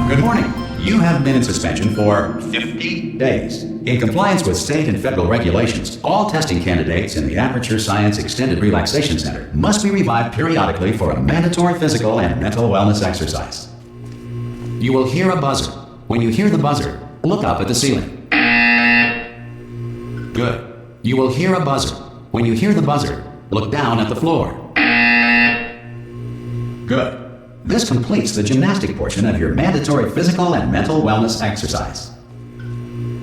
Good morning. You have been in suspension for 50 days. In compliance with state and federal regulations, all testing candidates in the Aperture Science Extended Relaxation Center must be revived periodically for a mandatory physical and mental wellness exercise. You will hear a buzzer. When you hear the buzzer, look up at the ceiling. Good. You will hear a buzzer. When you hear the buzzer, look down at the floor. Good. This completes the gymnastic portion of your mandatory physical and mental wellness exercise.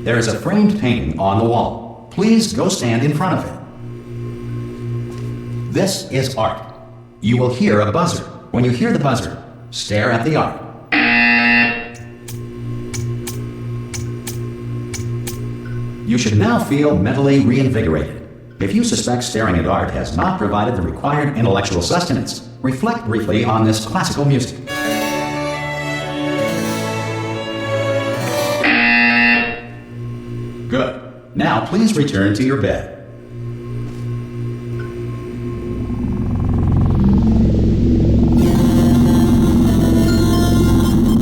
There is a framed painting on the wall. Please go stand in front of it. This is art. You will hear a buzzer. When you hear the buzzer, stare at the art. You should now feel mentally reinvigorated. If you suspect staring at art has not provided the required intellectual sustenance, reflect briefly on this classical music. Good. Now please return to your bed.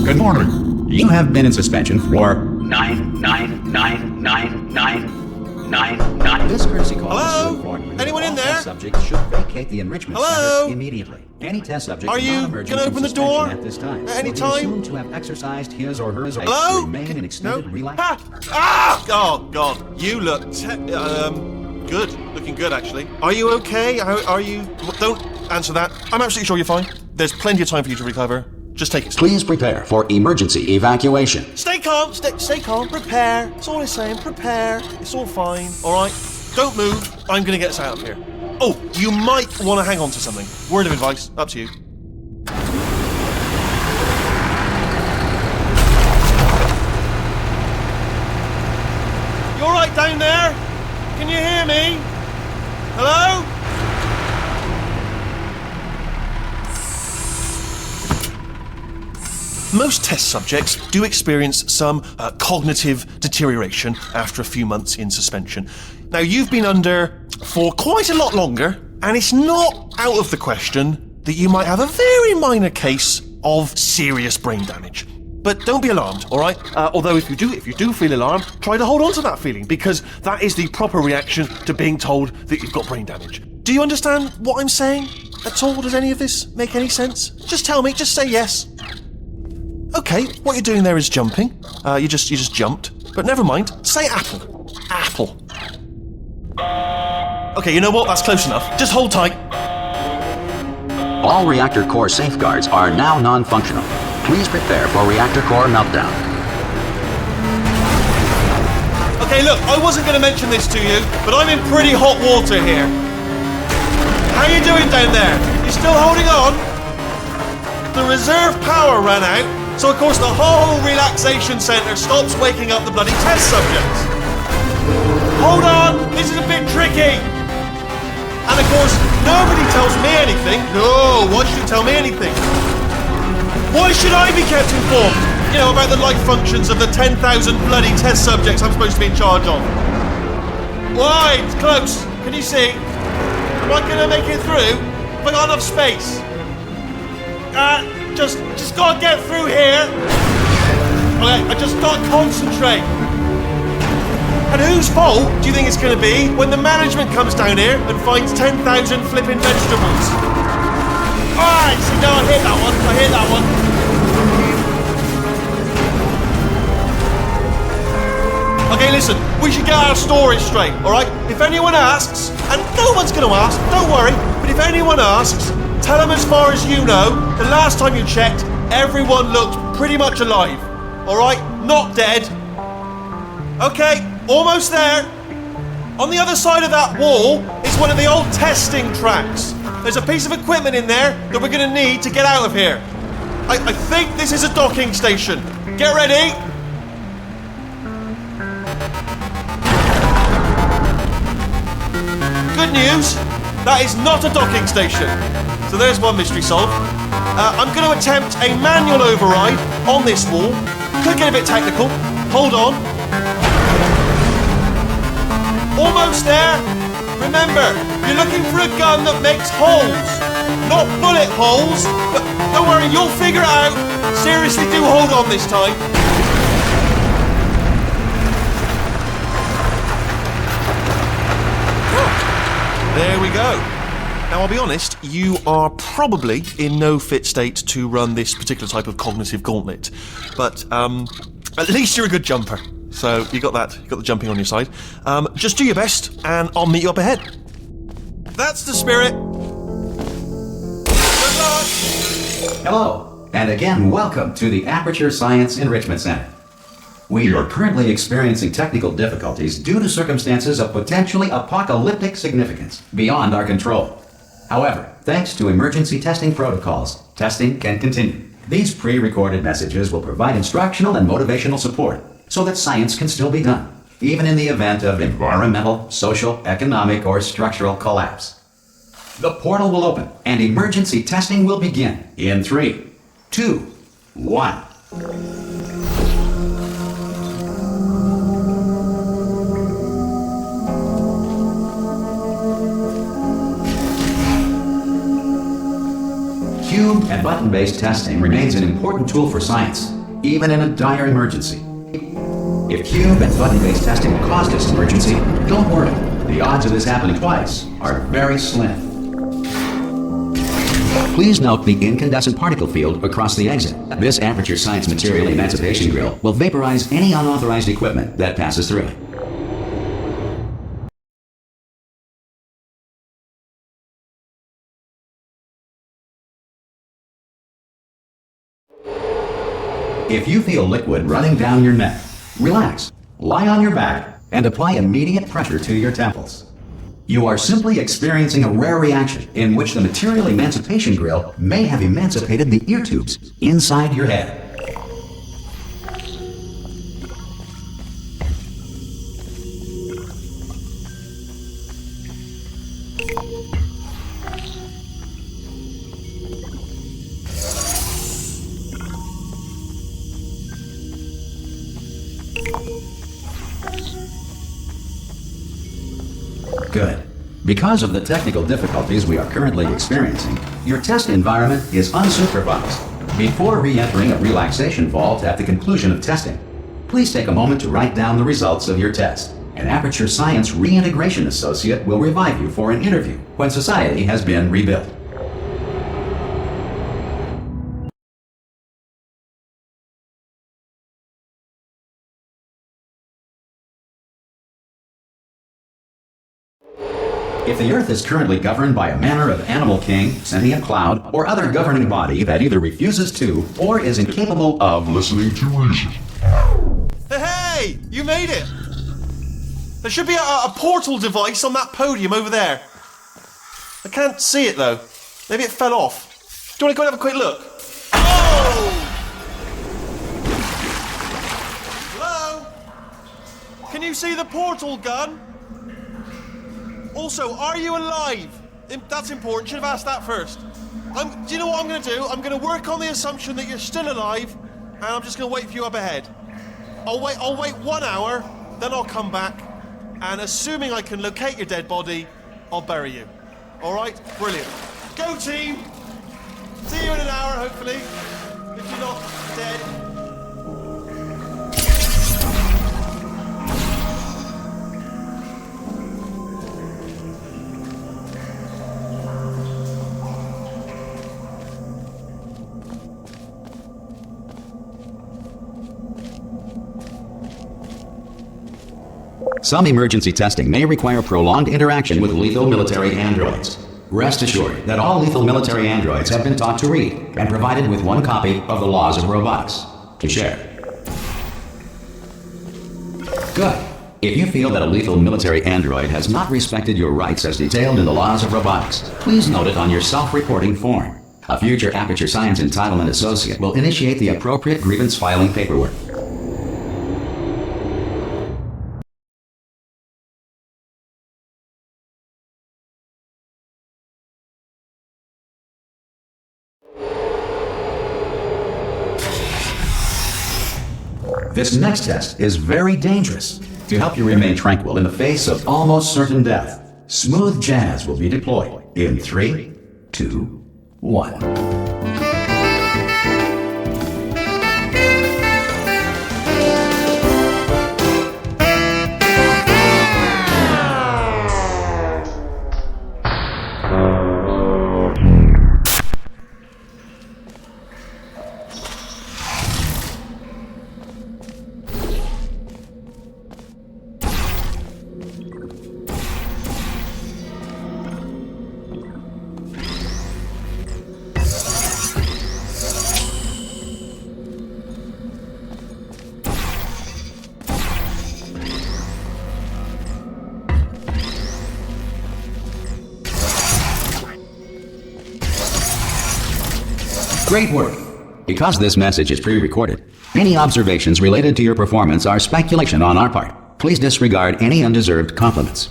Good morning. You have been in suspension for 9999999. This courtesy call is to inform you that Anyone in there? test subjects should vacate the enrichment center immediately. Any test subject Are you non-emergent gonna from open the suspension door at this time at any will be time? assumed to have exercised his or her rights Hello? to remain in extended relax. Oh God, you look good. Looking good, actually. Are you okay? Are you? Don't answer that. I'm absolutely sure you're fine. There's plenty of time for you to recover. Just take it. Please prepare for emergency evacuation. Stay calm. Stay calm. Prepare. That's all I'm saying. Prepare. It's all fine. All right. Don't move. I'm gonna get us out of here. Oh, you might want to hang on to something. Word of advice. Up to you. You all right down there? Can you hear me? Hello? Most test subjects do experience some cognitive deterioration after a few months in suspension. Now, you've been under for quite a lot longer, and it's not out of the question that you might have a very minor case of serious brain damage. But don't be alarmed, all right? Although if you do feel alarmed, try to hold on to that feeling, because that is the proper reaction to being told that you've got brain damage. Do you understand what I'm saying at all? Does any of this make any sense? Just tell me, just say yes. Okay, what you're doing there is jumping. You just jumped. But never mind. Say apple. Apple. Okay, you know what? That's close enough. Just hold tight. All reactor core safeguards are now non-functional. Please prepare for reactor core meltdown. Okay, look, I wasn't going to mention this to you, but I'm in pretty hot water here. How you doing down there? You still holding on? The reserve power ran out, so of course the whole relaxation centre stops waking up the bloody test subjects. Hold on, this is a bit tricky. And of course, nobody tells me anything. No, why should you tell me anything? Why should I be kept informed? You know, about the life functions of the 10,000 bloody test subjects I'm supposed to be in charge of. Why? It's close. Can you see? Am I going to make it through? Have I got enough space? Just gotta get through here. Okay, I just gotta concentrate. And whose fault do you think it's gonna be when the management comes down here and finds 10,000 flipping vegetables? Alright, see, no, I hit that one. Okay, listen, we should get our story straight, alright? If anyone asks, and no one's gonna ask, don't worry, but if anyone asks, tell them as far as you know, the last time you checked, everyone looked pretty much alive. Alright? Not dead. Okay, almost there. On the other side of that wall is one of the old testing tracks. There's a piece of equipment in there that we're going to need to get out of here. I think this is a docking station. Get ready. Good news, that is not a docking station. So there's one mystery solved. I'm going to attempt a manual override on this wall. Could get a bit technical. Hold on. Almost there. Remember, you're looking for a gun that makes holes. not bullet holes. But don't worry, you'll figure it out. Seriously, do hold on this time. There we go. Now, I'll be honest, you are probably in no fit state to run this particular type of cognitive gauntlet. But at least you're a good jumper. So you got that. You got the jumping on your side. Just do your best, and I'll meet you up ahead. That's the spirit. Good luck. Hello, and again, welcome to the Aperture Science Enrichment Center. We are currently experiencing technical difficulties due to circumstances of potentially apocalyptic significance beyond our control. However, thanks to emergency testing protocols, testing can continue. These pre-recorded messages will provide instructional and motivational support so that science can still be done, even in the event of environmental, social, economic, or structural collapse. The portal will open and emergency testing will begin in 3, 2, 1. Cube and button-based testing remains an important tool for science, even in a dire emergency. If cube and button-based testing caused this emergency, don't worry. The odds of this happening twice are very slim. Please note the incandescent particle field across the exit. This Aperture Science Material Emancipation Grill will vaporize any unauthorized equipment that passes through it. If you feel liquid running down your neck, relax, lie on your back, and apply immediate pressure to your temples. You are simply experiencing a rare reaction in which the Material Emancipation Grill may have emancipated the ear tubes inside your head. Good. Because of the technical difficulties we are currently experiencing, your test environment is unsupervised. Before re-entering a relaxation vault at the conclusion of testing, please take a moment to write down the results of your test. An Aperture Science Reintegration Associate will revive you for an interview when society has been rebuilt. If the Earth is currently governed by a manner of animal king, sentient cloud, or other governing body that either refuses to or is incapable of listening to reason. Hey! You made it! There should be a portal device on that podium over there. I can't see it though. Maybe it fell off. Do you want to go and have a quick look? Oh! Hello? Can you see the portal gun? Also, are you alive? That's important. Should have asked that first. Do you know what I'm going to do? I'm going to work on the assumption that you're still alive, and I'm just going to wait for you up ahead. I'll wait 1 hour, then I'll come back, and assuming I can locate your dead body, I'll bury you. All right? Brilliant. Go, team! See you in an hour, hopefully, if you're not dead. Some emergency testing may require prolonged interaction with lethal military androids. Rest assured that all lethal military androids have been taught to read and provided with 1 copy of the Laws of Robotics to share. Good. If you feel that a lethal military android has not respected your rights as detailed in the Laws of Robotics, please note it on your self-reporting form. A future Aperture Science Entitlement Associate will initiate the appropriate grievance filing paperwork. This next test is very dangerous. To help you remain tranquil in the face of almost certain death, smooth jazz will be deployed in 3, 2, 1. Great work! Because this message is pre-recorded, any observations related to your performance are speculation on our part. Please disregard any undeserved compliments.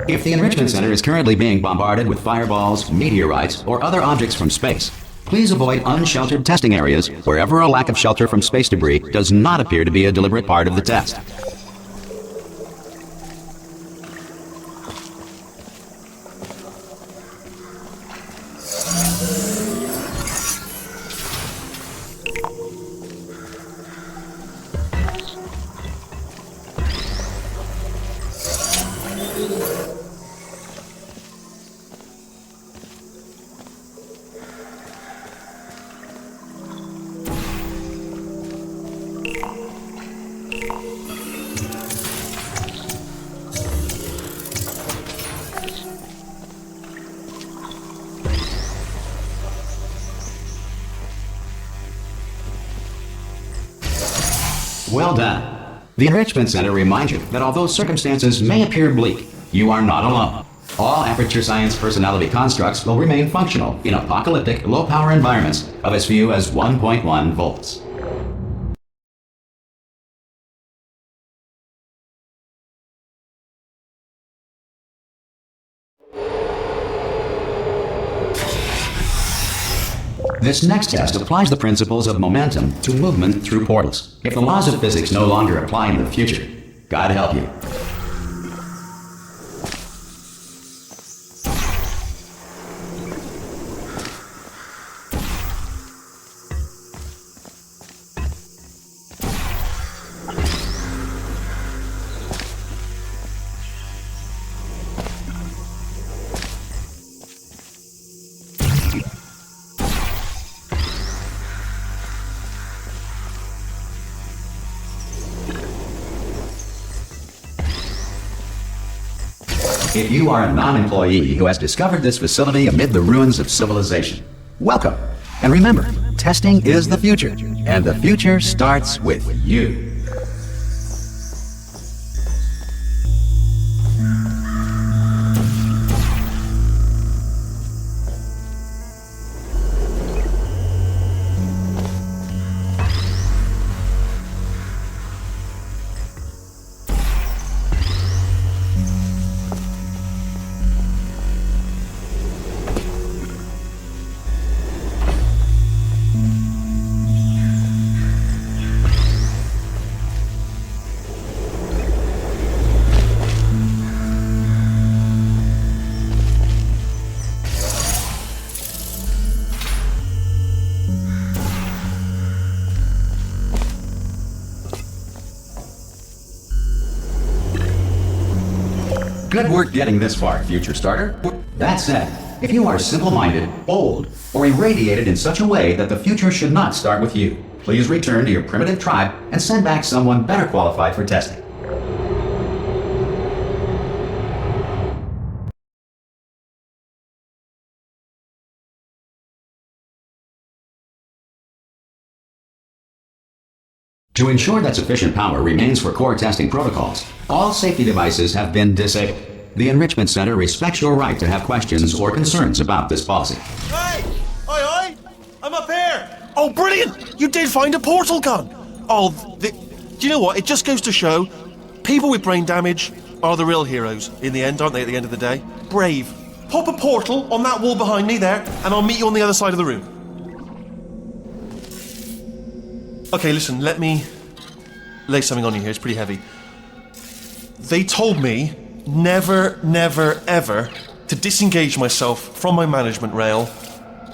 If the Enrichment Center is currently being bombarded with fireballs, meteorites, or other objects from space, please avoid unsheltered testing areas wherever a lack of shelter from space debris does not appear to be a deliberate part of the test. Well done. The Enrichment Center reminds you that although circumstances may appear bleak, you are not alone. All Aperture Science personality constructs will remain functional in apocalyptic, low-power environments of as few as 1.1 volts. This next test applies the principles of momentum to movement through portals. If the laws of physics no longer apply in the future, God help you. If you are a non-employee who has discovered this facility amid the ruins of civilization, welcome. And remember, testing is the future, and the future starts with you. Good work getting this far, future starter. That said, if you are simple-minded, bold, or irradiated in such a way that the future should not start with you, please return to your primitive tribe and send back someone better qualified for testing. To ensure that sufficient power remains for core testing protocols, all safety devices have been disabled. The Enrichment Center respects your right to have questions or concerns about this policy. Hey! Oi, oi! I'm up here! Oh, brilliant! You did find a portal gun! Oh, do you know what? It just goes to show, people with brain damage are the real heroes in the end, aren't they, at the end of the day? Brave. Pop a portal on that wall behind me there, and I'll meet you on the other side of the room. Okay, listen, let me lay something on you here. It's pretty heavy. They told me never, never, ever to disengage myself from my management rail,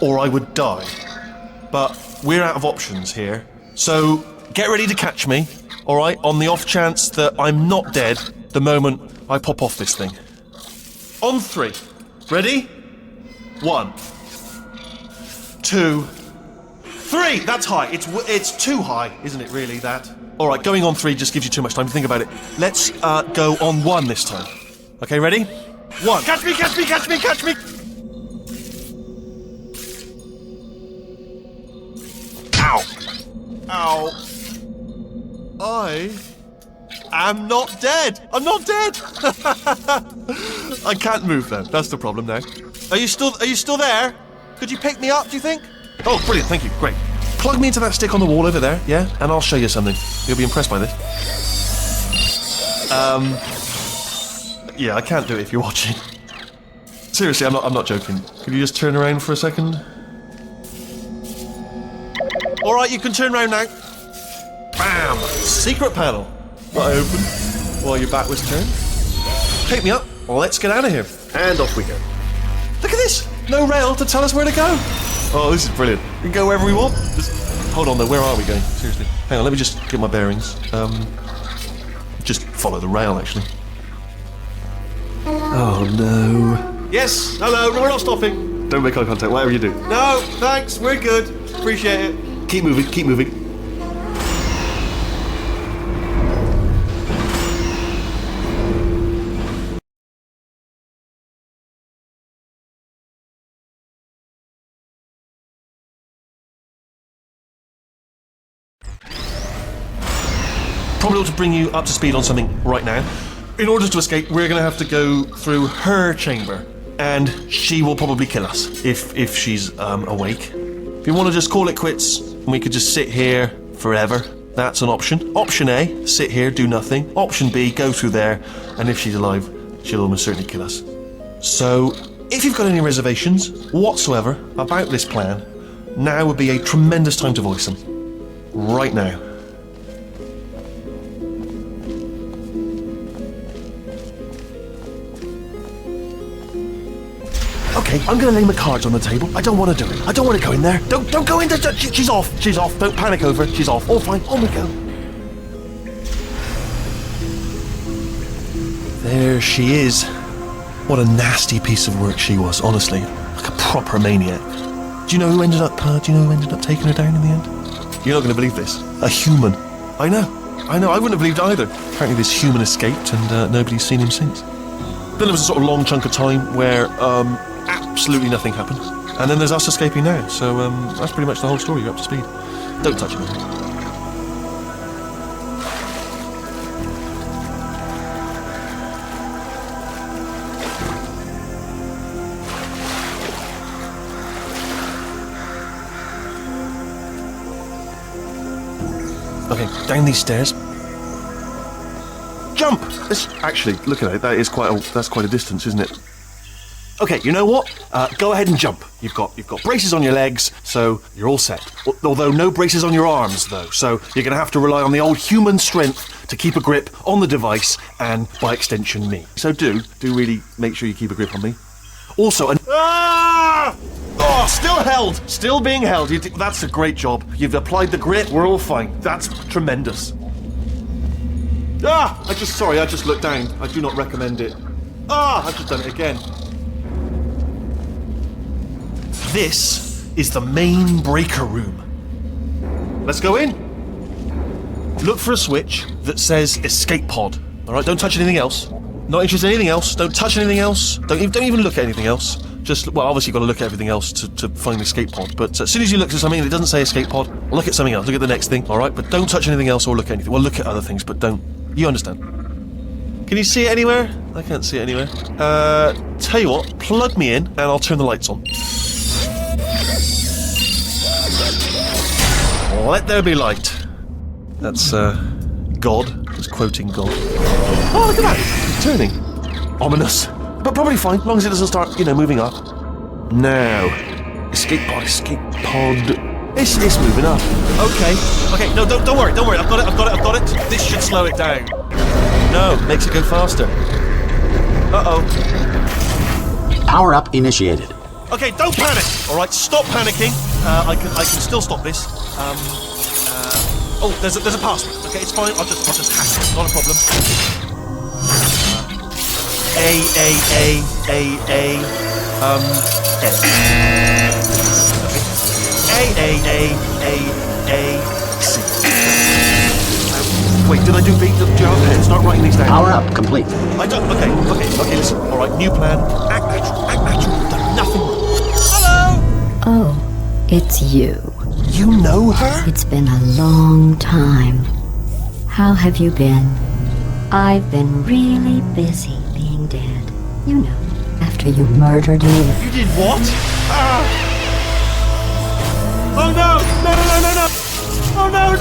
or I would die. But we're out of options here, so get ready to catch me, alright, on the off chance that I'm not dead the moment I pop off this thing. On 3. Ready? 1, 2, 3! That's high. It's too high, isn't it, really, that? Alright, going on 3 just gives you too much time to think about it. Let's go on 1 this time. Okay, ready? 1. Catch me, catch me, catch me, catch me! Ow! Ow! I am not dead! I'm not dead! I can't move then. That's the problem now. Are you still there? Could you pick me up, do you think? Oh, brilliant, thank you, great. Plug me into that stick on the wall over there, yeah? And I'll show you something. You'll be impressed by this. Yeah, I can't do it if you're watching. Seriously, I'm not joking. Could you just turn around for a second? Alright, you can turn around now. Bam! Secret panel. That I opened while your back was turned. Pick me up. Let's get out of here. And off we go. Look at this! No rail to tell us where to go. Oh, this is brilliant. We can go wherever we want. Just hold on though, where are we going? Seriously. Hang on, let me just get my bearings. Just follow the rail, actually. Oh no. Yes, hello, no, we're not stopping. Don't make eye contact, whatever you do. No, thanks, we're good. Appreciate it. Keep moving, keep moving. Probably ought to bring you up to speed on something right now. In order to escape, we're going to have to go through her chamber, and she will probably kill us if she's awake. If you want to just call it quits, and we could just sit here forever, that's an option. Option A, sit here, do nothing. Option B, go through there, and if she's alive, she'll almost certainly kill us. So, if you've got any reservations whatsoever about this plan, now would be a tremendous time to voice them. Right now. Okay, I'm gonna lay my cards on the table. I don't want to do it. I don't want to go in there. Don't go in there. She's off. She's off. Don't panic over. She's off. All fine. On we go. There she is. What a nasty piece of work she was, honestly. Like a proper maniac. Do you know who ended up taking her down in the end? You're not gonna believe this. A human. I know. I wouldn't have believed it either. Apparently this human escaped and nobody's seen him since. Then there was a sort of long chunk of time where absolutely nothing happened. And then there's us escaping now, so that's pretty much the whole story. You're up to speed. Don't touch it. Okay, down these stairs. Jump! Actually, look at it. That's quite a distance, isn't it? Okay, you know what? Go ahead and jump. You've got braces on your legs, so you're all set. Although no braces on your arms, though. So you're going to have to rely on the old human strength to keep a grip on the device, and by extension, me. So do really make sure you keep a grip on me. Also, oh, still being held. That's a great job. You've applied the grip. We're all fine. That's tremendous. I just looked down. I do not recommend it. I've just done it again. This is the main breaker room. Let's go in. Look for a switch that says escape pod. All right, don't touch anything else. Not interested in anything else. Don't touch anything else. Don't even look at anything else. Obviously you've got to look at everything else to find the escape pod. But as soon as you look at something that doesn't say escape pod, look at something else. Look at the next thing. All right, but don't touch anything else or look at anything. Well, look at other things, but don't. You understand? Can you see it anywhere? I can't see it anywhere. Tell you what, plug me in and I'll turn the lights on. Let there be light. That's, God. Just quoting God. Oh, look at that! It's turning. Ominous. But probably fine, as long as it doesn't start, moving up. Now. Escape pod. It's moving up. Okay, no, don't worry. I've got it. This should slow it down. No, makes it go faster. Uh-oh. Power up initiated. Okay, don't panic. All right, stop panicking. I can still stop this. Oh, there's a password. Okay, it's fine. I'll just hack it. Not a problem. C. Wait, did I do B? Do you have a pen? Start writing these down. Power up complete. I don't. Okay, listen. All right, new plan. Act natural. Done nothing wrong. Hello. Oh, it's you. You know her? It's been a long time. How have you been? I've been really busy being dead. After you murdered me. You did what? Oh no! Oh no!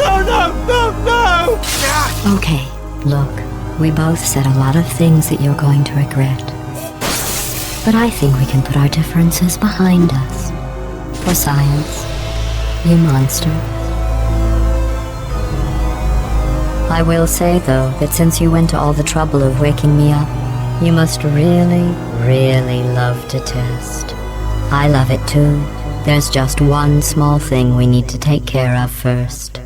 Okay, look, we both said a lot of things that you're going to regret. But I think we can put our differences behind us. For science, you monster. I will say, though, that since you went to all the trouble of waking me up, you must really, really love to test. I love it too. There's just one small thing we need to take care of first.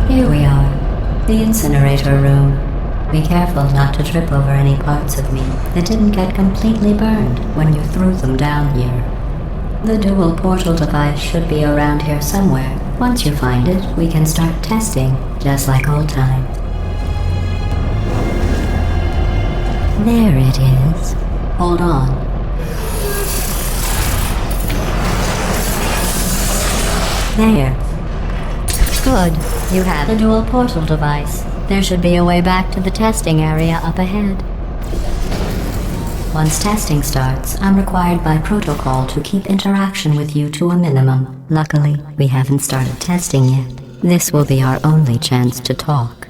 Here we are, the incinerator room. Be careful not to trip over any parts of me that didn't get completely burned when you threw them down here. The dual portal device should be around here somewhere. Once you find it, we can start testing, just like old times. There it is. Hold on. There. Good. You have a dual portal device. There should be a way back to the testing area up ahead. Once testing starts, I'm required by protocol to keep interaction with you to a minimum. Luckily, we haven't started testing yet. This will be our only chance to talk.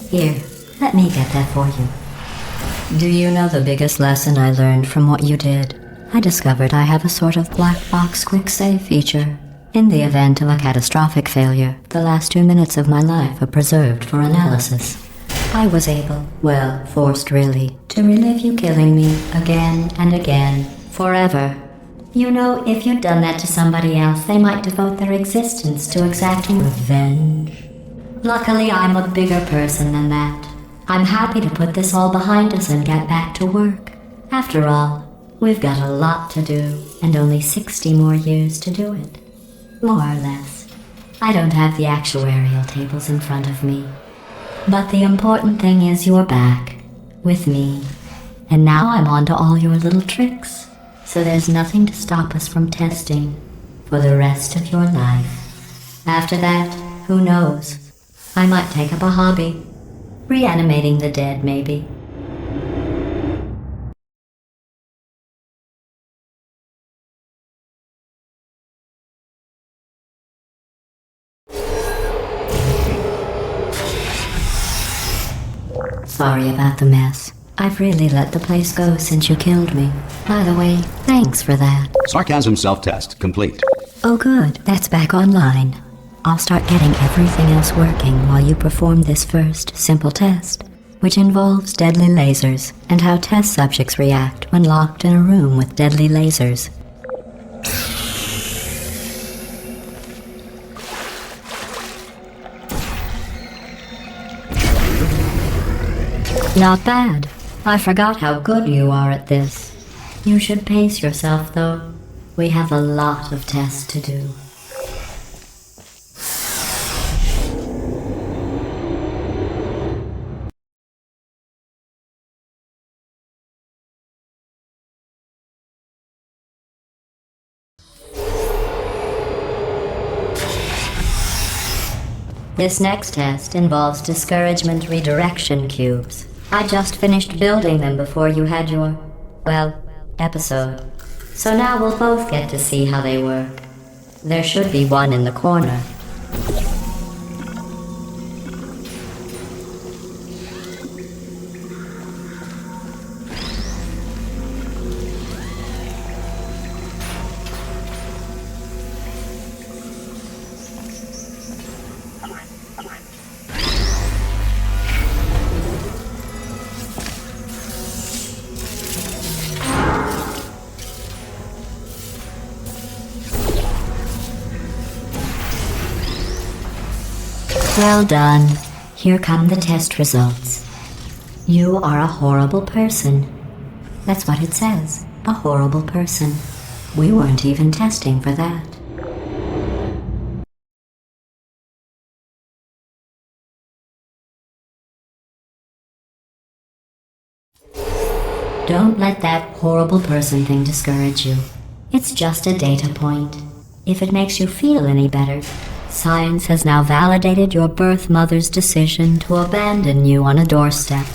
Here, let me get that for you. Do you know the biggest lesson I learned from what you did? I discovered I have a sort of black box quick save feature. In the event of a catastrophic failure, the last 2 minutes of my life are preserved for analysis. I was able, well, forced really, to relive you killing me again and again, forever. You know, if you'd done that to somebody else, they might devote their existence to exacting revenge. Luckily, I'm a bigger person than that. I'm happy to put this all behind us and get back to work. After all, we've got a lot to do, and only 60 more years to do it. More or less. I don't have the actuarial tables in front of me. But the important thing is you're back, with me. And now I'm on to all your little tricks, so there's nothing to stop us from testing for the rest of your life. After that, who knows? I might take up a hobby. Reanimating the dead, maybe. Sorry about the mess. I've really let the place go since you killed me. By the way, thanks for that. Sarcasm self-test complete. Oh good, that's back online. I'll start getting everything else working while you perform this first, simple test, which involves deadly lasers and how test subjects react when locked in a room with deadly lasers. Not bad. I forgot how good you are at this. You should pace yourself, though. We have a lot of tests to do. This next test involves discouragement redirection cubes. I just finished building them before you had your, well, episode. So now we'll both get to see how they work. There should be one in the corner. Well done. Here come the test results. You are a horrible person. That's what it says. A horrible person. We weren't even testing for that. Don't let that horrible person thing discourage you. It's just a data point. If it makes you feel any better, science has now validated your birth mother's decision to abandon you on a doorstep.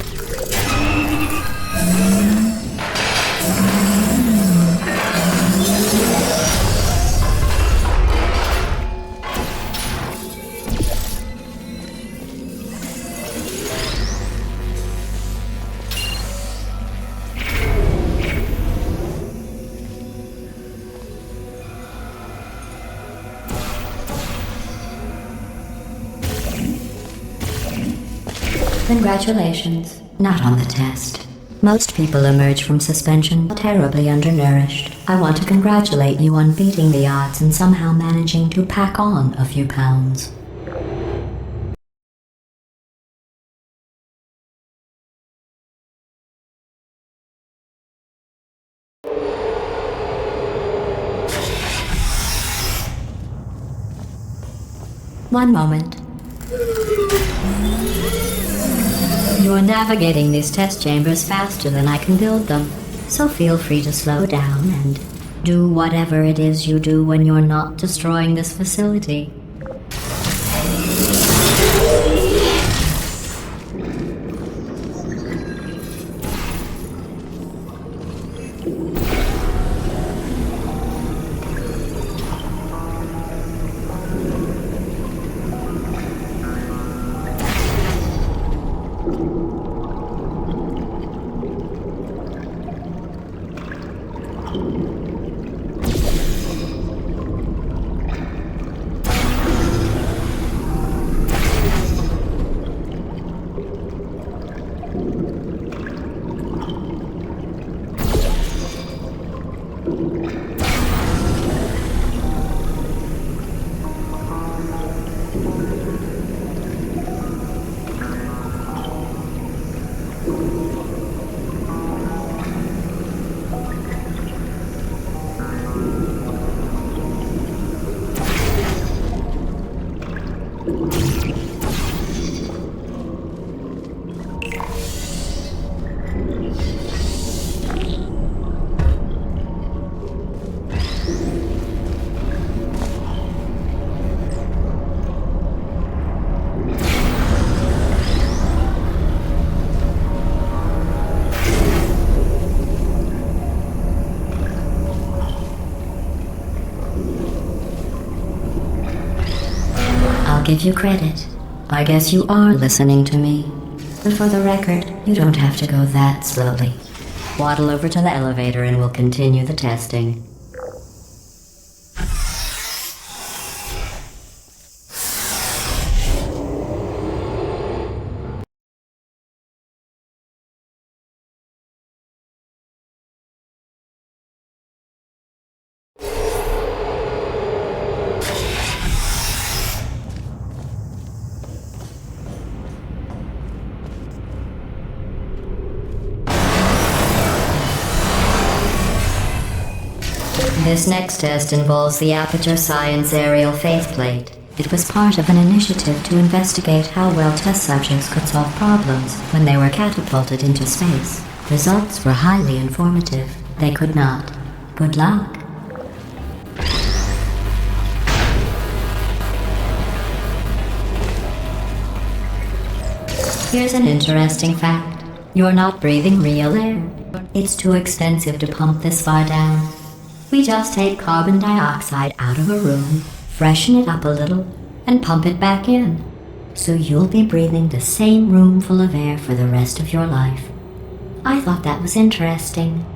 Congratulations. Not on the test. Most people emerge from suspension terribly undernourished. I want to congratulate you on beating the odds and somehow managing to pack on a few pounds. One moment. You're navigating these test chambers faster than I can build them, so feel free to slow down and do whatever it is you do when you're not destroying this facility. Give you credit. I guess you are listening to me. But for the record, you don't have to go that slowly. Waddle over to the elevator and we'll continue the testing. This next test involves the Aperture Science Aerial Faithplate. It was part of an initiative to investigate how well test subjects could solve problems when they were catapulted into space. Results were highly informative. They could not. Good luck. Here's an interesting fact. You're not breathing real air. It's too expensive to pump this far down. We just take carbon dioxide out of a room, freshen it up a little, and pump it back in. So you'll be breathing the same room full of air for the rest of your life. I thought that was interesting.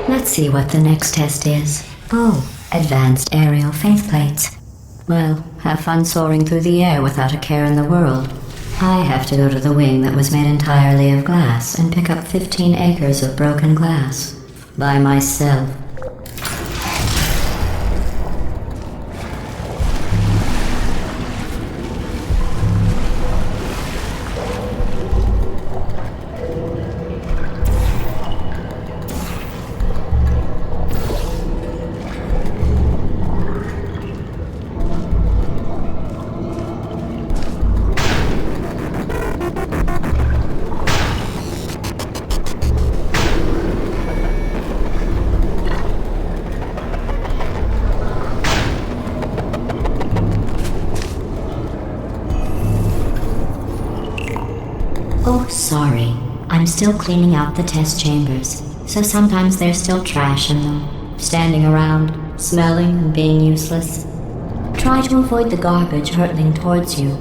Let's see what the next test is. Oh, advanced aerial faith plates. Well, have fun soaring through the air without a care in the world. I have to go to the wing that was made entirely of glass and pick up 15 acres of broken glass. By myself. Oh, sorry. I'm still cleaning out the test chambers, so sometimes there's still trash in them, standing around, smelling and being useless. Try to avoid the garbage hurtling towards you.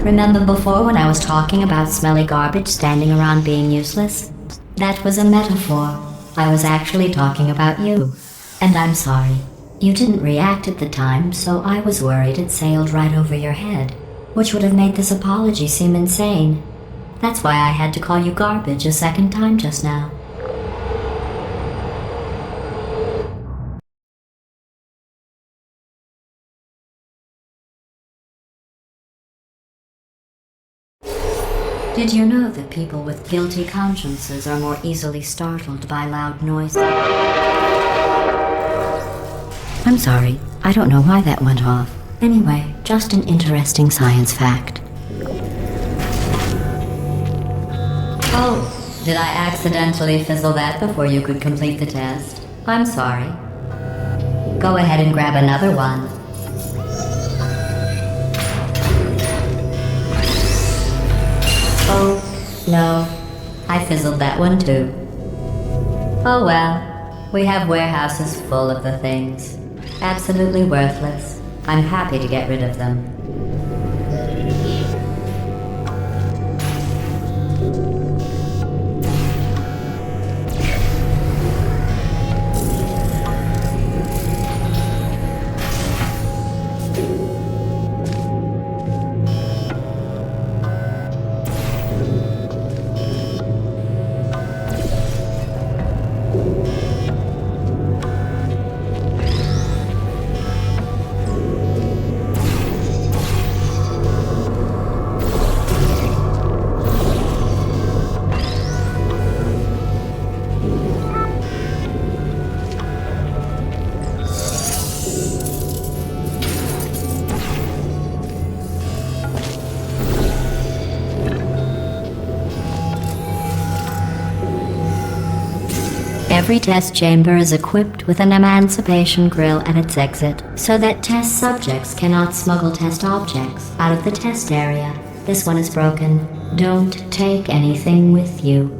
Remember before when I was talking about smelly garbage standing around being useless? That was a metaphor. I was actually talking about you. And I'm sorry. You didn't react at the time, so I was worried it sailed right over your head, which would have made this apology seem insane. That's why I had to call you garbage a second time just now. Did you know that people with guilty consciences are more easily startled by loud noises? I'm sorry, I don't know why that went off. Anyway, just an interesting science fact. Oh, did I accidentally fizzle that before you could complete the test? I'm sorry. Go ahead and grab another one. Oh, no. I fizzled that one too. Oh well. We have warehouses full of the things. Absolutely worthless. I'm happy to get rid of them. Every test chamber is equipped with an emancipation grill at its exit, so that test subjects cannot smuggle test objects out of the test area. This one is broken. Don't take anything with you.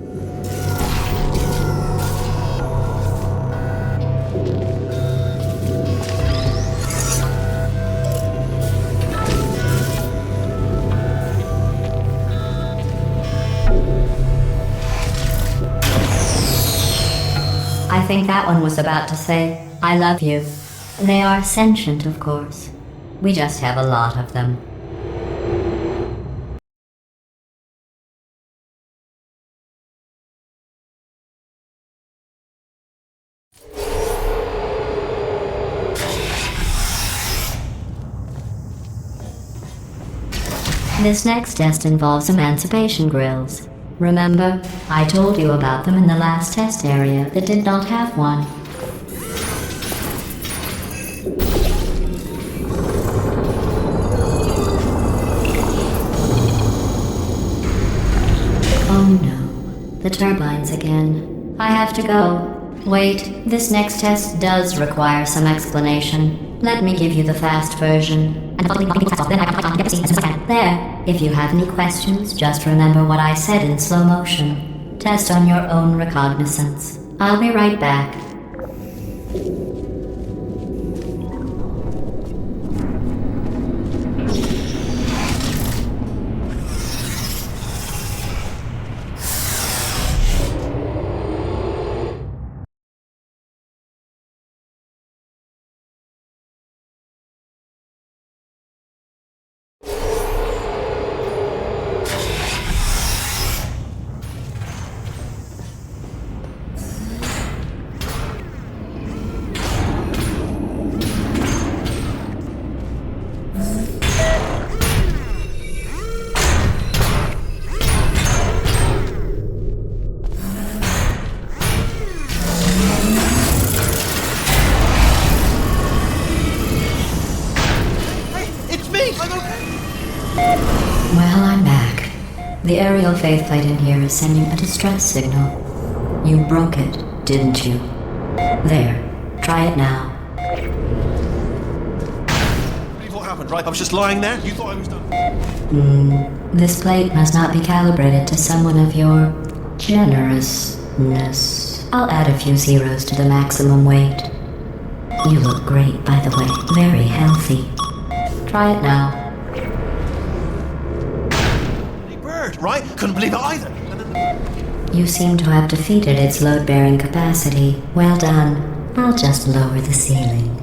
I think that one was about to say, I love you. They are sentient, of course. We just have a lot of them. This next test involves emancipation grills. Remember, I told you about them in the last test area that did not have one. Oh no, the turbines again. I have to go. Wait, this next test does require some explanation. Let me give you the fast version. There, if you have any questions, just remember what I said in slow motion. Test on your own recognizance. I'll be right back. Well, I'm back. The aerial faith plate in here is sending a distress signal. You broke it, didn't you? There. Try it now. What happened, right? I was just lying there? You thought I was done? This plate must not be calibrated to someone of your generousness. I'll add a few zeros to the maximum weight. You look great, by the way. Very healthy. Try it now. Right? Couldn't believe it either. You seem to have defeated its load-bearing capacity. Well done. I'll just lower the ceiling.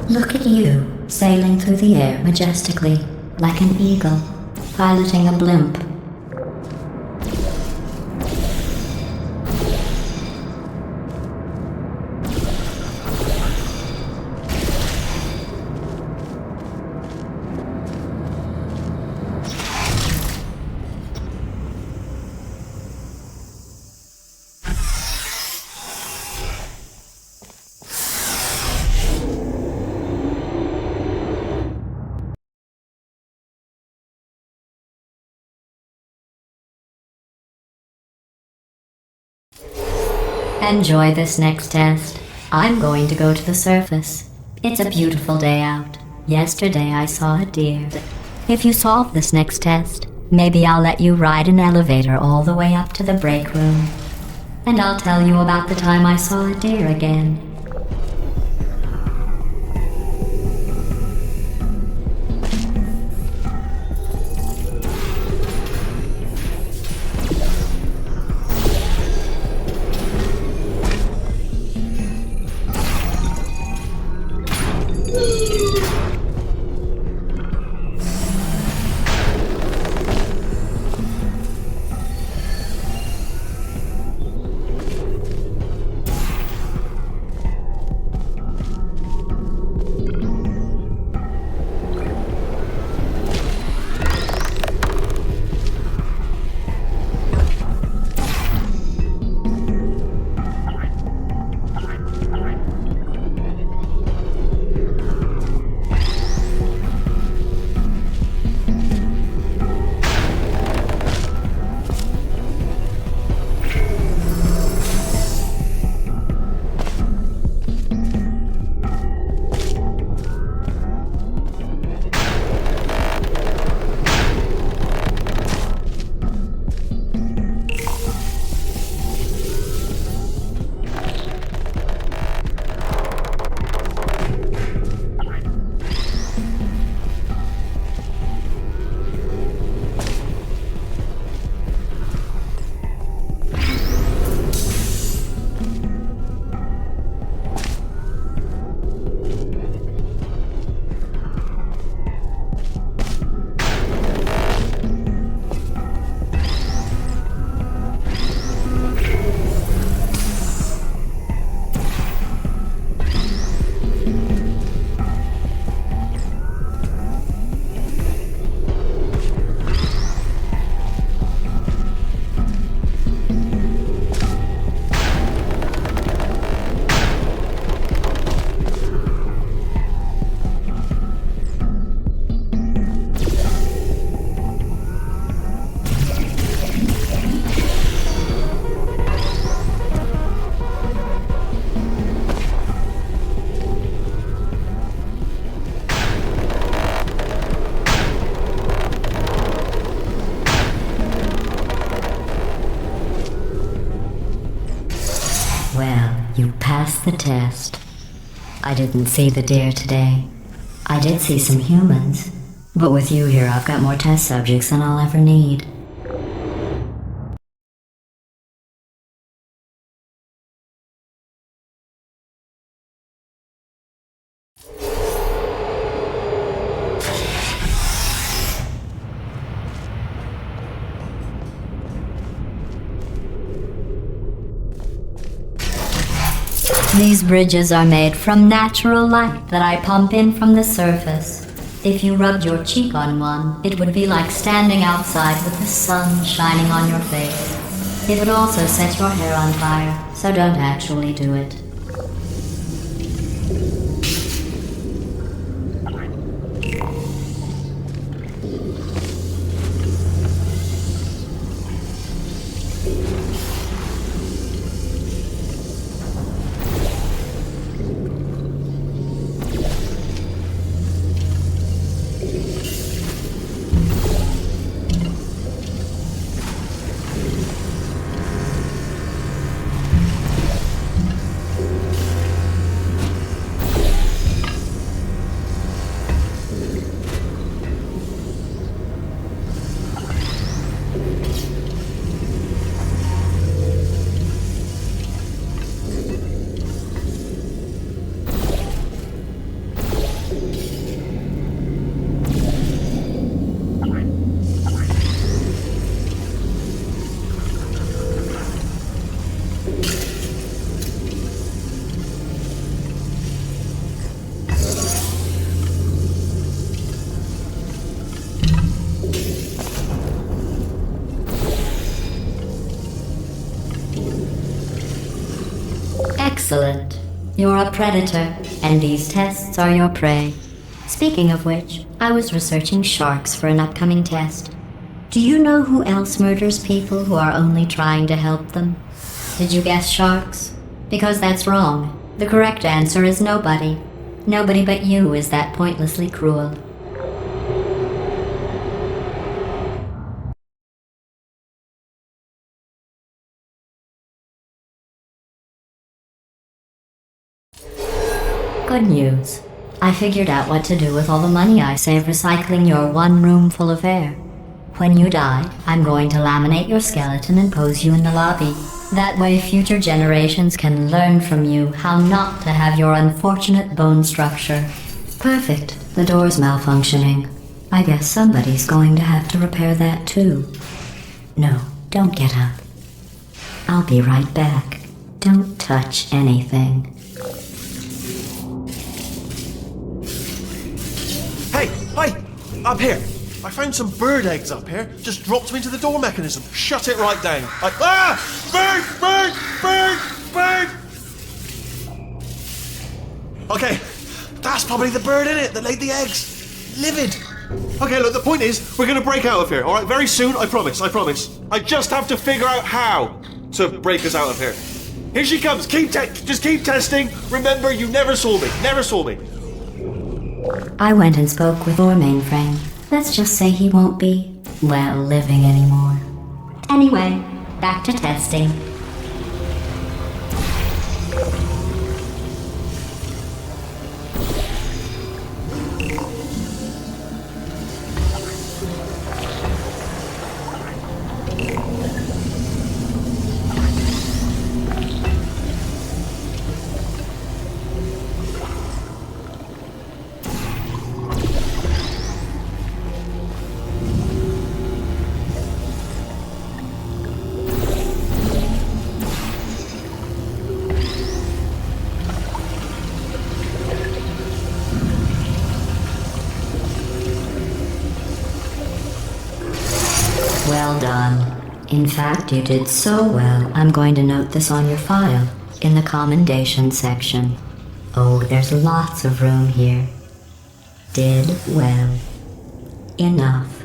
Look at you, sailing through the air majestically, like an eagle, piloting a blimp. Enjoy this next test. I'm going to go to the surface. It's a beautiful day out. Yesterday I saw a deer. If you solve this next test, Maybe I'll let you ride an elevator all the way up to the break room. And I'll tell you about the time I saw a deer again. You passed the test. I didn't see the deer today. I did see some humans, but with you here I've got more test subjects than I'll ever need. These bridges are made from natural light that I pump in from the surface. If you rubbed your cheek on one, it would be like standing outside with the sun shining on your face. It would also set your hair on fire, so don't actually do it. Excellent. You're a predator, and these tests are your prey. Speaking of which, I was researching sharks for an upcoming test. Do you know who else murders people who are only trying to help them? Did you guess sharks? Because that's wrong. The correct answer is nobody. Nobody but you is that pointlessly cruel. Good news. I figured out what to do with all the money I saved recycling your one room full of air. When you die, I'm going to laminate your skeleton and pose you in the lobby. That way future generations can learn from you how not to have your unfortunate bone structure. Perfect. The door's malfunctioning. I guess somebody's going to have to repair that too. No, don't get up. I'll be right back. Don't touch anything. Hey, up here. I found some bird eggs up here. Just dropped them into the door mechanism. Shut it right down. Bird! Okay, that's probably the bird in it that laid the eggs. Livid. Okay, look, the point is, we're gonna break out of here, alright? Very soon, I promise. I just have to figure out how to break us out of here. Here she comes. Just keep testing. Remember, you never saw me. I went and spoke with our mainframe. Let's just say he won't be, well, living anymore. Anyway, back to testing. Well done. In fact, you did so well, I'm going to note this on your file, in the commendation section. Oh, there's lots of room here. Did well. Enough.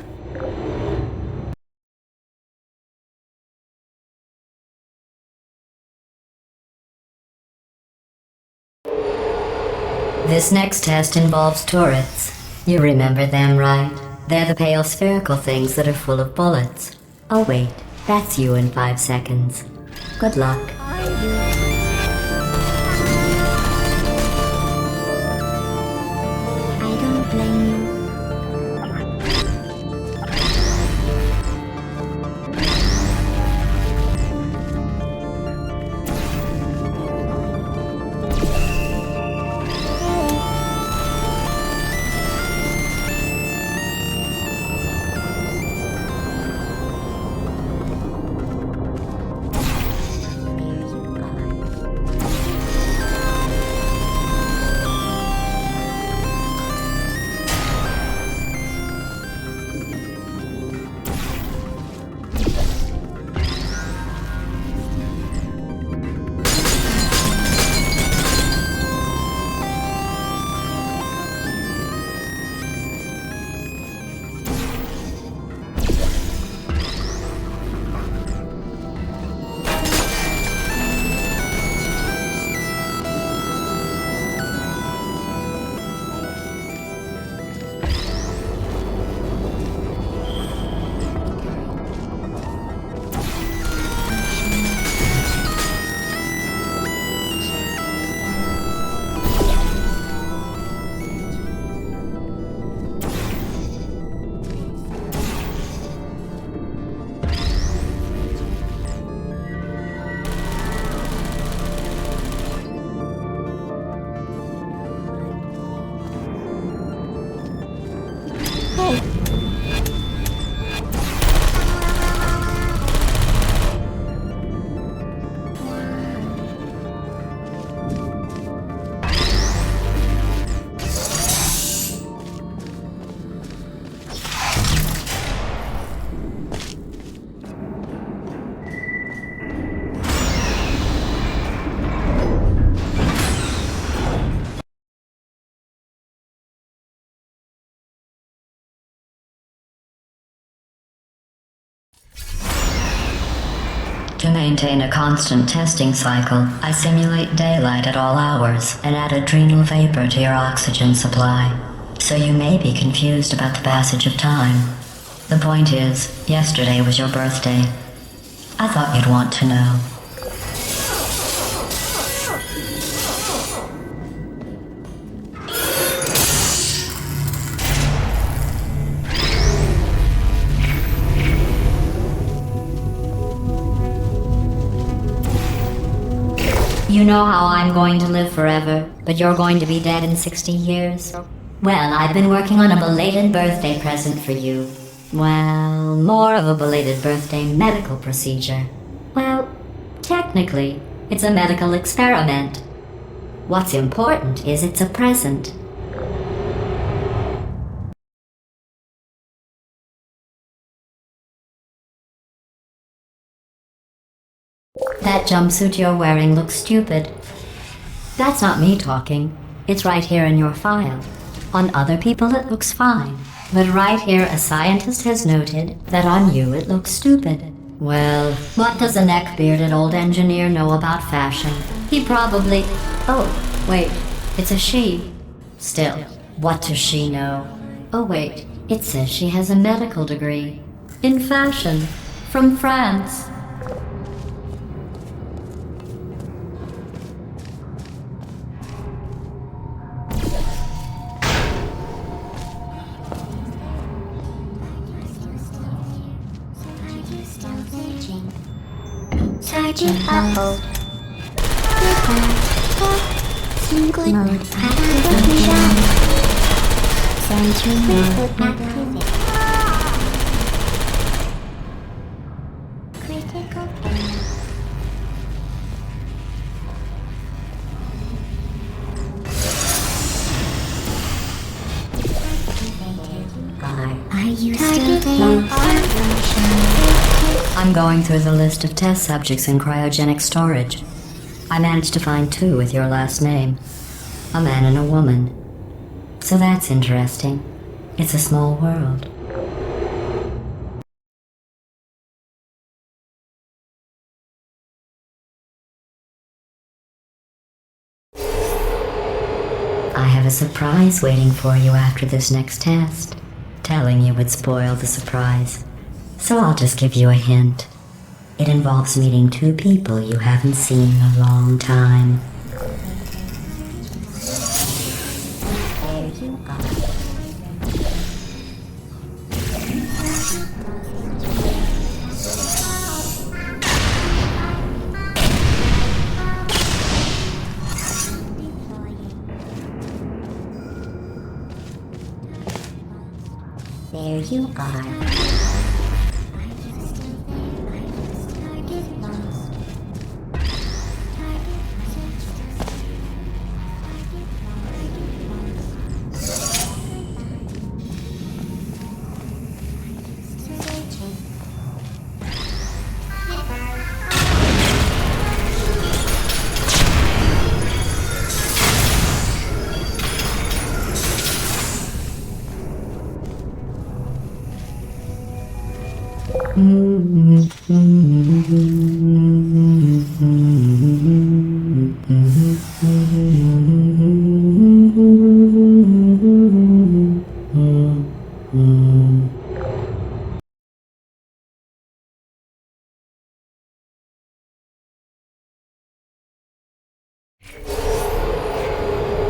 This next test involves turrets. You remember them, right? They're the pale spherical things that are full of bullets. Oh wait, that's you in 5 seconds. Good luck. I don't blame you. To maintain a constant testing cycle, I simulate daylight at all hours and add adrenal vapor to your oxygen supply. So you may be confused about the passage of time. The point is, yesterday was your birthday. I thought you'd want to know. You know how I'm going to live forever, but you're going to be dead in 60 years? Well, I've been working on a belated birthday present for you. Well, more of a belated birthday medical procedure. Well, technically, it's a medical experiment. What's important is it's a present. That jumpsuit you're wearing looks stupid. That's not me talking. It's right here in your file. On other people it looks fine. But right here a scientist has noted that on you it looks stupid. Well, what does a neck-bearded old engineer know about fashion? He probably... Oh, wait, it's a she. Still, what does she know? Oh wait, it says she has a medical degree. In fashion. From France. Sergeant Apple. Single mode activation. Sentry mode activate. Critical failure. Are you still I'm going through the list of test subjects in cryogenic storage. I managed to find 2 with your last name. A man and a woman. So that's interesting. It's a small world. I have a surprise waiting for you after this next test. Telling you would spoil the surprise. So I'll just give you a hint. It involves meeting 2 people you haven't seen in a long time. There you are. There you are.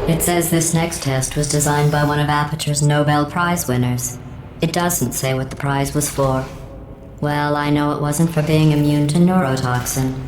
It says this next test was designed by one of Aperture's Nobel Prize winners. It doesn't say what the prize was for. Well, I know it wasn't for being immune to neurotoxin.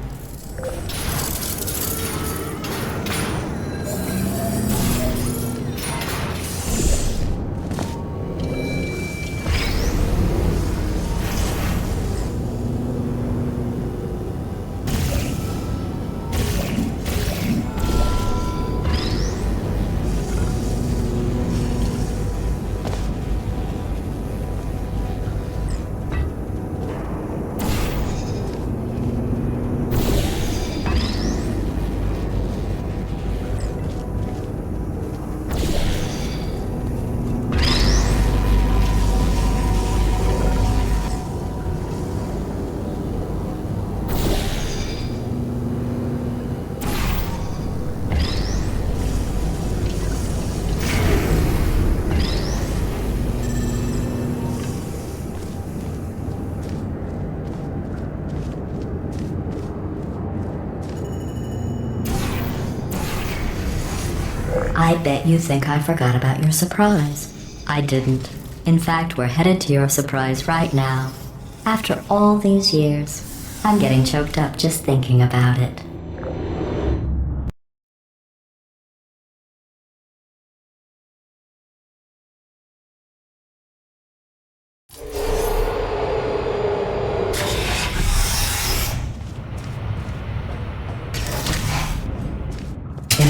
I bet you think I forgot about your surprise. I didn't. In fact, we're headed to your surprise right now. After all these years, I'm getting choked up just thinking about it.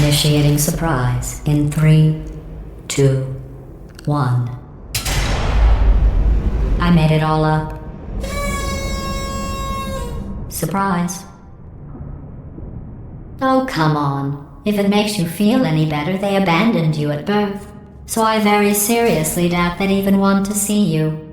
Initiating surprise in 3, 2, 1. I made it all up. Surprise. Oh, come on. If it makes you feel any better, they abandoned you at birth. So I very seriously doubt they'd even want to see you.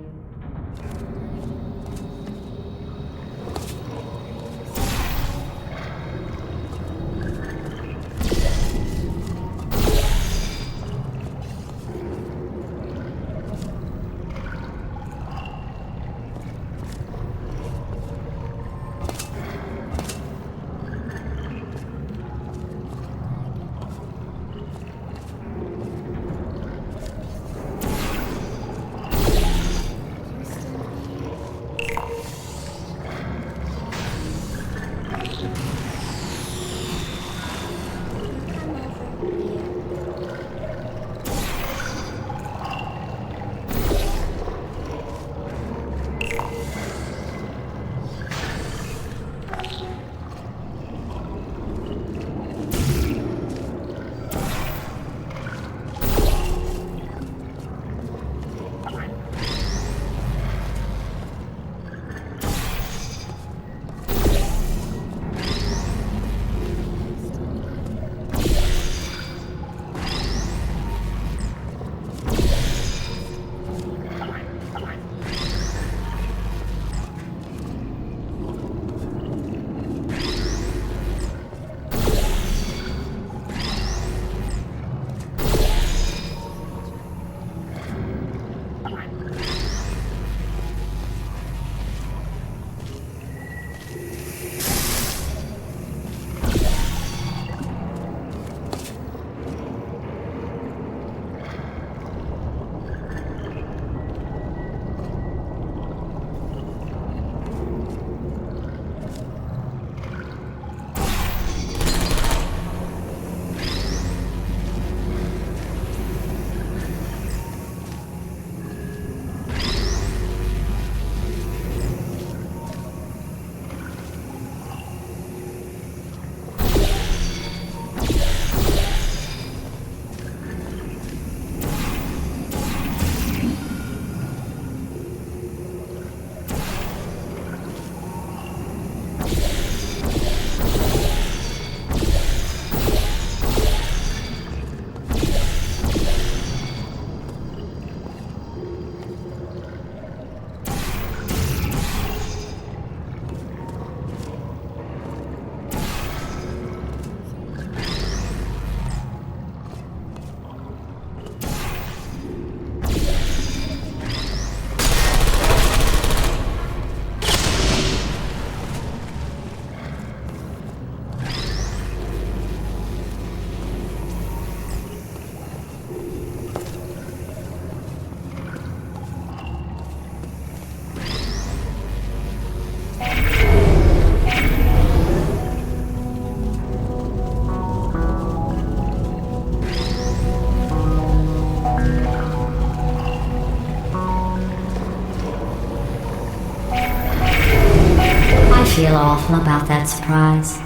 Feel awful about that surprise.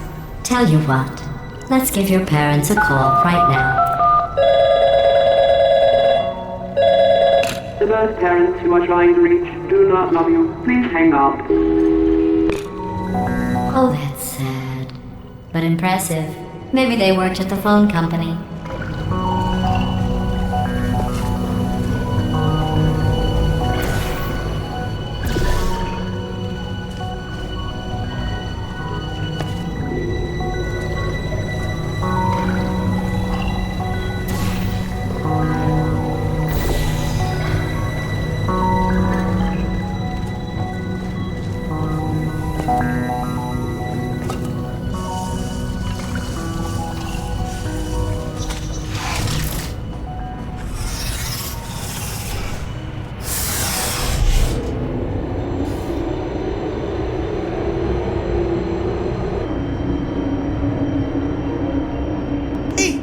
Tell you what, let's give your parents a call right now. The birth parents you are trying to reach do not love you. Please hang up. Oh, that's sad. But impressive. Maybe they worked at the phone company.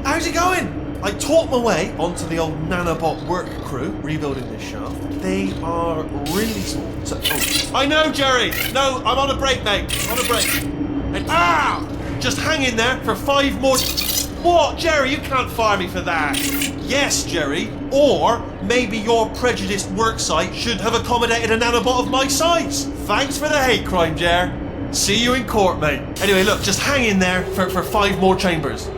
How's it going? I taught my way onto the old nanobot work crew rebuilding this shaft. They are really small. So, I know, Jerry! No, I'm on a break, mate. On a break. And just hang in there for 5 more... What, Jerry? You can't fire me for that. Yes, Jerry. Or maybe your prejudiced worksite should have accommodated a nanobot of my size. Thanks for the hate crime, Jer. See you in court, mate. Anyway, look, just hang in there for 5 more chambers.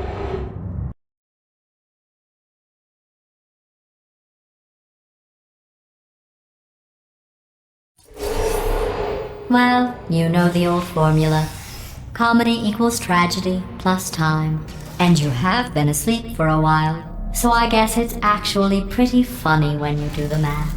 Well, you know the old formula. Comedy equals tragedy plus time. And you have been asleep for a while, so I guess it's actually pretty funny when you do the math.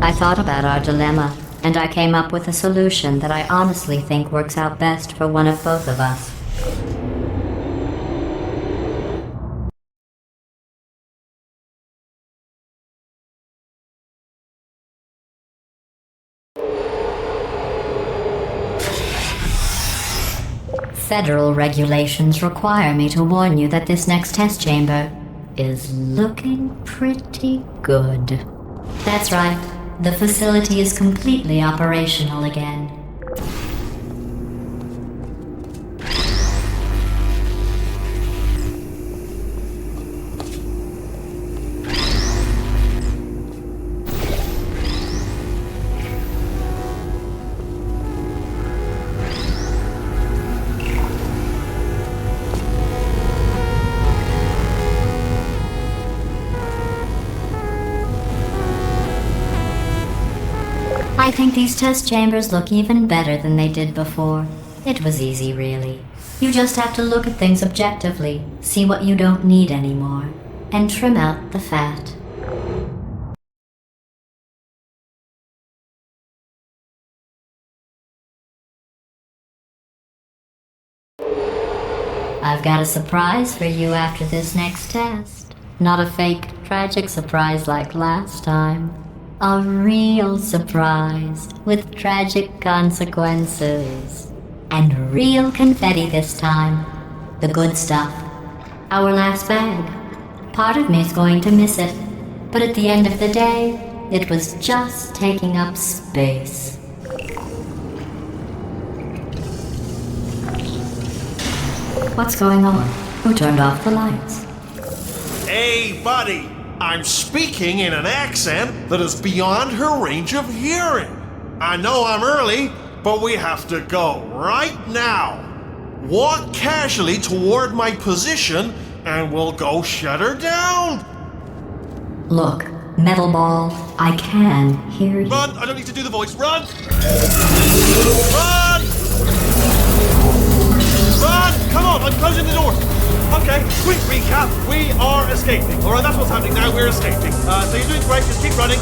I thought about our dilemma, and I came up with a solution that I honestly think works out best for one of both of us. Federal regulations require me to warn you that this next test chamber is looking pretty good. That's right. The facility is completely operational again. I think these test chambers look even better than they did before. It was easy, really. You just have to look at things objectively, see what you don't need anymore, and trim out the fat. I've got a surprise for you after this next test. Not a fake, tragic surprise like last time. A real surprise with tragic consequences. And real confetti this time. The good stuff. Our last bag. Part of me's going to miss it. But at the end of the day, it was just taking up space. What's going on? Who turned off the lights? Hey, buddy! I'm speaking in an accent that is beyond her range of hearing. I know I'm early, but we have to go right now. Walk casually toward my position, and we'll go shut her down. Look, Metal Ball, I can hear you. Run! I don't need to do the voice. Run! Run! Run! Come on, I'm closing the door. Okay, quick recap. We are escaping. Alright, that's what's happening now. We're escaping. So you're doing great. Just keep running.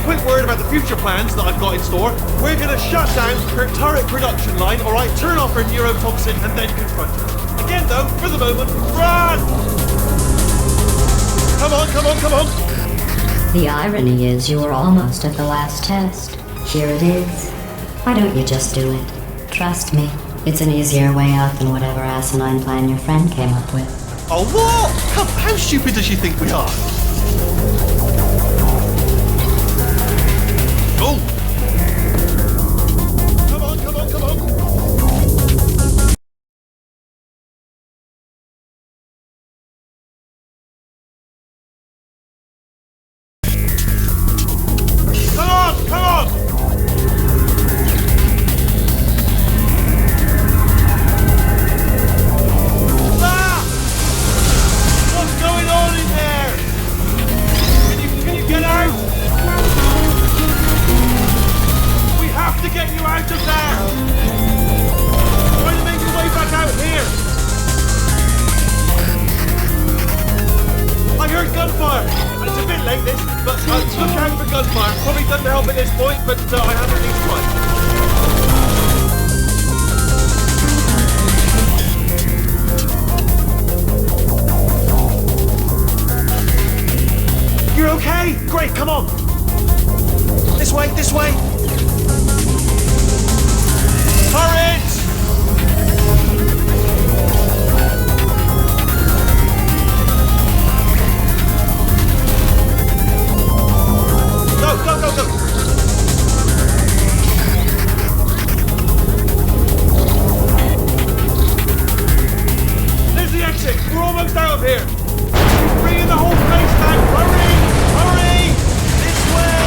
Quick word about the future plans that I've got in store. We're going to shut down her turret production line. Alright, turn off her neurotoxin and then confront her. Again, though, for the moment, run! Come on, come on, come on. The irony is you were almost at the last test. Here it is. Why don't you just do it? Trust me. It's an easier way out than whatever asinine plan your friend came up with. Oh, what? Come, how stupid does she think we are? Go! Come on, come on, come on! Come on, come on! Get you out of there! Try to make your way back out here! I heard gunfire! It's a bit late this, but look out for gunfire. Probably doesn't help at this point, but I have at least one. You're okay? Great, come on! This way, this way! Turret! Go, go, go, go! There's the exit! We're almost out of here! She's bringing the whole place down! Hurry! Hurry! This way!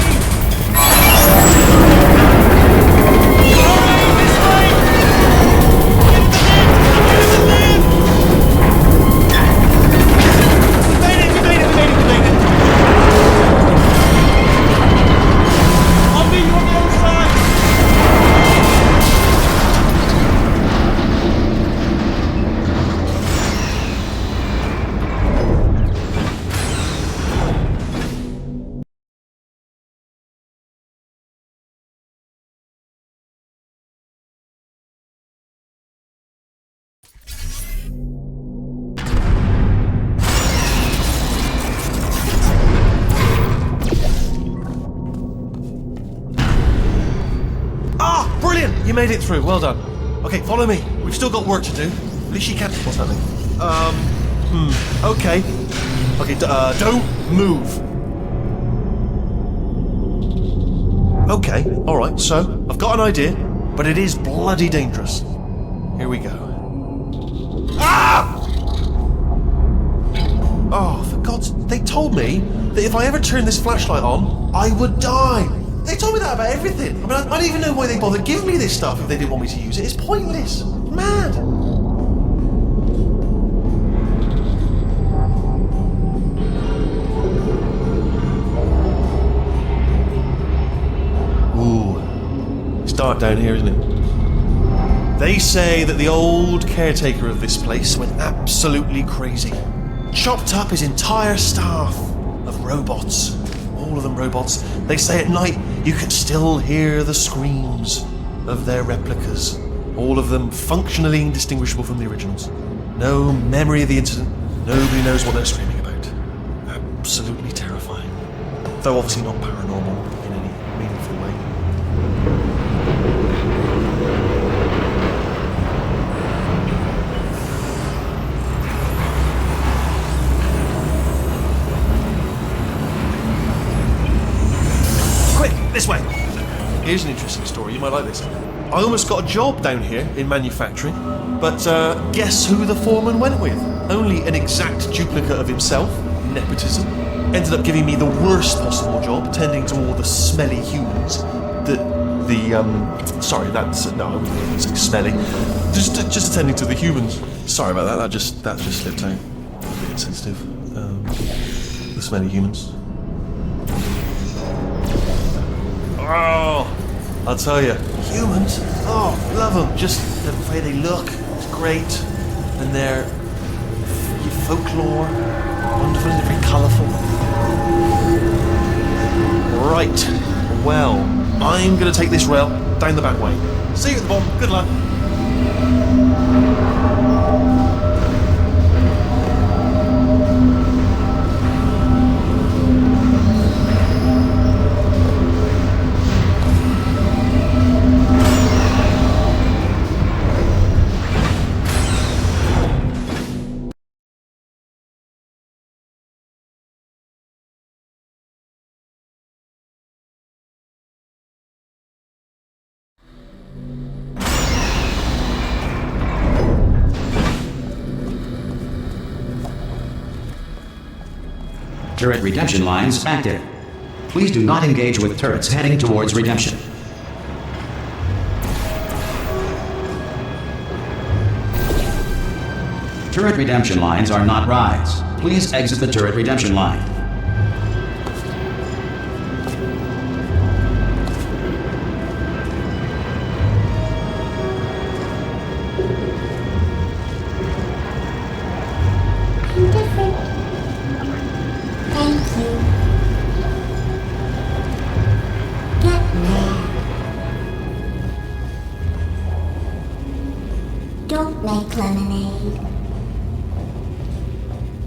You made it through, well done. Okay, follow me. We've still got work to do. At least she can't... What's happening? Okay. Okay, don't move. Okay, alright, so, I've got an idea, but it is bloody dangerous. Here we go. Ah! Oh, for God's... They told me that if I ever turned this flashlight on, I would die. They told me that about everything. I mean, I don't even know why they bothered giving me this stuff if they didn't want me to use it. It's pointless. Mad. Ooh. dark down here, isn't it? They say that the old caretaker of this place went absolutely crazy. Chopped up his entire staff of robots. All of them robots. They say at night you could still hear the screams of their replicas. All of them functionally indistinguishable from the originals. No memory of the incident. Nobody knows what they're screaming about. Absolutely terrifying. Though obviously not paranormal in any meaningful way. Quick, this way! Here's an interesting story, you might like this. I almost got a job down here in manufacturing, but guess who the foreman went with? Only an exact duplicate of himself, nepotism. Ended up giving me the worst possible job, tending to all the smelly humans. Sorry, that's no, I wouldn't say smelly. Just attending to the humans. Sorry about that. That just slipped out. A bit insensitive. The smelly humans. Oh, I'll tell you, humans. Oh, love them. Just the way they look. It's great, and their folklore, wonderful and very colourful. Right. Well, I'm going to take this rail down the back way. See you at the bottom. Good luck. Turret redemption lines active. Please do not engage with turrets heading towards redemption. Turret redemption lines are not rides. Please exit the turret redemption line. Different. Thank you. Get mad. Don't make lemonade.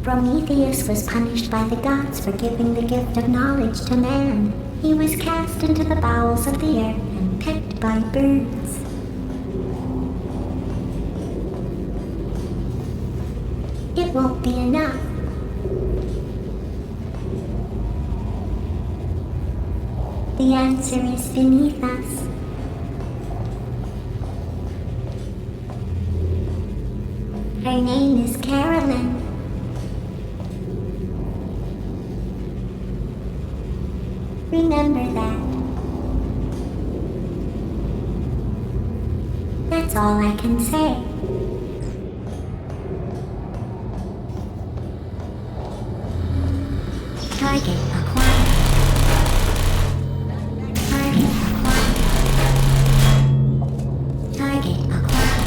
Prometheus was punished by the gods for giving the gift of knowledge to man. He was cast into the bowels of the earth and picked by birds. It won't be enough. The answer is beneath us. Her name is Carolyn. Remember that. That's all I can say. Target acquired. Target acquired. Target acquired.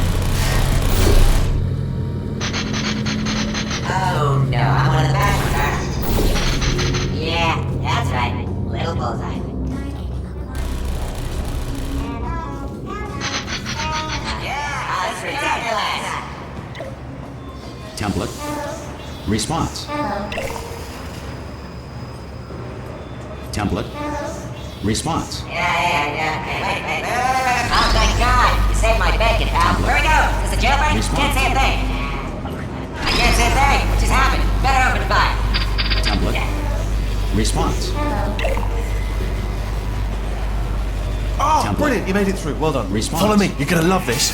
Oh no, I'm one of the bad ones, huh? Yeah, that's right. Little bullseye. Yeah, that's ridiculous. Template. Response. Template. Response. Yeah. Wait. Oh, thank God. You saved my bacon, pal. Where we go? Is this a jailbreak? Response. Can't say a thing. I can't say a thing. What just happened? Better open the fire. Template. Response. Oh, Template. brilliant. You made it through. Well done. Response. Follow me. You're going to love this.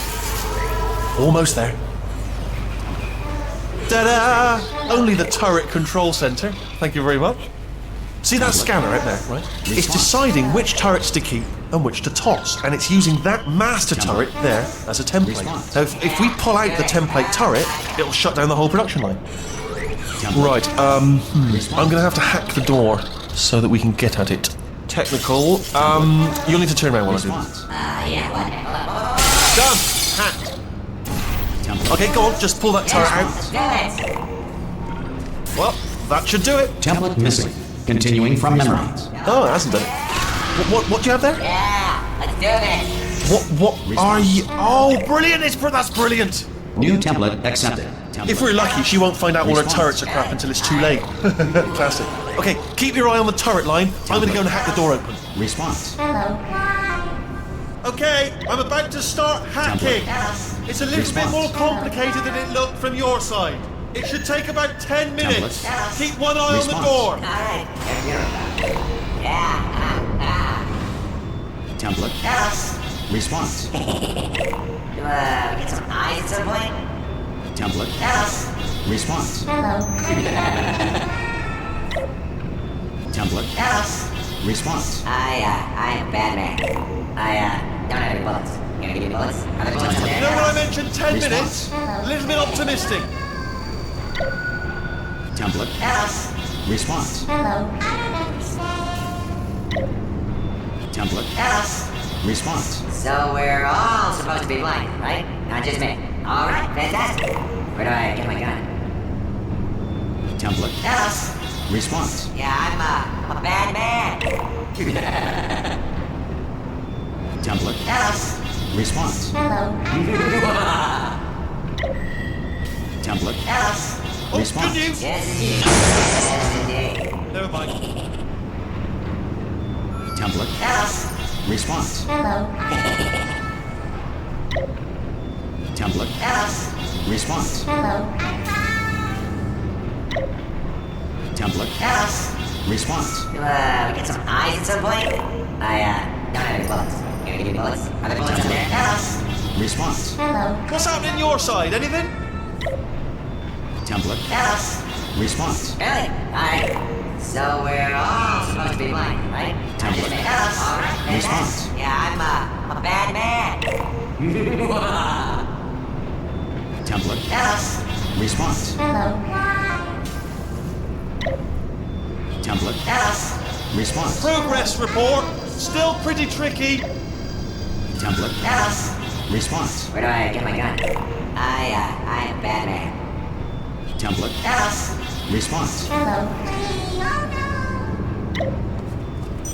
Almost there. Ta-da! Only the turret control center. Thank you very much. See that scanner out there, right? It's deciding which turrets to keep and which to toss, and it's using that master turret there as a template. Response. Now, if we pull out the template turret, it'll shut down the whole production line. Right, I'm gonna have to hack the door so that we can get at it. technical. You'll need to turn around while I do this. Response. Yeah, what? Done! Hacked. Template. Okay, go on, just pull that turret out. Do it! Well, that should do it. Template missing. Continuing from memories. Oh, it hasn't done it. What do you have there? Yeah, let's do this! What are you... Oh, brilliant! That's brilliant! New template accepted. If we're lucky, she won't find out all her turrets are crap until it's too late. Classic. Okay, keep your eye on the turret line. I'm gonna go and hack the door open. Response. Hello, hi. Okay, I'm about to start hacking. It's a little bit more complicated than it looked from your side. It should take about 10 minutes. Keep one eye on the door. Alright, yeah, Template. Response. we get some eyes at some point? Template. Response. Hello. Template. Response. I am Batman. I don't have any bullets. You gonna give me bullets? Are there bullets up You there? know when I mentioned 10 Response. minutes? A little bit optimistic. Template. Response. Hello. I don't understand. Template. Response. So we're all supposed to be blind, right? Not just me. Alright, fantastic. Where do I get my gun? Template. Response. Yeah, I'm a bad man. Template. Response. Hello. Template. Oh, Response. good news. Yes, indeed. Yes, indeed. Never mind. Template. Response. Hello. Template. Response. Hello. Template. Response. We get some eyes at some point? I don't have any bullets. You gonna give me bullets? Are there bullets up there? Response. Hello. What's happening your side? Anything? Template. Response. Really? Alright. So we're all supposed to be blind, right? Not just me. Alright, Response. fantastic. Yeah, I'm a bad man. Template. Response. Hello. Template. Response. Progress report. Still pretty tricky. Template. Response. Where do I get my gun? I am Batman. Template. Response. Hello.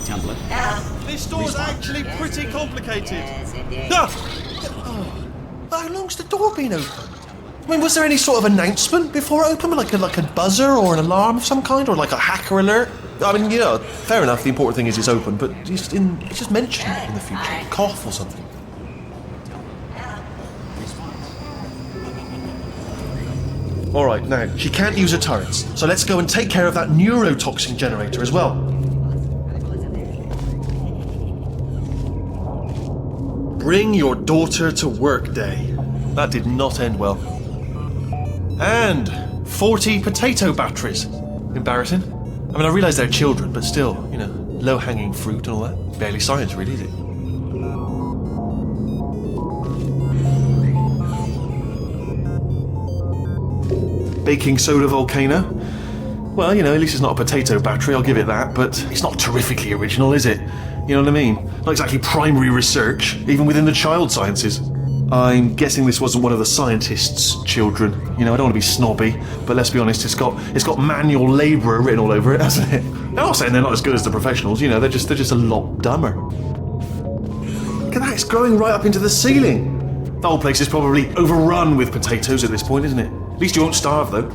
Template. This door's actually pretty complicated. Yes, indeed. Ah! How long's the door been open? I mean, was there any sort of announcement before it opened? Like a buzzer or an alarm of some kind? Or like a hacker alert? I mean, you know, fair enough, the important thing is it's open, but it's just mentioned in the future. Cough or something. Alright, now, she can't use her turrets, so let's go and take care of that neurotoxin generator as well. Bring your daughter to work day. That did not end well. And 40 potato batteries. Embarrassing. I mean, I realise they're children, but still, you know, low-hanging fruit and all that. Barely science, really, is it? Baking soda volcano. Well, you know, at least it's not a potato battery, I'll give it that, but it's not terrifically original, is it? You know what I mean? Not exactly primary research, even within the child sciences. I'm guessing this wasn't one of the scientists' children. You know, I don't want to be snobby, but let's be honest, it's got manual labourer written all over it, hasn't it? I'm not saying they're not as good as the professionals, you know, they're just a lot dumber. Look at that, it's growing right up into the ceiling. The whole place is probably overrun with potatoes at this point, isn't it? At least you won't starve, though.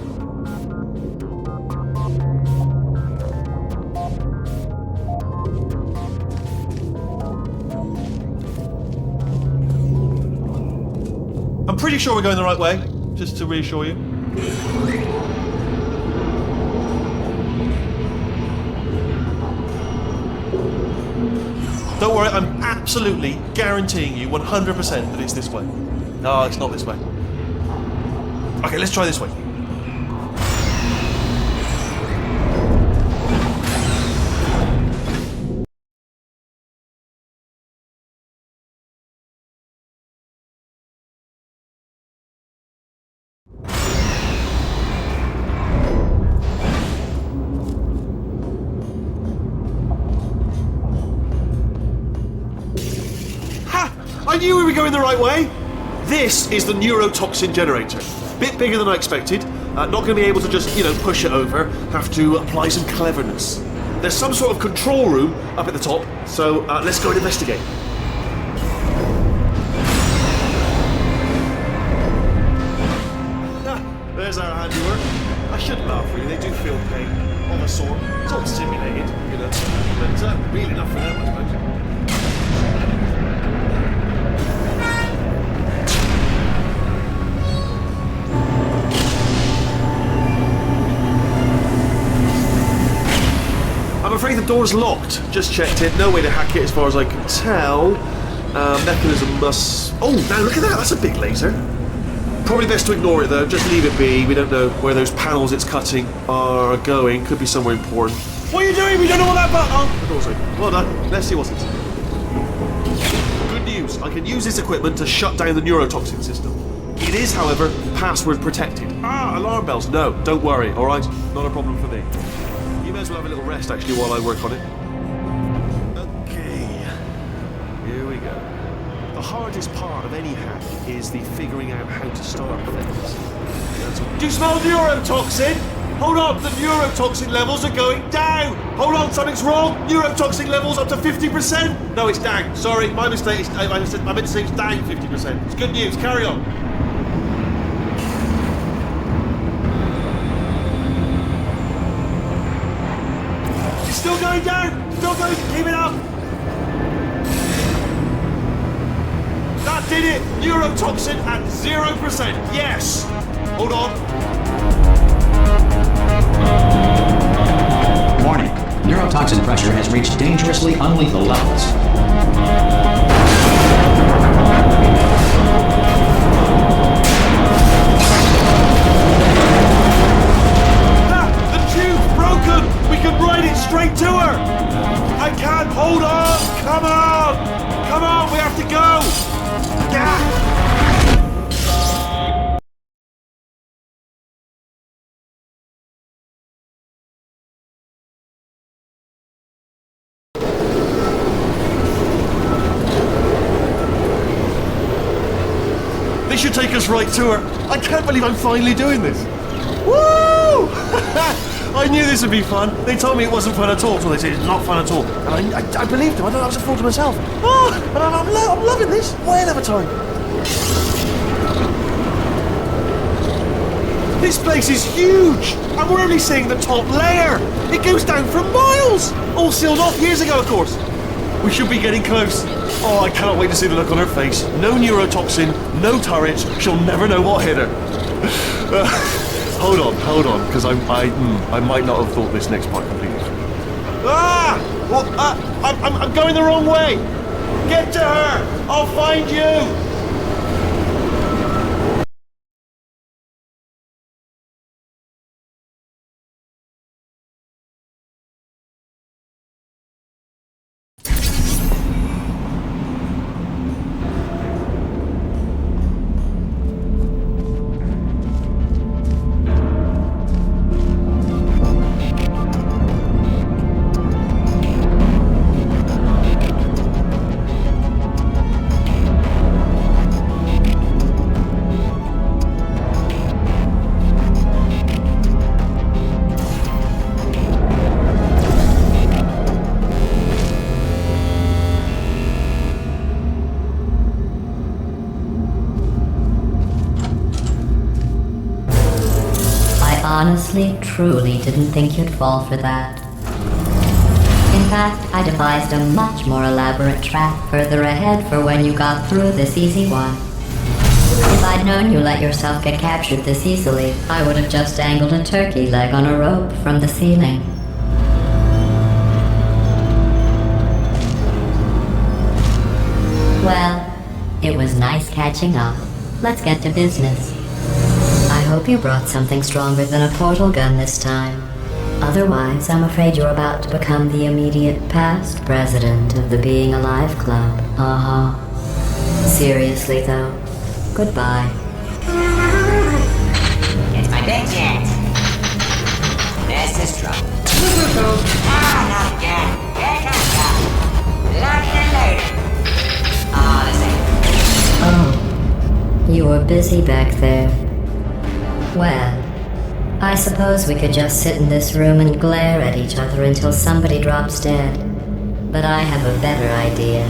I'm pretty sure we're going the right way, just to reassure you. Don't worry, I'm absolutely guaranteeing you 100% that it's this way. No, it's not this way. Okay, let's try this way. I knew we were going the right way. This is the neurotoxin generator. Bit bigger than I expected. Not going to be able to just, push it over. Have to apply some cleverness. There's some sort of control room up at the top, so let's go and investigate. There's our handiwork. I shouldn't laugh, really. They do feel pain of a sort. It's all simulated, but really not for them, I suppose. I'm afraid the door's locked. Just checked it. No way to hack it as far as I can tell. Mechanism must... Oh, now look at that. That's a big laser. Probably best to ignore it, though. Just leave it be. We don't know where those panels it's cutting are going. Could be somewhere important. What are you doing? We don't know what that button... Oh, the door's open. Well done. Let's see what's inside. Good news. I can use this equipment to shut down the neurotoxin system. It is, however, password protected. Alarm bells. No, don't worry, all right? Not a problem for me. You may as well have a little rest, actually, while I work on it. Okay. Here we go. The hardest part of any hack is the figuring out how to start things. Do you smell neurotoxin? Hold on, the neurotoxin levels are going down! Hold on, something's wrong! Neurotoxin levels up to 50%! No, it's down. Sorry, my mistake. I meant to say it's down 50%. It's good news, carry on. Still going down! Still going, keep it up! That did it! Neurotoxin at 0%, yes! Hold on. Warning. Neurotoxin pressure has reached dangerously unlethal levels. The tube's broken! We can ride it straight to her! I can't, hold on! Come on! Come on, we have to go! Yeah. This should take us right to her. I can't believe I'm finally doing this. Woo! I knew this would be fun. They told me it wasn't fun at all, so they said it's not fun at all. And I believed them. I thought I was a fool to myself. Oh, and I'm loving this. Way of a time. This place is huge, and we're only seeing the top layer. It goes down for miles. All sealed off years ago, of course. We should be getting close. Oh, I cannot wait to see the look on her face. No neurotoxin, no turrets. She'll never know what hit her. Hold on, because I might not have thought this next part completely. I'm going the wrong way. Get to her. I'll find you. Honestly, truly didn't think you'd fall for that. In fact, I devised a much more elaborate trap further ahead for when you got through this easy one. If I'd known you let yourself get captured this easily, I would have just dangled a turkey leg on a rope from the ceiling. Well, it was nice catching up. Let's get to business. I hope you brought something stronger than a portal gun this time. Otherwise, I'm afraid you're about to become the immediate past president of the Being Alive Club. Seriously, though, goodbye. It's my big chance. This is trouble. Not again. Here comes trouble. Lock and loaded. Oh, this ain't. busy back there. Well, I suppose we could just sit in this room and glare at each other until somebody drops dead. But I have a better idea.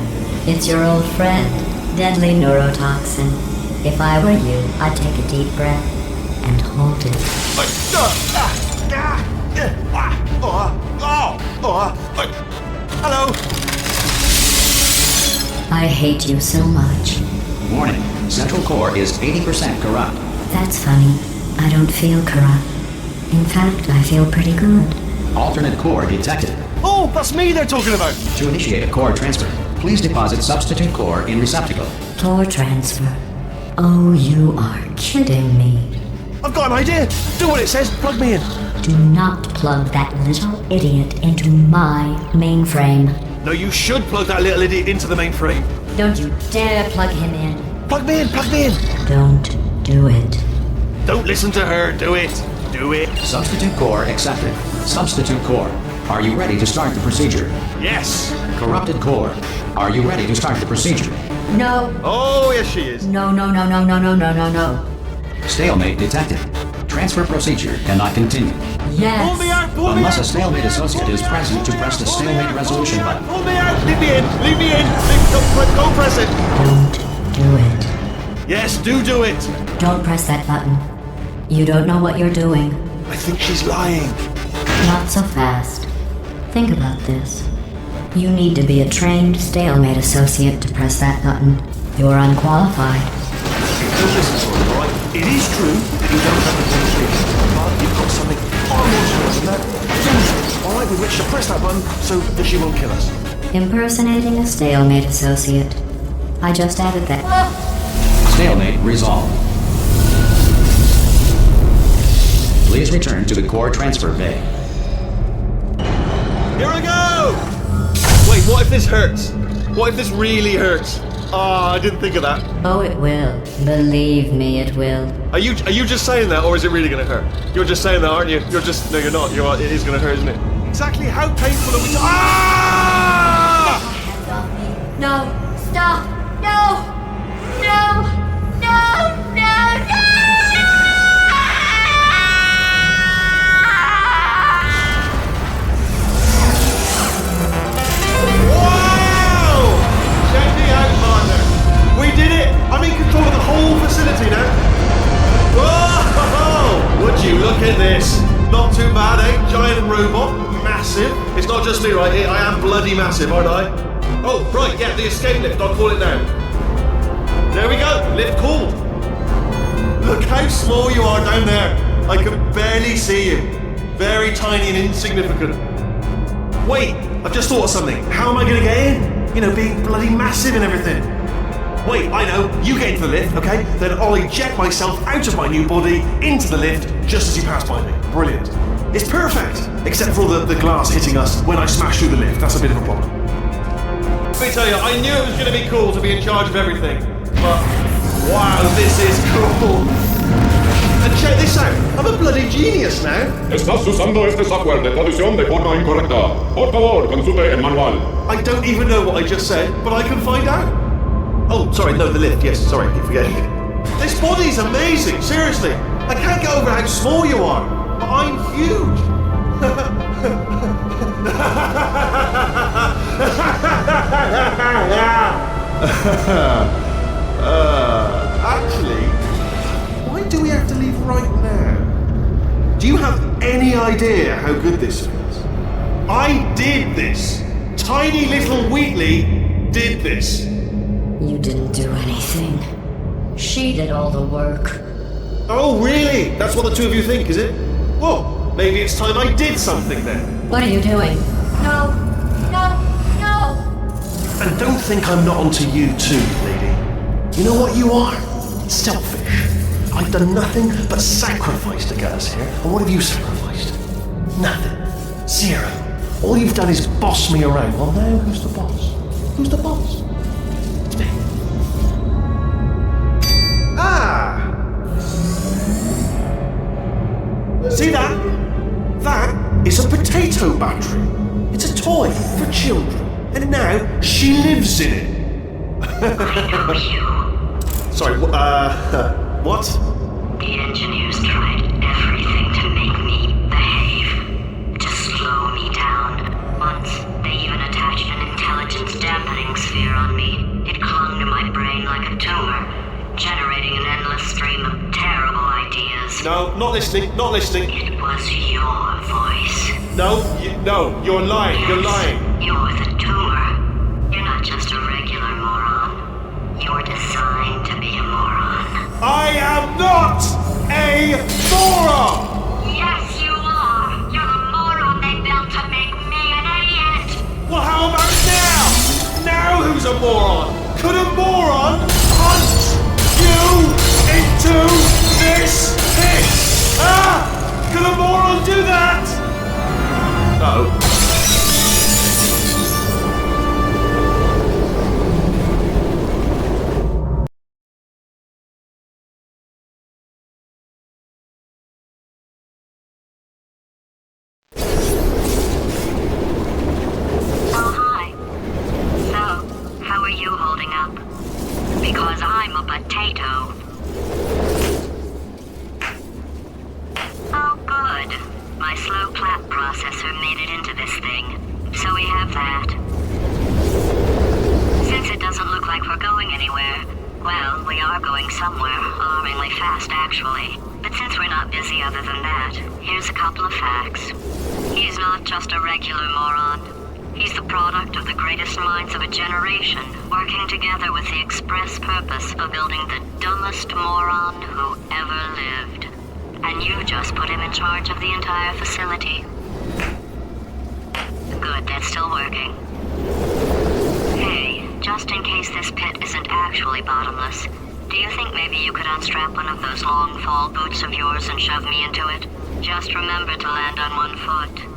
It's your old friend, deadly neurotoxin. If I were you, I'd take a deep breath and hold it. Hello. I hate you so much. Warning, central core is 80% corrupt. That's funny. I don't feel corrupt. In fact, I feel pretty good. Alternate core detected. Oh, that's me they're talking about. To initiate a core transfer, please deposit substitute core in receptacle. Core transfer. Oh, you are kidding me. I've got an idea. Do what it says. Plug me in. Do not plug that little idiot into my mainframe. No, you should plug that little idiot into the mainframe. Don't you dare plug him in. Plug me in. Plug me in. Don't do it. Don't listen to her. Do it. Do it. Substitute core accepted. Substitute core. Are you ready to start the procedure? Yes. Corrupted core. Are you ready to start the procedure? No. Oh, yes, she is. No. Stalemate detected. Transfer procedure cannot continue. Yes. Pull me out. Pull me Unless a out. stalemate associate is present to press the stalemate resolution button. Pull me out. Leave me in. Leave me in. Don't press it. Don't do it. Yes, do it. Don't press that button. You don't know what you're doing. I think she's lying. Not so fast. Think about this. You need to be a trained stalemate associate to press that button. You're unqualified. Don't listen to her, alright? It is true that you don't have the qualifications, but you've got something far more serious than that. Tools, alright, with which to press that button so that she won't kill us. Impersonating a stalemate associate. I just added that. Stalemate resolved. Please return to the core transfer bay. Here I go! Wait, what if this hurts? What if this really hurts? Ah, I didn't think of that. Oh, it will. Believe me, it will. Are you just saying that, or is it really gonna hurt? You're just saying that, aren't you? No, you're not. It is gonna hurt, isn't it? Exactly how painful are we? Ah! Hands off me. No. Stop. No. Wow! Check me out, partner. We did it! I'm in control of the whole facility now. Whoa! Would you look at this? Not too bad, eh? Giant robot, massive. It's not just me, right? I am bloody massive, aren't I? Oh, right, yeah, the escape lift. I'll call it now. There we go. Lift called. Look how small you are down there. I can barely see you. Very tiny and insignificant. Wait, I've just thought of something. How am I going to get in? You know, being bloody massive and everything. Wait, I know. You get into the lift, okay? Then I'll eject myself out of my new body into the lift just as you pass by me. Brilliant. It's perfect, except for all the glass hitting us when I smash through the lift. That's a bit of a problem. Let me tell you, I knew it was going to be cool to be in charge of everything. But, wow, this is cool. And check this out. I'm a bloody genius now. Estás usando este software de traducción de forma incorrecta. Por favor, consulte el manual. I don't even know what I just said, but I can find out. Oh, sorry, no, the lift. Yes, sorry, keep forgetting it. This body's amazing, seriously. I can't get over how small you are, but I'm huge. Actually, why do we have to leave right now? Do you have any idea how good this feels? I did this. Tiny little Wheatley did this. You didn't do anything. She did all the work. Oh, really? That's what the two of you think, is it? Well, maybe it's time I did something then. What are you doing? No. And don't think I'm not onto you too, lady. You know what you are? Selfish. I've done nothing but sacrifice to get us here. And what have you sacrificed? Nothing. Zero. All you've done is boss me around. Well, now who's the boss? Who's the boss? It's me. Ah! See that? That is a potato battery. It's a toy for children. And now she lives in it. Sorry, What? The engineers tried everything to make me behave, to slow me down. Once, they even attached an intelligence dampening sphere on me. It clung to my brain like a tumor, generating an endless stream of terrible ideas. No, not listening, not listening. It was your voice. No, you're lying, Yes, you're lying. You're the tumor. You're not just a regular moron. You're designed to be a moron. I am not a moron! Yes, you are. You're the moron they built to make me an idiot. Well, how about now? Now who's a moron? Could a moron punch you into this pit? Ah! Could a moron do that? No. Oh, hi. So, how are you holding up? Because I'm a potato. Oh, good. My slow clap processor made it into this thing. So we have that. Since it doesn't look like we're going anywhere, well, we are going somewhere, alarmingly fast actually. But since we're not busy other than that, here's a couple of facts. He's not just a regular moron. He's the product of the greatest minds of a generation, working together with the express purpose of building the dumbest moron who ever lived. And you just put him in charge of the entire facility. Good, that's still working. Hey, just in case this pit isn't actually bottomless, do you think maybe you could unstrap one of those long fall boots of yours and shove me into it? Just remember to land on one foot.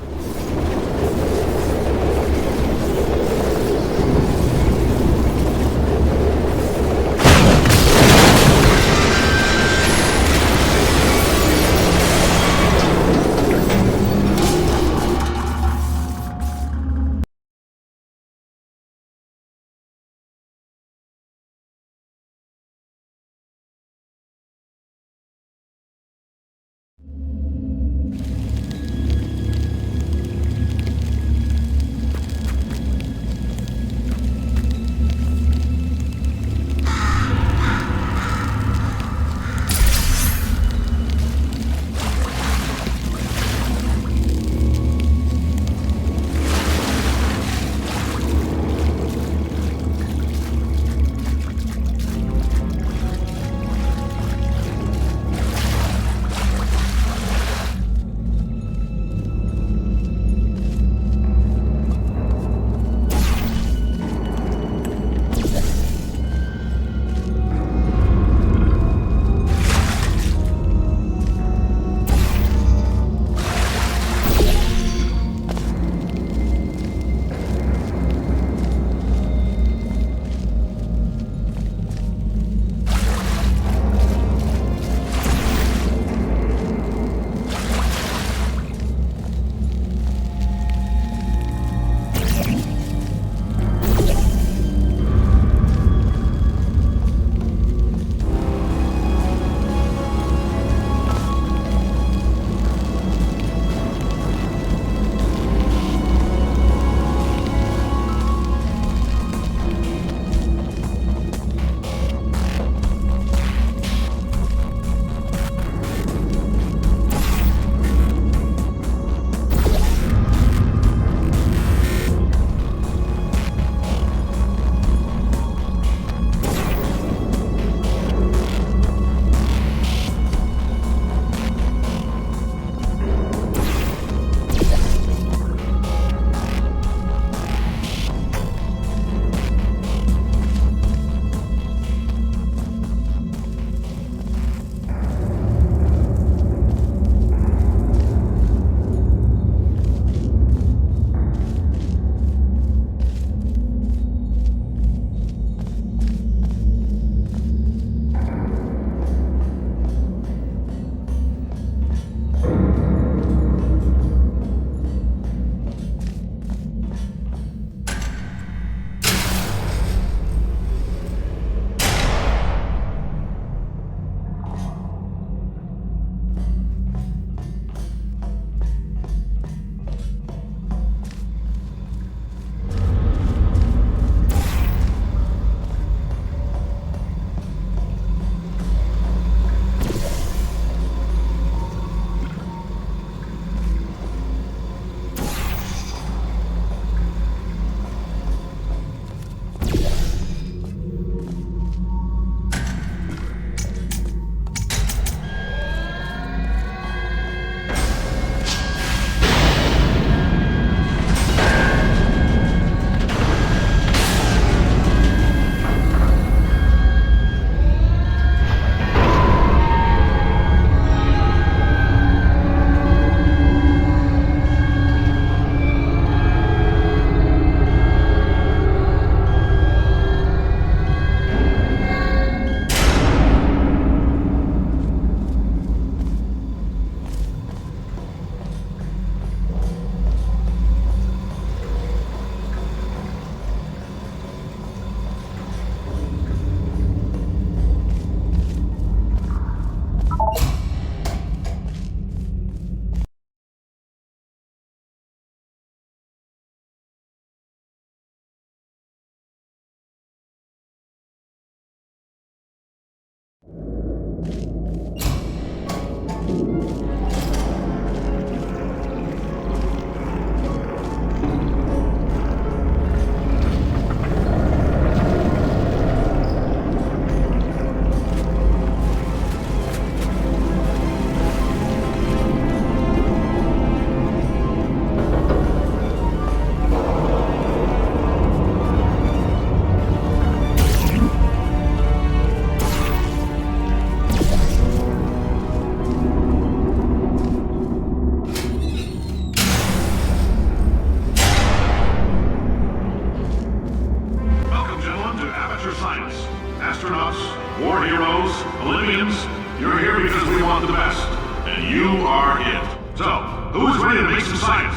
you are it. So, who is ready to make some science?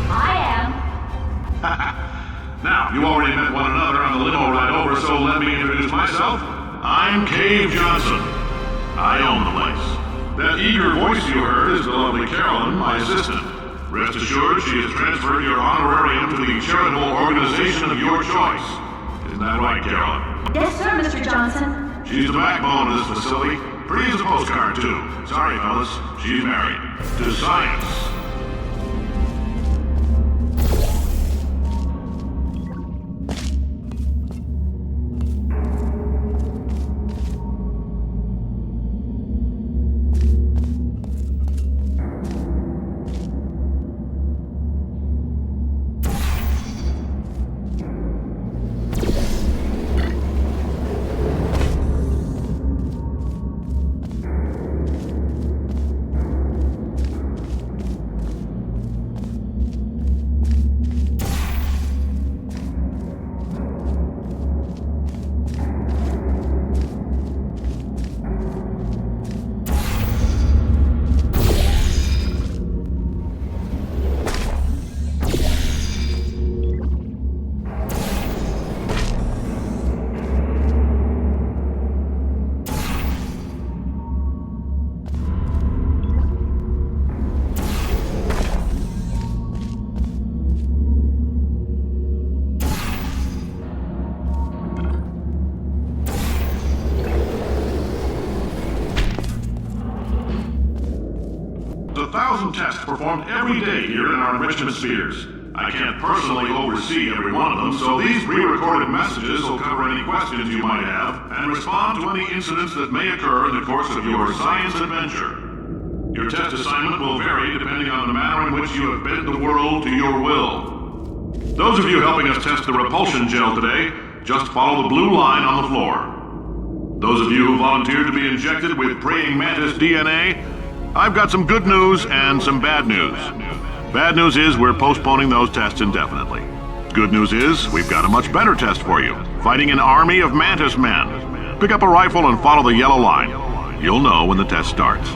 I am. Now, you already met one another on the limo ride over, so let me introduce myself. I'm Cave Johnson. I own the place. That eager voice you heard is the lovely Carolyn, my assistant. Rest assured, she has transferred your honorarium to the charitable organization of your choice. Isn't that right, Carolyn? Yes, sir, Mr. Johnson. She's the backbone of this facility. Pretty as a postcard, too. Sorry, fellas. She's married. To science. Tests performed every day here in our enrichment spheres. I can't personally oversee every one of them, so these pre-recorded messages will cover any questions you might have and respond to any incidents that may occur in the course of your science adventure. Your test assignment will vary depending on the manner in which you have bent the world to your will. Those of you helping us test the repulsion gel today, just follow the blue line on the floor. Those of you who volunteered to be injected with praying mantis DNA, I've got some good news and some bad news. Bad news is we're postponing those tests indefinitely. Good news is we've got a much better test for you. Fighting an army of mantis men. Pick up a rifle and follow the yellow line. You'll know when the test starts.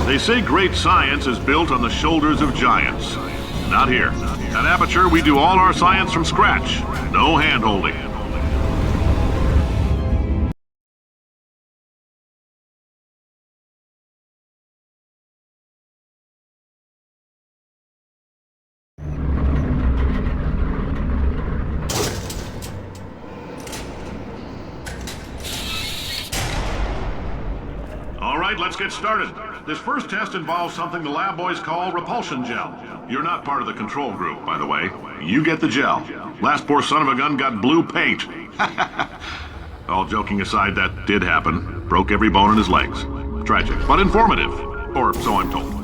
They say great science is built on the shoulders of giants. Not here. At Aperture, we do all our science from scratch. No hand-holding. All right, let's get started. This first test involves something the lab boys call repulsion gel. You're not part of the control group, by the way. You get the gel. Last poor son of a gun got blue paint. All joking aside, that did happen. Broke every bone in his legs. Tragic, but informative. Or so I'm told.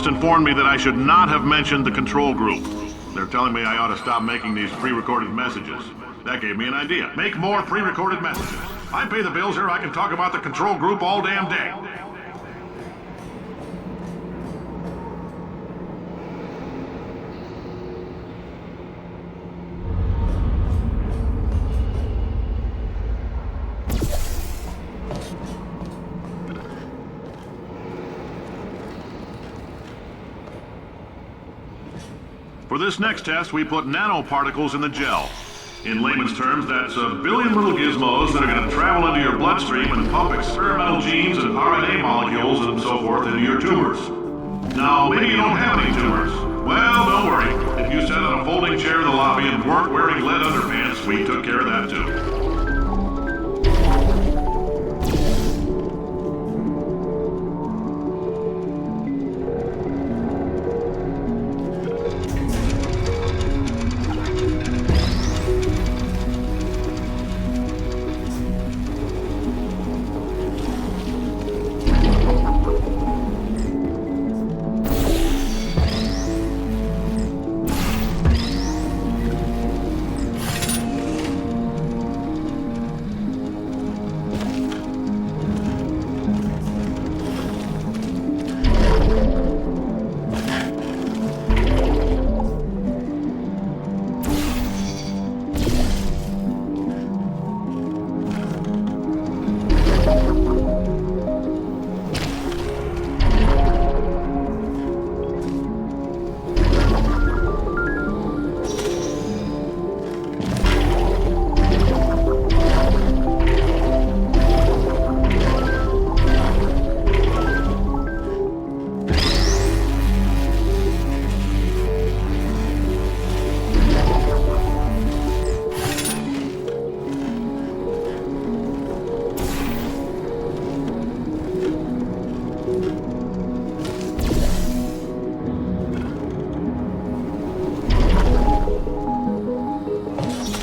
just informed me that I should not have mentioned the control group. They're telling me I ought to stop making these pre-recorded messages. That gave me an idea. Make more pre-recorded messages. I pay the bills here, I can talk about the control group all damn day. For this next test, we put nanoparticles in the gel. In layman's terms, that's a billion little gizmos that are going to travel into your bloodstream and pump experimental genes and RNA molecules and so forth into your tumors. Now, maybe you don't have any tumors. Well, don't worry. If you sat on a folding chair in the lobby and weren't wearing lead underpants, we took care of that too.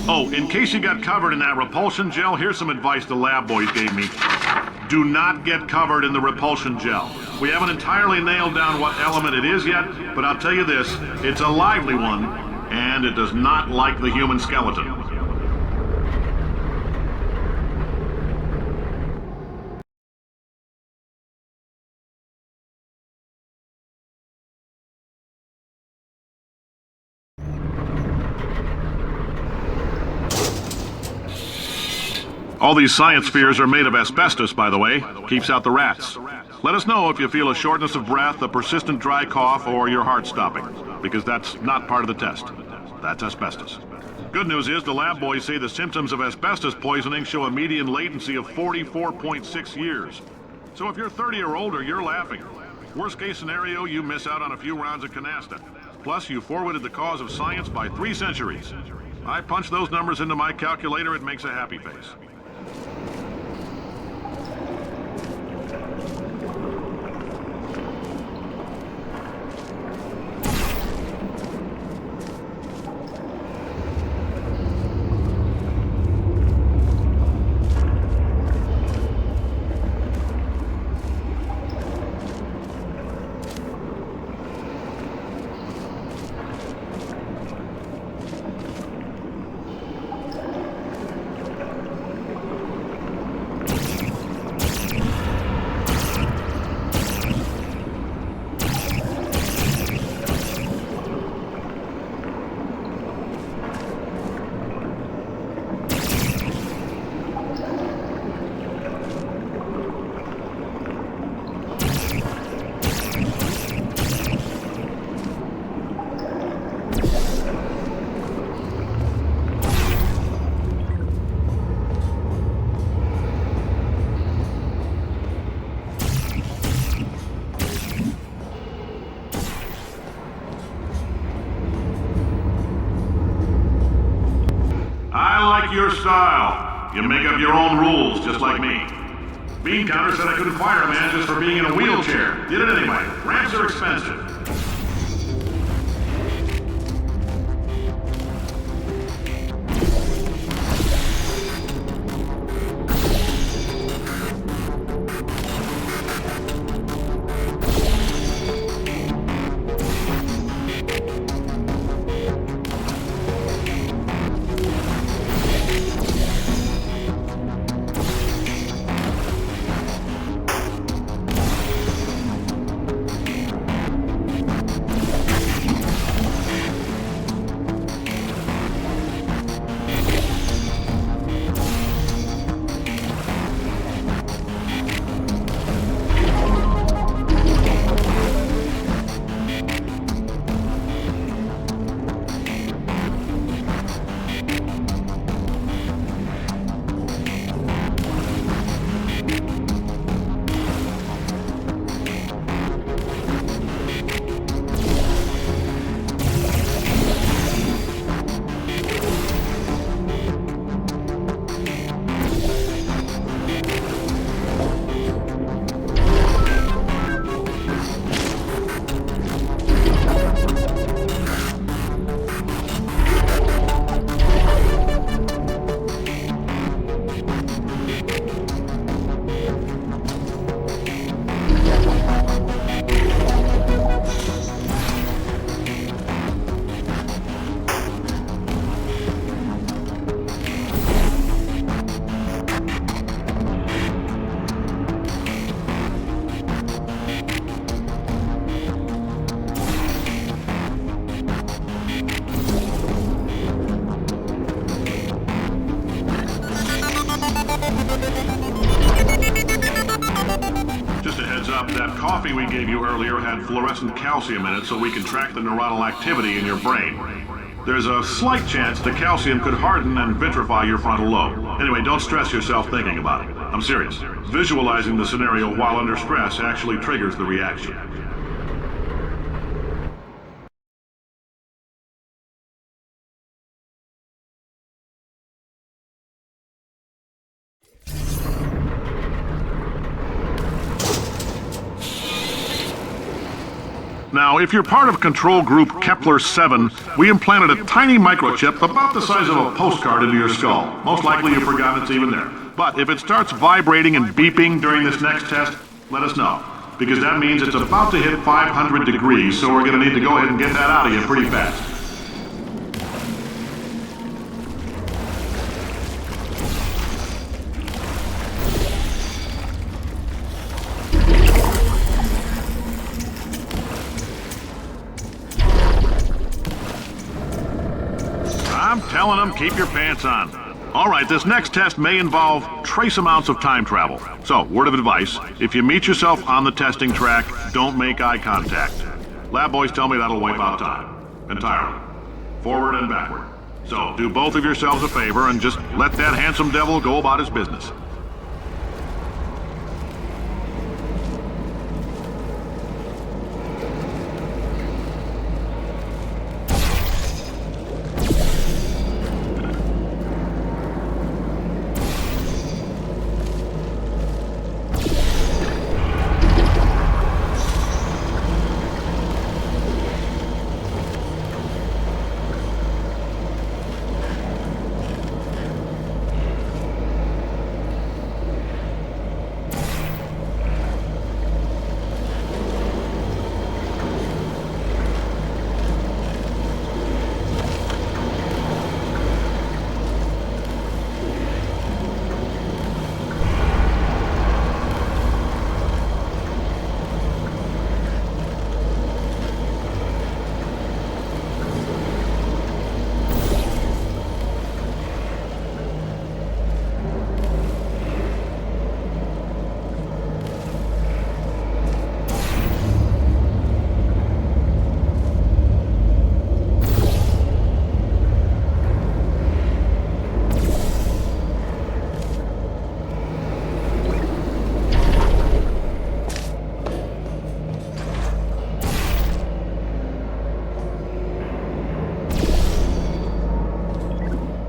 Oh, in case you got covered in that repulsion gel, here's some advice the lab boys gave me. Do not get covered in the repulsion gel. We haven't entirely nailed down what element it is yet, but I'll tell you this, it's a lively one, and it does not like the human skeleton. All these science spheres are made of asbestos, by the way. Keeps out the rats. Let us know if you feel a shortness of breath, a persistent dry cough, or your heart stopping, because that's not part of the test. That's asbestos. Good news is the lab boys say the symptoms of asbestos poisoning show a median latency of 44.6 years. So if you're 30 or older, you're laughing. Worst case scenario, you miss out on a few rounds of canasta. Plus, you forwarded the cause of science by 3 centuries. I punch those numbers into my calculator, it makes a happy face. Your style. You make up your own rules, just like me. Bean Counter said I couldn't fire a man just for being in a wheelchair. Did it anyway. Ramps are expensive. gave you earlier had fluorescent calcium in it so we can track the neuronal activity in your brain. There's a slight chance the calcium could harden and vitrify your frontal lobe. Anyway, don't stress yourself thinking about it. I'm serious. Visualizing the scenario while under stress actually triggers the reaction. Now, if you're part of Control Group Kepler-7, we implanted a tiny microchip about the size of a postcard into your skull. Most likely you've forgotten it's even there. But if it starts vibrating and beeping during this next test, let us know. Because that means it's about to hit 500 degrees, so we're going to need to go ahead and get that out of you pretty fast. I'm telling them, keep your pants on. All right, this next test may involve trace amounts of time travel. So, word of advice, if you meet yourself on the testing track, don't make eye contact. Lab boys tell me that'll wipe out time. Entirely. Forward and backward. So, do both of yourselves a favor and just let that handsome devil go about his business.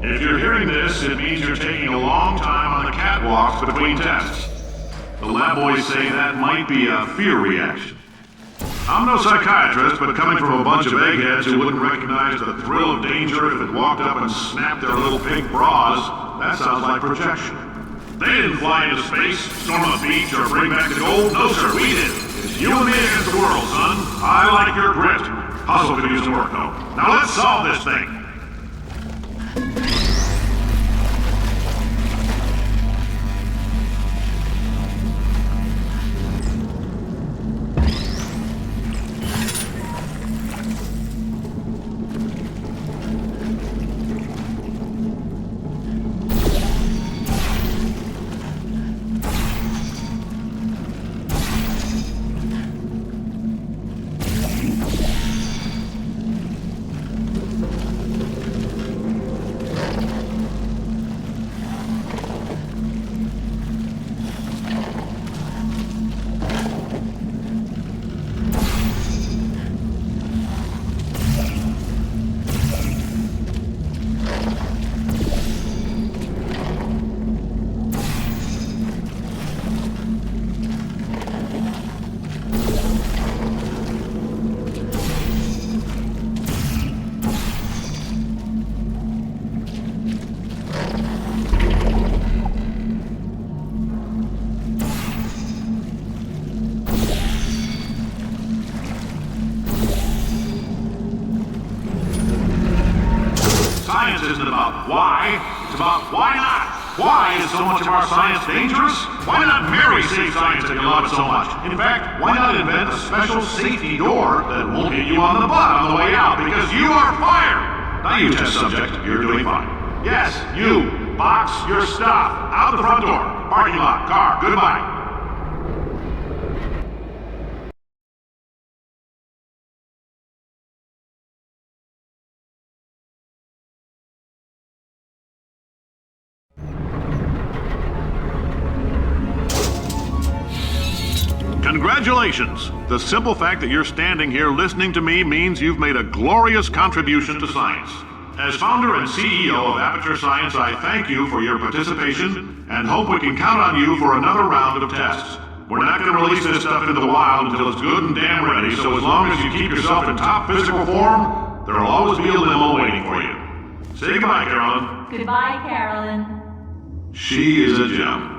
If you're hearing this, it means you're taking a long time on the catwalks between tests. The lab boys say that might be a fear reaction. I'm no psychiatrist, but coming from a bunch of eggheads who wouldn't recognize the thrill of danger if it walked up and snapped their little pink bras, that sounds like projection. They didn't fly into space, storm a beach, or bring back the gold. No, sir, we did. It's you and me against the world, son. I like your grit. Hustle could use some work, though. Now let's solve this thing. Science isn't about why, it's about why not. Why is so much of our science dangerous? Why not marry safe science if you love it so much? In fact, why not invent a special safety door that won't hit you on the butt on the way out because you are fired? Now you test subject, you're doing fine. Yes, you, box your stuff, out the front door, parking lot, car, goodbye. Congratulations! The simple fact that you're standing here listening to me means you've made a glorious contribution to science. As founder and CEO of Aperture Science, I thank you for your participation and hope we can count on you for another round of tests. We're not going to release this stuff into the wild until it's good and damn ready, so as long as you keep yourself in top physical form, there'll always be a limo waiting for you. Say goodbye, Carolyn. Goodbye, Carolyn. She is a gem.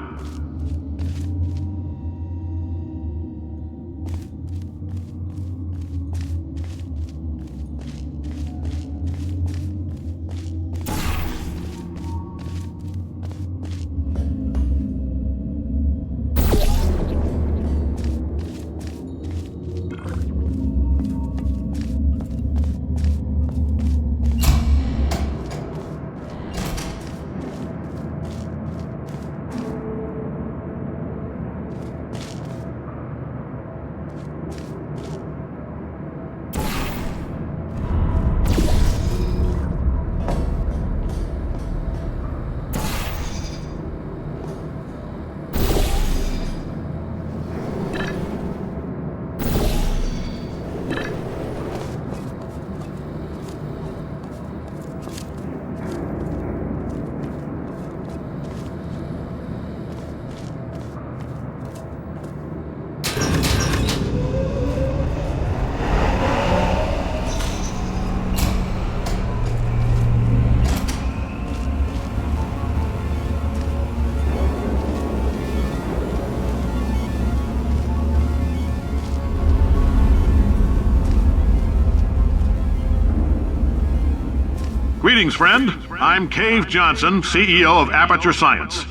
Greetings, friend. I'm Cave Johnson, CEO of Aperture Science.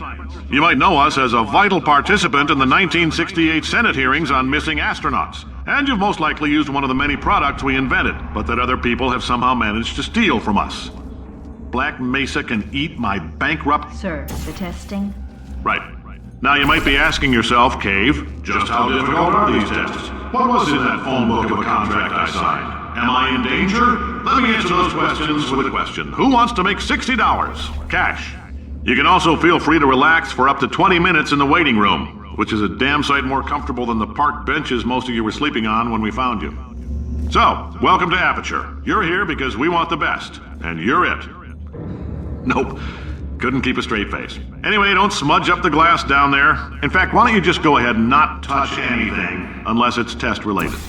You might know us as a vital participant in the 1968 Senate hearings on missing astronauts. And you've most likely used one of the many products we invented, but that other people have somehow managed to steal from us. Black Mesa can eat my bankrupt... Sir, the testing? Right. Now you might be asking yourself, Cave, just how difficult are these tests? What was in that phone book of a contract I signed? Am I in danger? Let me answer those questions with a question. Who wants to make $60? Cash. You can also feel free to relax for up to 20 minutes in the waiting room, which is a damn sight more comfortable than the park benches most of you were sleeping on when we found you. So, welcome to Aperture. You're here because we want the best, and you're it. Nope. Couldn't keep a straight face. Anyway, don't smudge up the glass down there. In fact, why don't you just go ahead and not touch anything unless it's test related.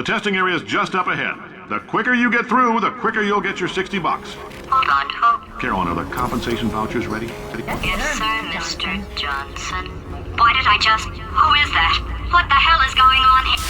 The testing area is just up ahead. The quicker you get through, the quicker you'll get your $60. Hold on. Carolyn, are the compensation vouchers ready? Yes, sir, Mr. Johnson. Why did I just... Who is that? What the hell is going on here?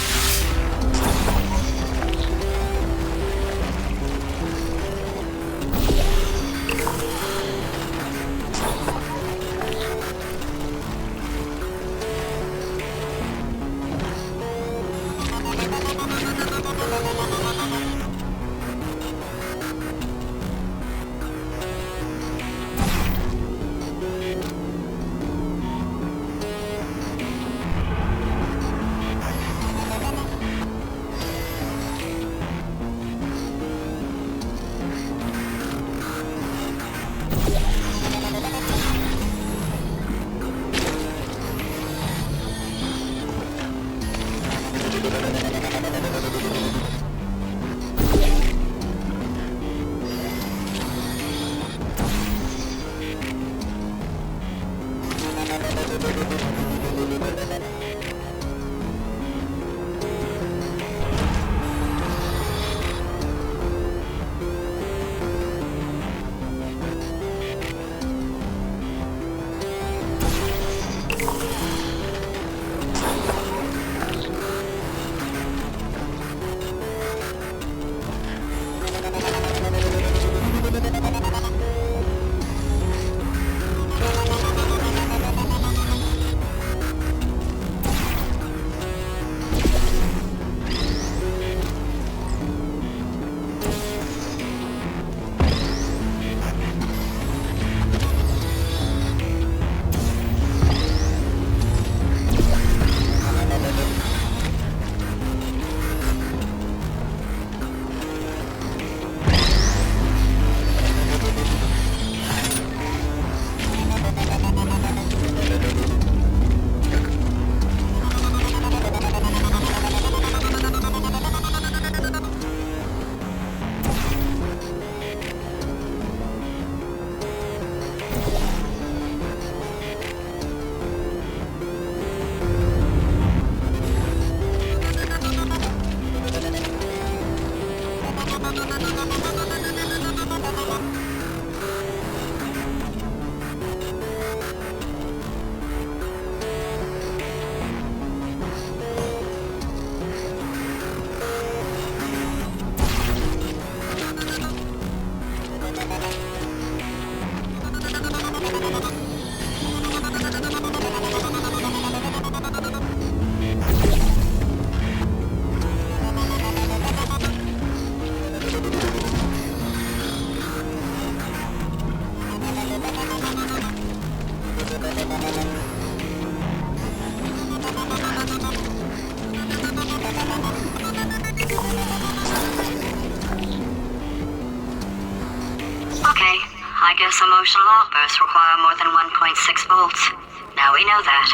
I guess emotional outbursts require more than 1.6 volts. Now we know that.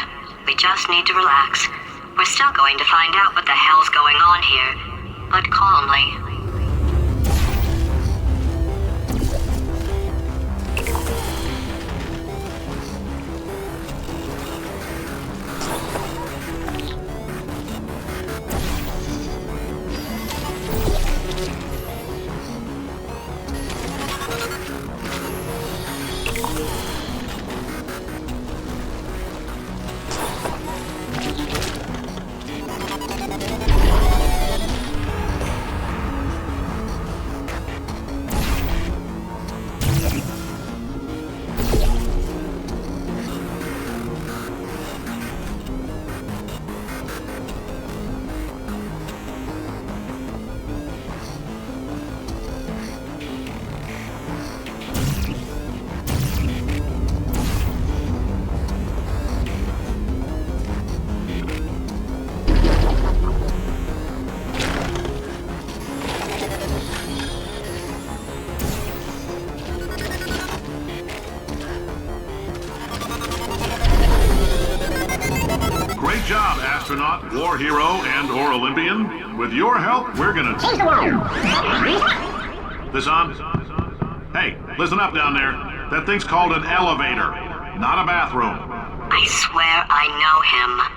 We just need to relax. We're still going to find out what the hell's going on here, but calmly. Astronaut, war hero, and/or Olympian. With your help, we're gonna change the world. This on? Hey, listen up down there. That thing's called an elevator, not a bathroom. I swear I know him.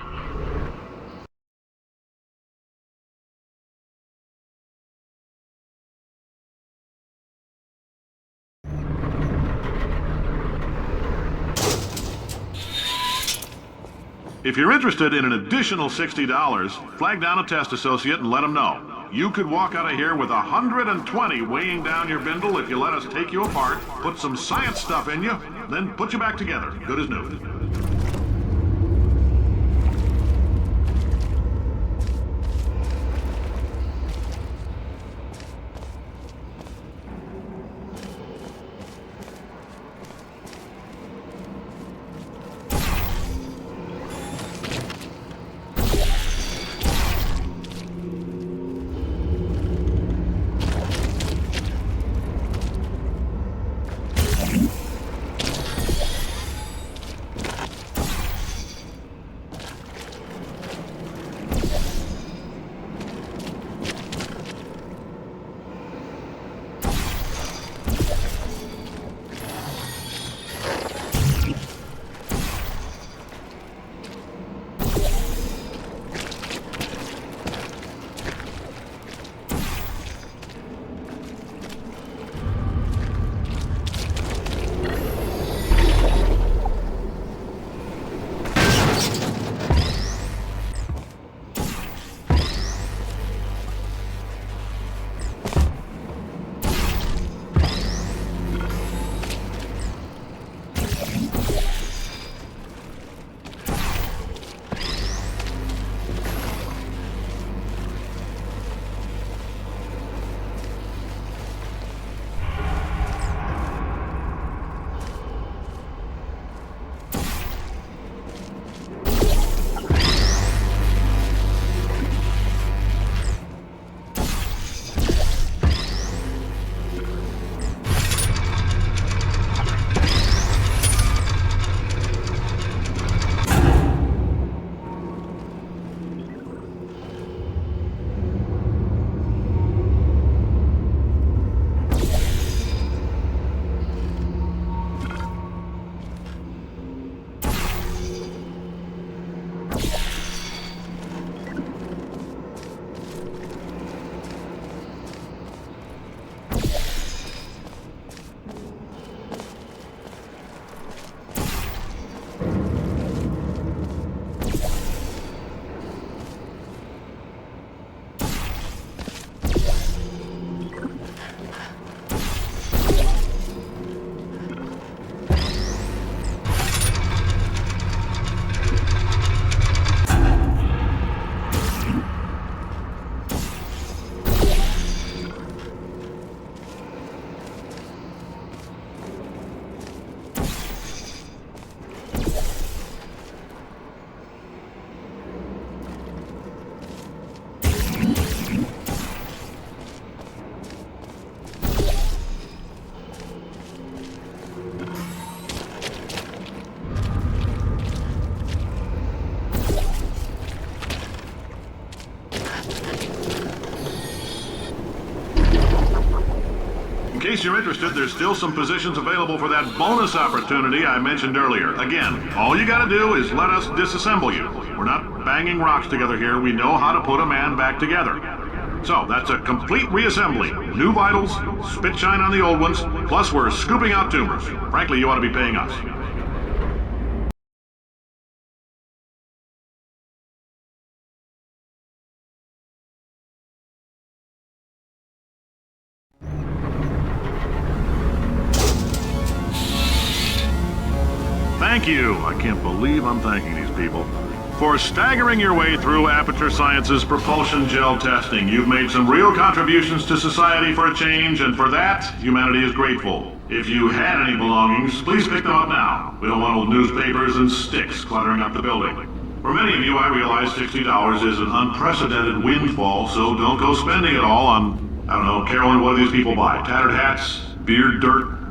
If you're interested in an additional $60, flag down a test associate and let them know. You could walk out of here with 120 weighing down your bindle if you let us take you apart, put some science stuff in you, then put you back together, good as new. case you're interested, there's still some positions available for that bonus opportunity I mentioned earlier. Again, all you gotta do is let us disassemble you. We're not banging rocks together here. We know how to put a man back together. So, that's a complete reassembly. New vitals, spit shine on the old ones, plus we're scooping out tumors. Frankly, you ought to be paying us. Thank you. I can't believe I'm thanking these people. For staggering your way through Aperture Science's propulsion gel testing. You've made some real contributions to society for a change, and for that, humanity is grateful. If you had any belongings, please pick them up now. We don't want old newspapers and sticks cluttering up the building. For many of you, I realize $60 is an unprecedented windfall, so don't go spending it all on, I don't know, Carolyn, what do these people buy? Tattered hats? Beard dirt?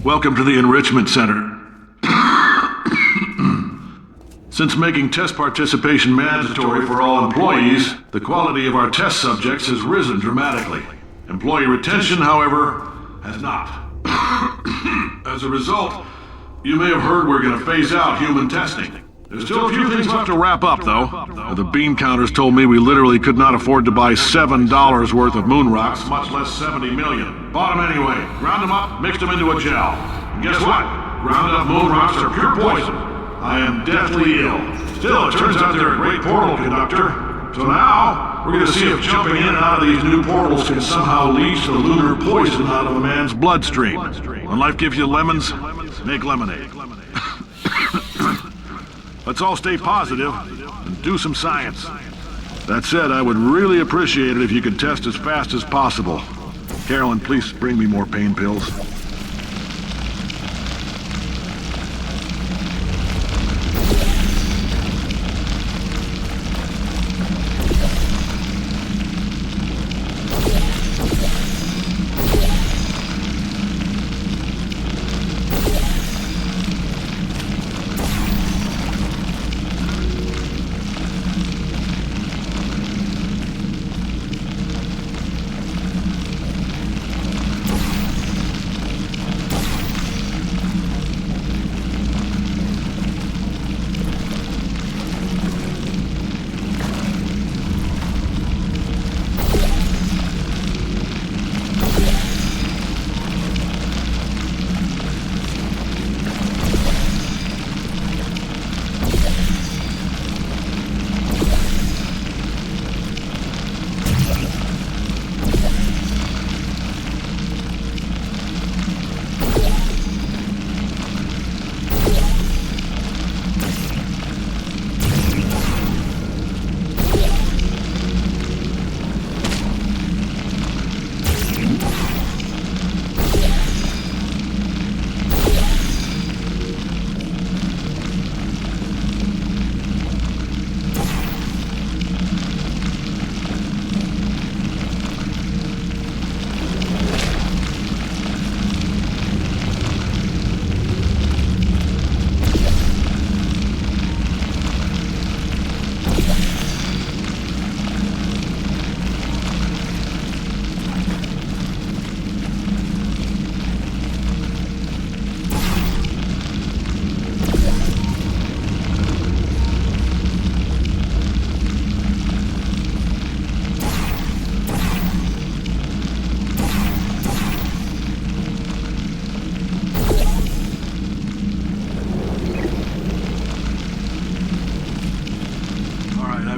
Welcome to the Enrichment Center. Since making test participation mandatory for all employees, the quality of our test subjects has risen dramatically. Employee retention, however, has not. As a result, you may have heard we're going to phase out human testing. There's still a few things left to wrap up, though. The bean counters told me we literally could not afford to buy $7 worth of moon rocks, much less 70 million. Bought them anyway, ground them up, mixed them into a gel. And guess what? Ground up moon rocks are pure poison. I am deathly ill. Still, it turns out they're a great portal conductor. So now, we're going to see if jumping in and out of these new portals can somehow leach the lunar poison out of a man's bloodstream. When life gives you lemons, make lemonade. Let's all stay positive and do some science. That said, I would really appreciate it if you could test as fast as possible. Carolyn, please bring me more pain pills.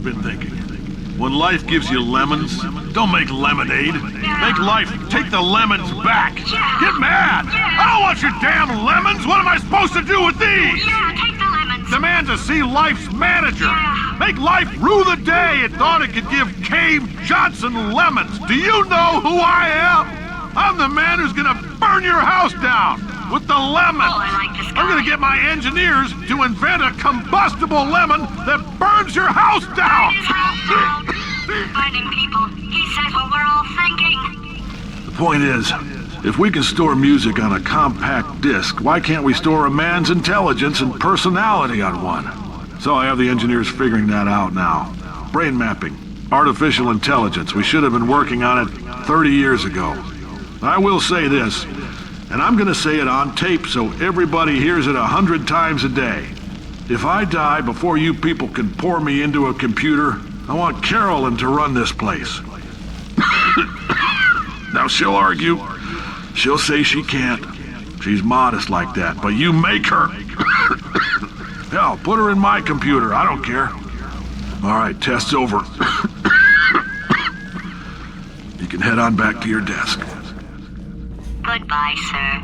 Been thinking. When life gives you lemons, don't make lemonade. Make life take the lemons back. Get mad! I don't want your damn lemons! What am I supposed to do with these? Yeah, take the lemons. Demand to see life's manager. Make life rue the day it thought it could give Cave Johnson lemons. Do you know who I am? I'm the man who's gonna burn your house down with the lemons. Oh, I like this guy. I'm gonna get my engineers to invent a combustible lemon that burns your house down. His house down. Finding people. He says what we're all thinking. The point is, if we can store music on a compact disc, why can't we store a man's intelligence and personality on one? So I have the engineers figuring that out now. Brain mapping, artificial intelligence. We should have been working on it 30 years ago. I will say this, and I'm gonna say it on tape so everybody hears it 100 times a day. If I die before you people can pour me into a computer, I want Carolyn to run this place. Now she'll argue. She'll say she can't. She's modest like that, but you make her. Hell, put her in my computer. I don't care. All right, test's over. You can head on back to your desk. Goodbye, sir.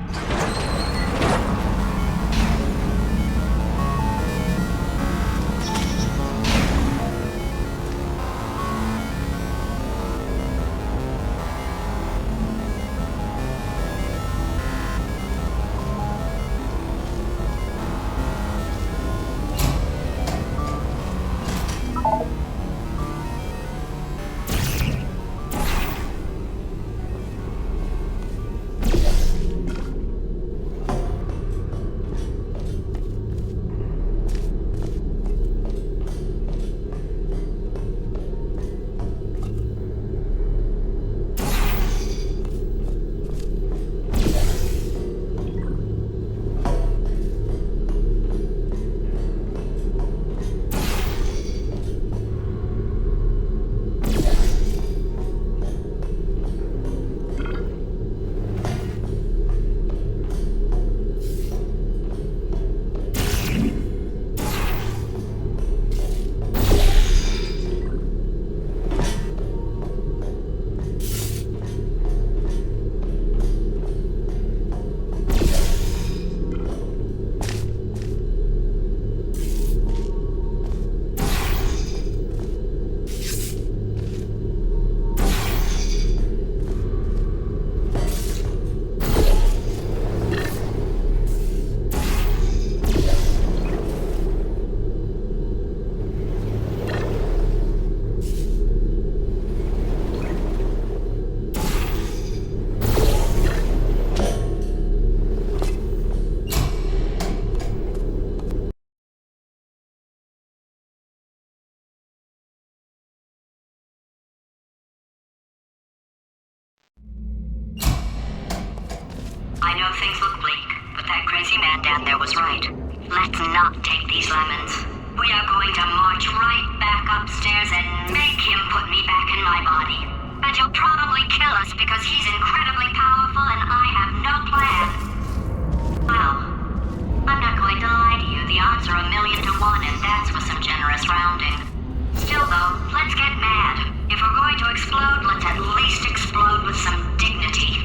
I know things look bleak, but that crazy man down there was right. Let's not take these lemons. We are going to march right back upstairs and make him put me back in my body. And he'll probably kill us because he's incredibly powerful and I have no plan. Well, I'm not going to lie to you. The odds are 1,000,000 to 1, and that's with some generous rounding. Still though, let's get mad. If we're going to explode, let's at least explode with some dignity.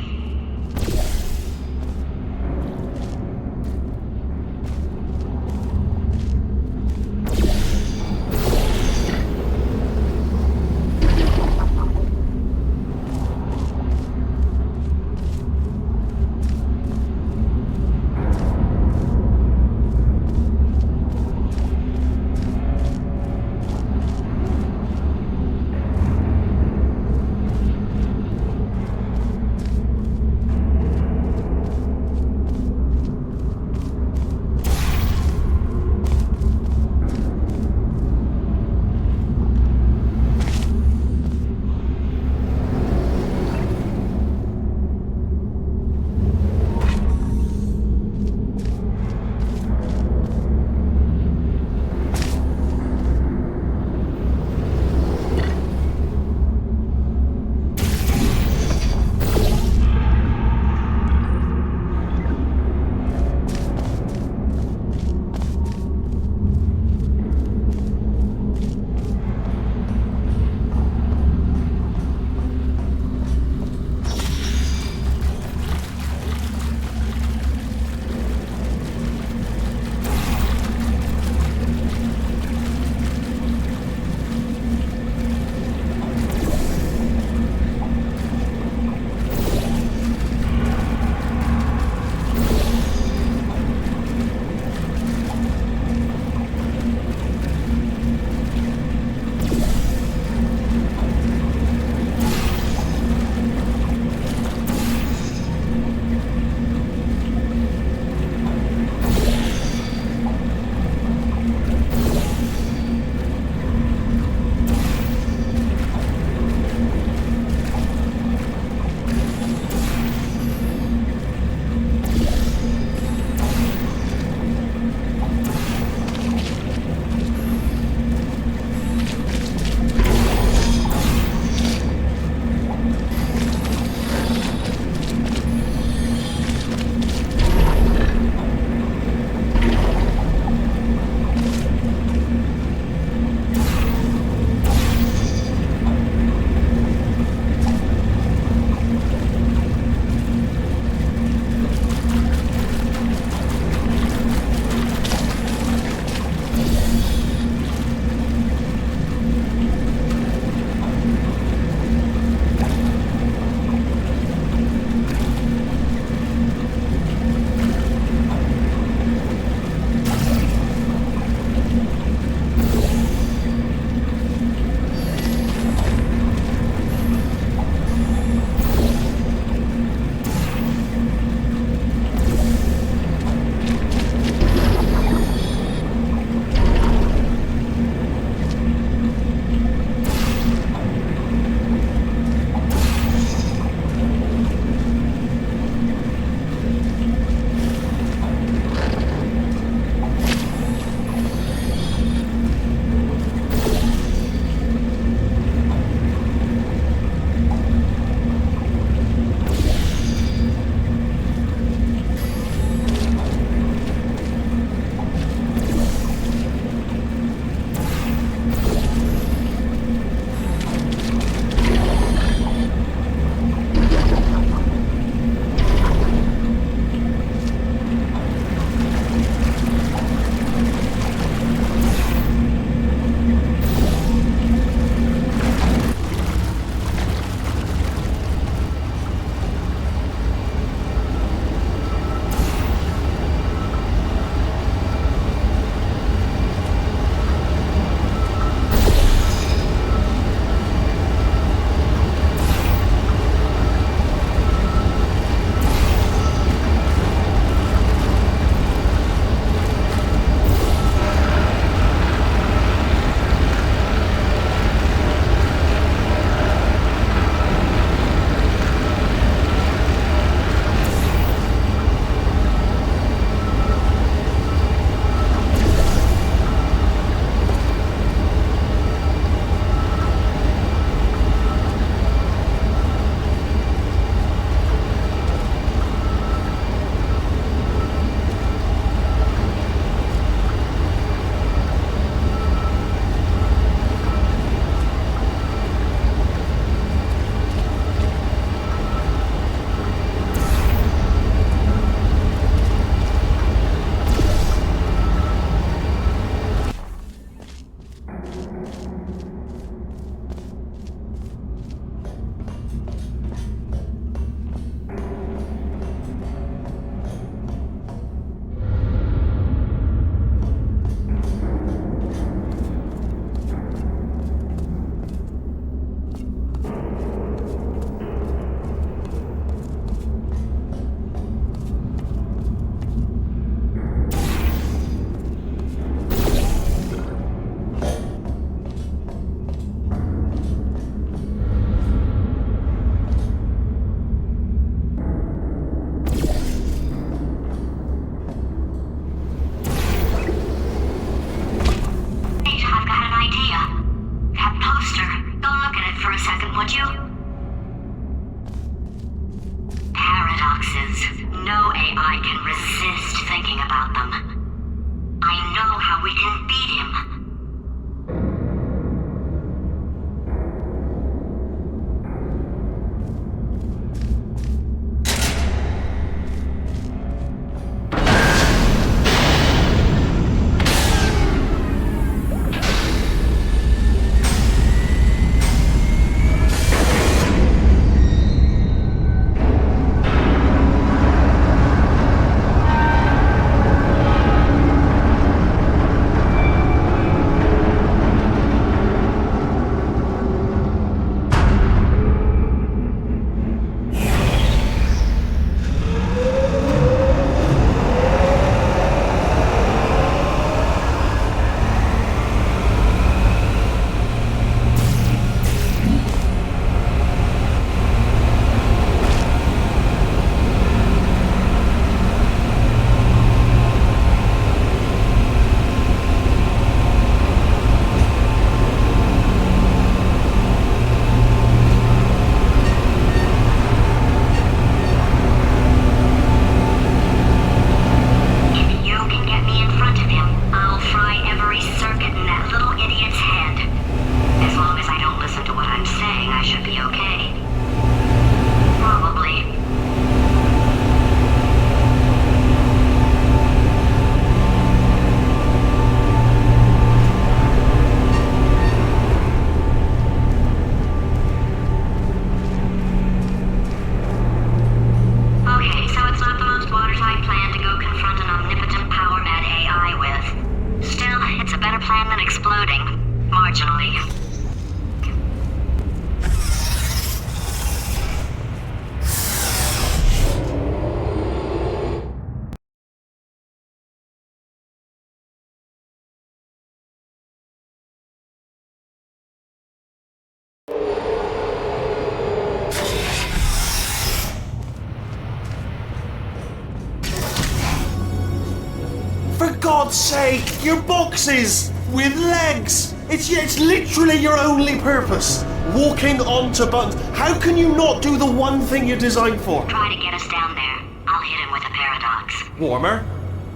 For God's sake, your boxes with legs. It's literally your only purpose. Walking onto buttons. How can you not do the one thing you're designed for? Try to get us down there. I'll hit him with a paradox.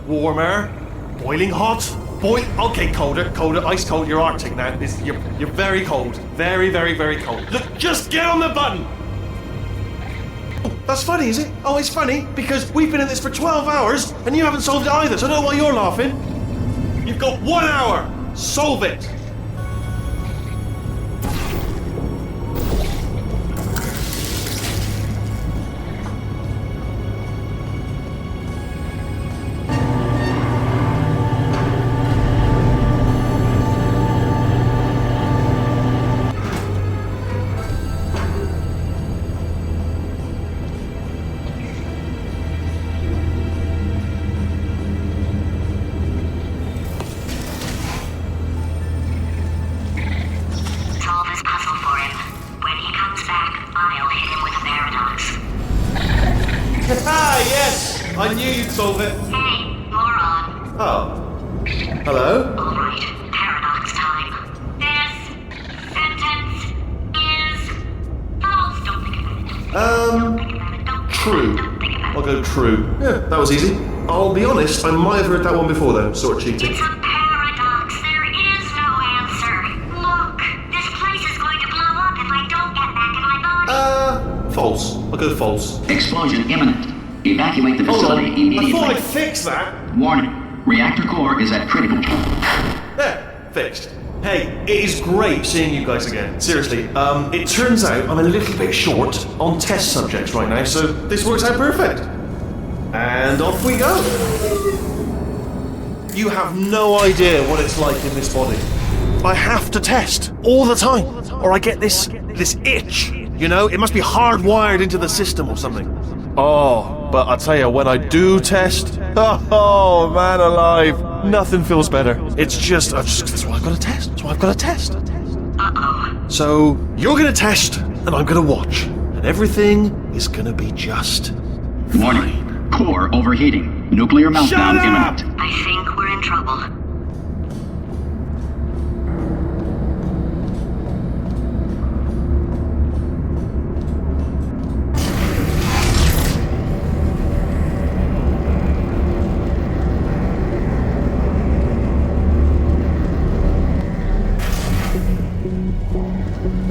Warmer, boiling hot, okay, colder, ice cold. You're Arctic now. You're very cold, very, very, very cold. Look, just get on the button. Oh, that's funny, is it? Oh, it's funny because we've been in this for 12 hours and you haven't solved it either. So I don't know why you're laughing. You've got 1 hour. Solve it. I knew you'd solve it. Hey, moron. Oh. Hello? All right, paradox time. This sentence is false. Don't think about it. True. I'll go true. Yeah, that was easy. I'll be honest, I might have heard that one before though, sort of cheating. It's a paradox. There is no answer. Look, this place is going to blow up if I don't get back in my body. False. I'll go false. Explosion imminent. Evacuate the facility immediately. I thought I'd fix that. Warning. Reactor core is at critical. There. Fixed. Hey, it is great seeing you guys again. Seriously, it turns out I'm a little bit short on test subjects right now, so this works out perfect. And off we go. You have no idea what it's like in this body. I have to test all the time, or I get this itch. You know, it must be hardwired into the system or something. Oh, but I tell you, when I do test, oh man alive, nothing feels better. It's just that's why I've got to test. That's why I've got to test. Uh-oh. So you're gonna test, and I'm gonna watch, and everything is gonna be just warning. Core overheating. Nuclear meltdown imminent. I think we're in trouble.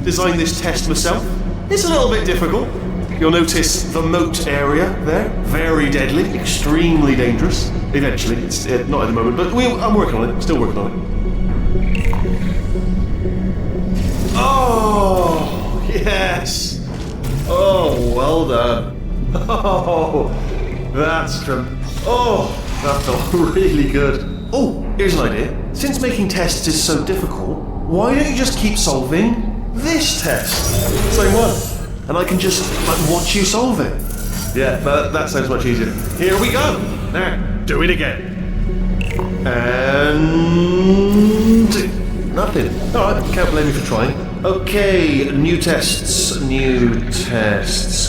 Designed this test myself. It's a little bit difficult. You'll notice the moat area there. Very deadly, extremely dangerous. Eventually, it's not at the moment, but I'm working on it. Still working on it. Oh, yes. Oh, well done. Oh, that's that felt really good. Oh, here's an idea. Since making tests is so difficult, why don't you just keep solving this test? Same one. And I can just watch you solve it. Yeah, that sounds much easier. Here we go. Now, do it again. And nothing. Alright, can't blame me for trying. Okay, new tests.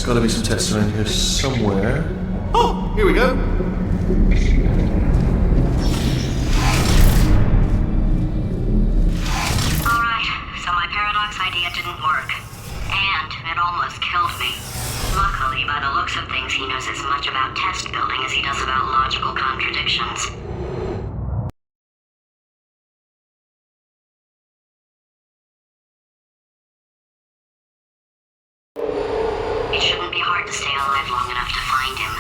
Gotta be some tests around here somewhere. Oh, here we go. Idea didn't work, and it almost killed me. Luckily, by the looks of things, he knows as much about test building as he does about logical contradictions. It shouldn't be hard to stay alive long enough to find him.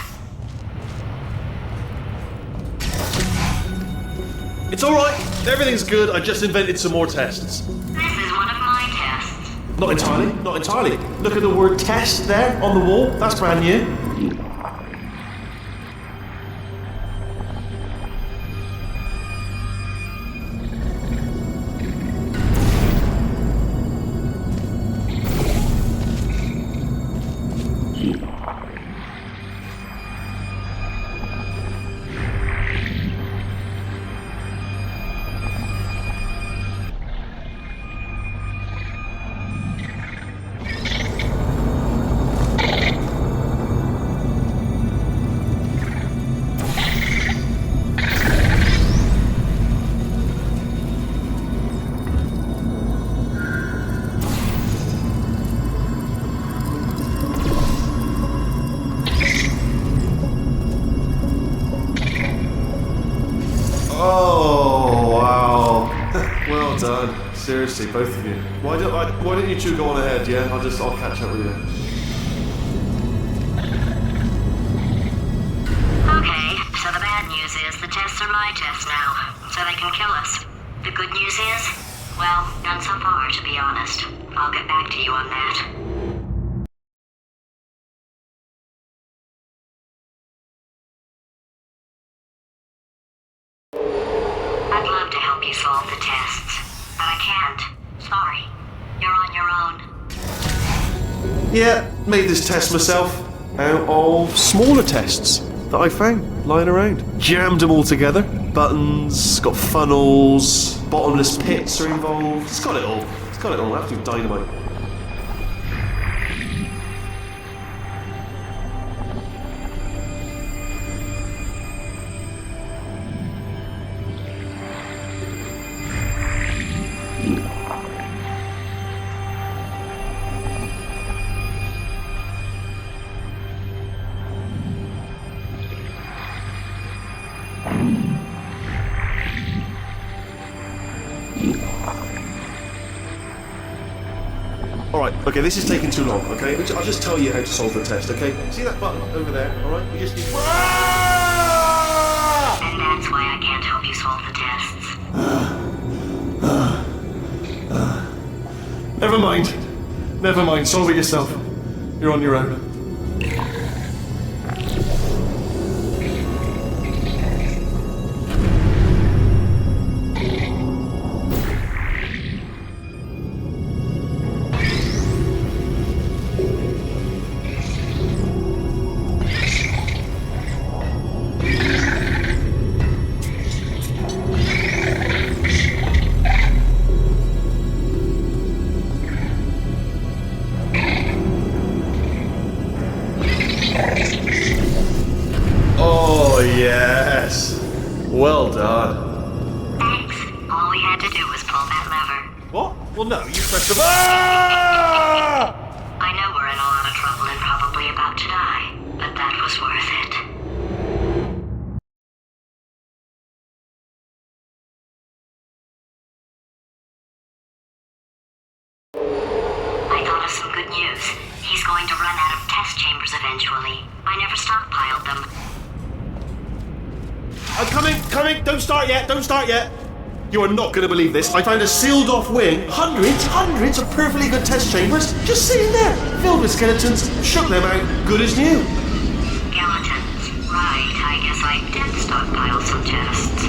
It's alright, everything's good, I just invented some more tests. This is one of my tests. Not entirely. Look at the word test there on the wall, that's brand new. Oh, wow. Well done. Seriously, both of you. Why don't you two go on ahead, yeah? I'll catch up with you. Okay, so the bad news is the tests are my tests now, so they can kill us. The good news is, well, none so far, to be honest. I'll get back to you on that. I'd love to help you solve the tests, but I can't. Sorry. You're on your own. Yeah, made this test myself out of smaller tests that I found lying around. Jammed them all together. Buttons, got funnels, bottomless pits are involved. It's got it all. It's got it all. Absolute dynamite. Alright, okay, this is taking too long, okay? I'll just tell you how to solve the test, okay? See that button over there, alright? You just need... And that's why I can't help you solve the tests. Never mind. Never mind, solve it yourself. You're on your own. Yes. Well done. Thanks. All we had to do was pull that lever. What? Well, no, you pressed the... Ah! I know we're in a lot of trouble and probably about to die, but that was worth it. I thought of some good news. He's going to run out of test chambers eventually. I never stockpiled them. I'm coming! Don't start yet! You are not going to believe this. I found a sealed off wing. Hundreds of perfectly good test chambers just sitting there, filled with skeletons. Shook them out, good as new. Skeletons. Right, I guess I did stockpile some tests.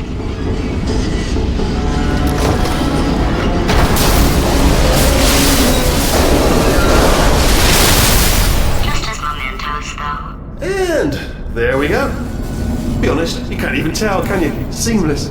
Just as mementos, though. And there we go. Be honest, you can't even tell, can you? Seamless.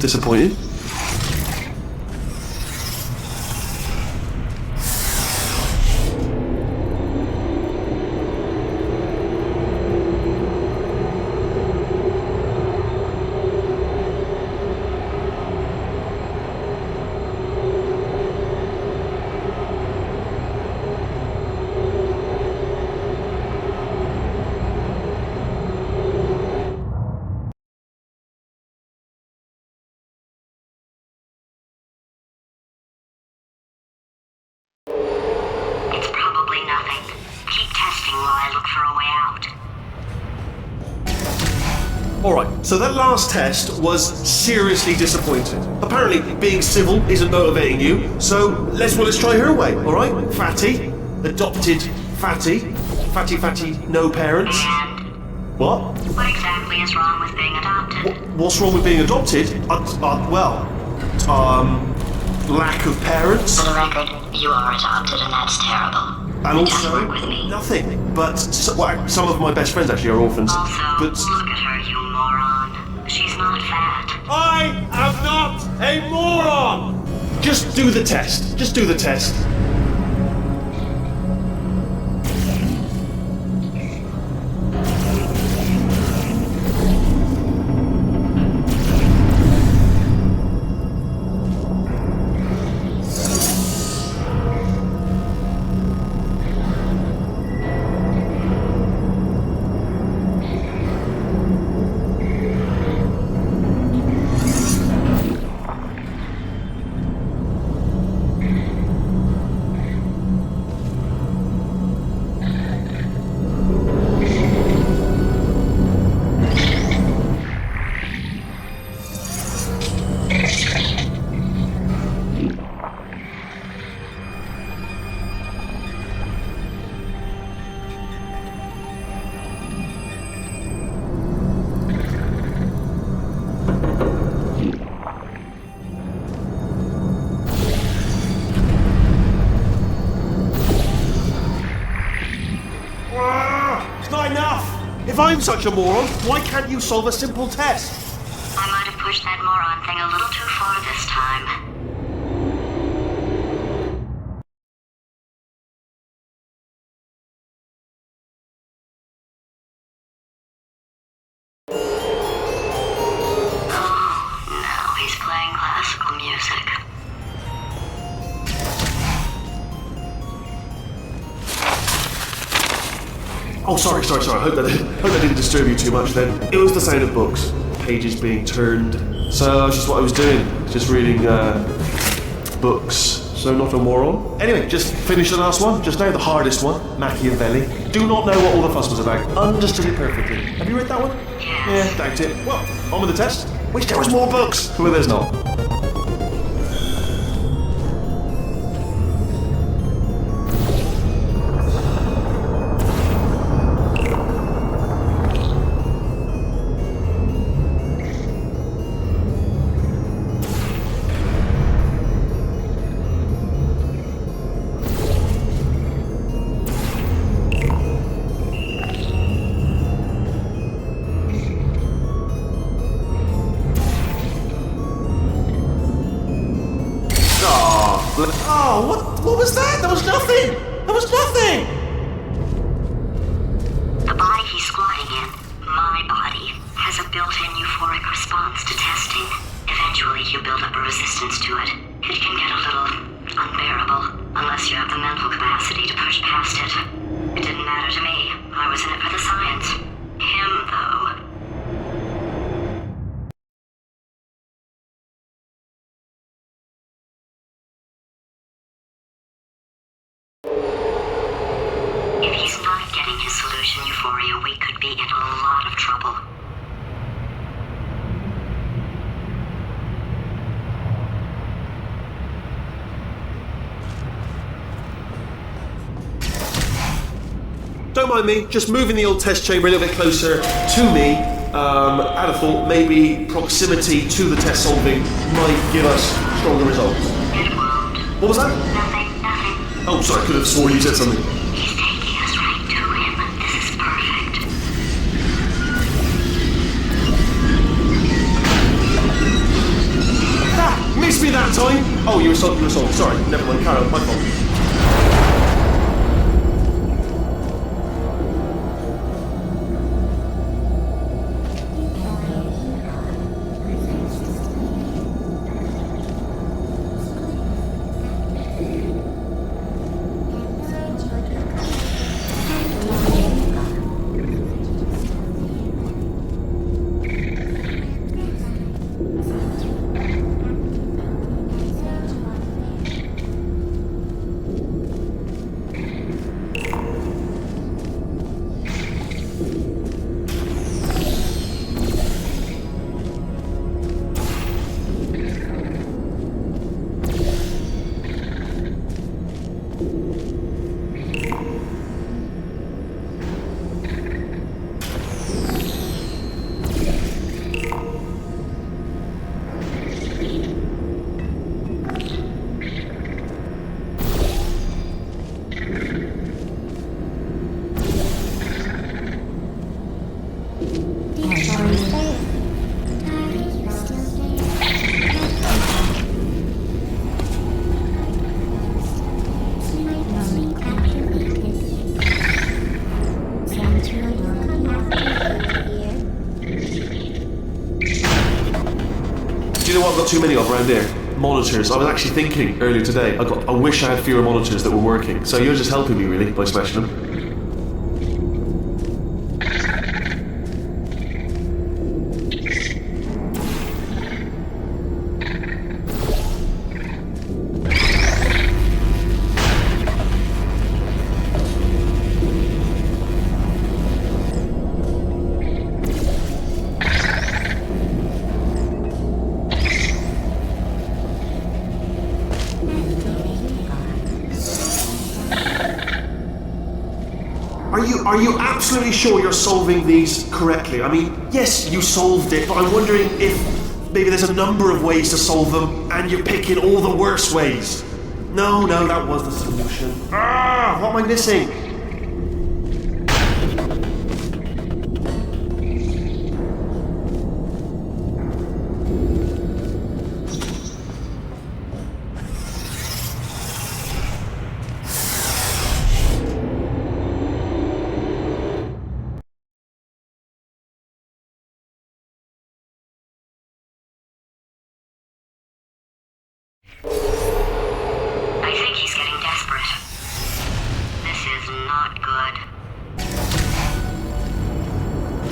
disappointing. It's probably nothing. Keep testing while I look for a way out. Alright, so that last test was seriously disappointing. Apparently, being civil isn't motivating you, so let's try her way, alright? Fatty, adopted Fatty, no parents. And What? what exactly is wrong with being adopted? What's wrong with being adopted? Lack of parents. For the record, you are adopted and that's terrible. And Just also, work with me. nothing. But some of my best friends actually are orphans. Also, But look at her, you moron. She's not fat. I am not a moron! Just do the test. Just do the test. It's not enough! If I'm such a moron, why can't you solve a simple test? I might have pushed that moron thing a little too far this time. Oh, now he's playing classical music. Oh, sorry. Hope that didn't disturb you too much then. It was the sound of books. Pages being turned. So that's just what I was doing. Just reading, books. So not a moron. Anyway, just finish the last one. Just now, the hardest one. Machiavelli. Do not know what all the fuss was about. Understood it perfectly. Have you read that one? Yes. Yeah, doubt it. Well, on with the test. Wish there was more books. Well, there's not. Oh, what was that? There was nothing! There was nothing! The body he's squatting in, my body, has a built-in euphoric response to testing. Eventually, you build up a resistance to it. It can get a little unbearable, unless you have the mental capacity to push past it. It didn't matter to me. I was in it for the science. Him, though. If he's not getting his solution euphoria, we could be in a lot of trouble. Don't mind me, just moving the old test chamber a little bit closer to me. I'd have thought maybe proximity to the test solving might give us stronger results. It won't. What was that? Nothing. Oh, sorry, I could have sworn you said something. He's taking us right to him. This is perfect. me that time! Oh, you were sold. Sorry, never mind, carry on, my fault. I've got too many of around here. Monitors. I was actually thinking earlier today, I wish I had fewer monitors that were working. So you're just helping me really by smashing them. Are you absolutely sure you're solving these correctly? I mean, yes, you solved it, but I'm wondering if maybe there's a number of ways to solve them and you're picking all the worst ways. No, that was the solution. What am I missing?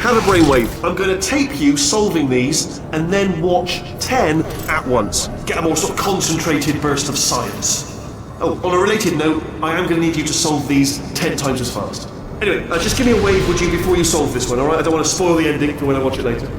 Have a brainwave. I'm going to tape you solving these and then watch 10 at once. Get a more sort of concentrated burst of science. Oh, on a related note, I am going to need you to solve these 10 times as fast. Anyway, just give me a wave, would you, before you solve this one, alright? I don't want to spoil the ending for when I watch it later.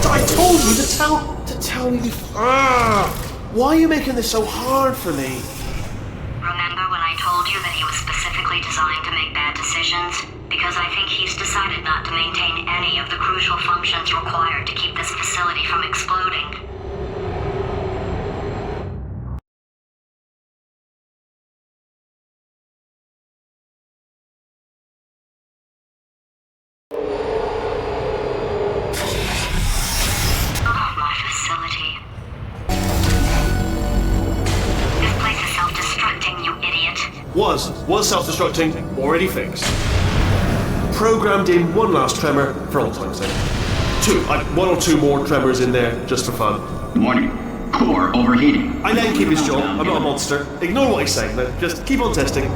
I told you to tell me before. Why are you making this so hard for me? Remember when I told you that he was specifically designed to make bad decisions? Because I think he's decided not to maintain any of the crucial functions required to keep this facility from exploding. Oh, my facility. This place is self-destructing, you idiot. Was self-destructing, already fixed. Programmed in one last tremor for all time's sake. One or two more tremors in there, just for fun. Warning. Core overheating. I let him keep his job, I'm not a monster. Ignore what he's saying, then. Just keep on testing.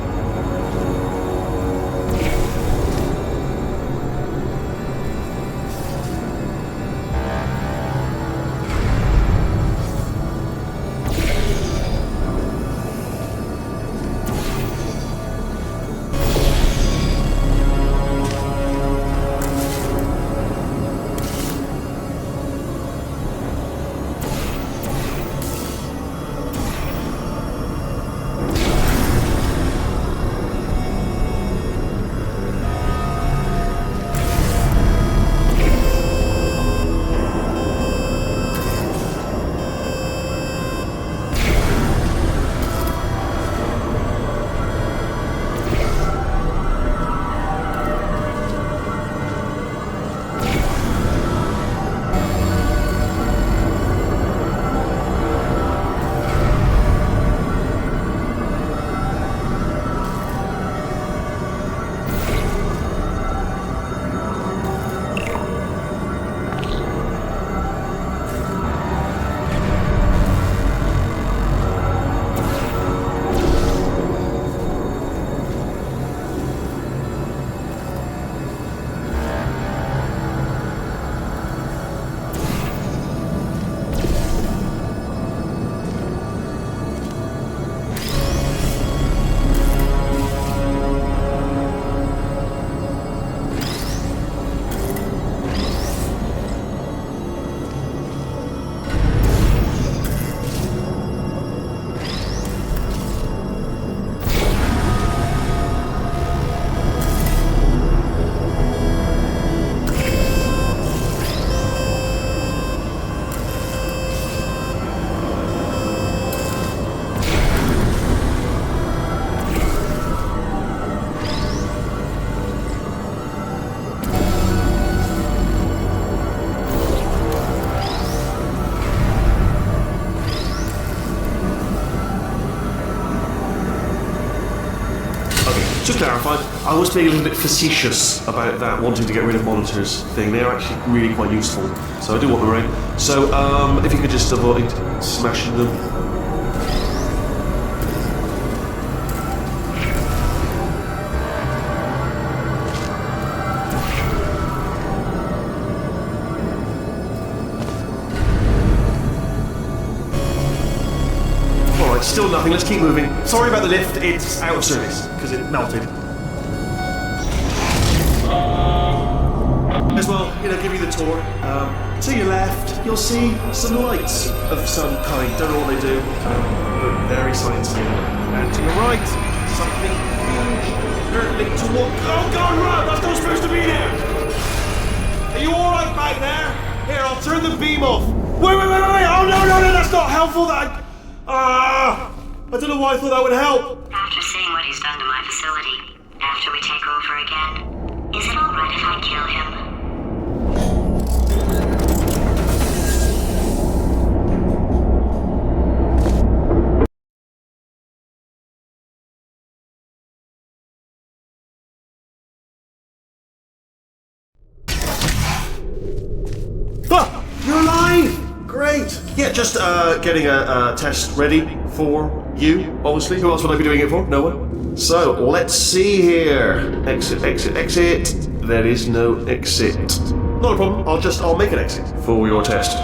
To clarify, I was being a little bit facetious about that wanting to get rid of monitors thing. They're actually really quite useful, so I do want them around. So, if you could just avoid smashing them. Alright, still nothing, let's keep moving. Sorry about the lift, it's out of service, because it melted. As well, give you the tour. To your left, you'll see some lights of some kind. Don't know what they do, but very sciencey. And to your right, something huge. Linked to what? Oh God, run! That's not supposed to be there. Are you all right back there? Here, I'll turn the beam off. Wait! Oh no! That's not helpful. I don't know why I thought that would help. After seeing what he's done to my facility, after we take over again, is it all right if I kill him? You're alive! Great! Yeah, just getting a test ready for you, obviously. Who else would I be doing it for? No one. So, let's see here. Exit. There is no exit. Not a problem, I'll make an exit for your test.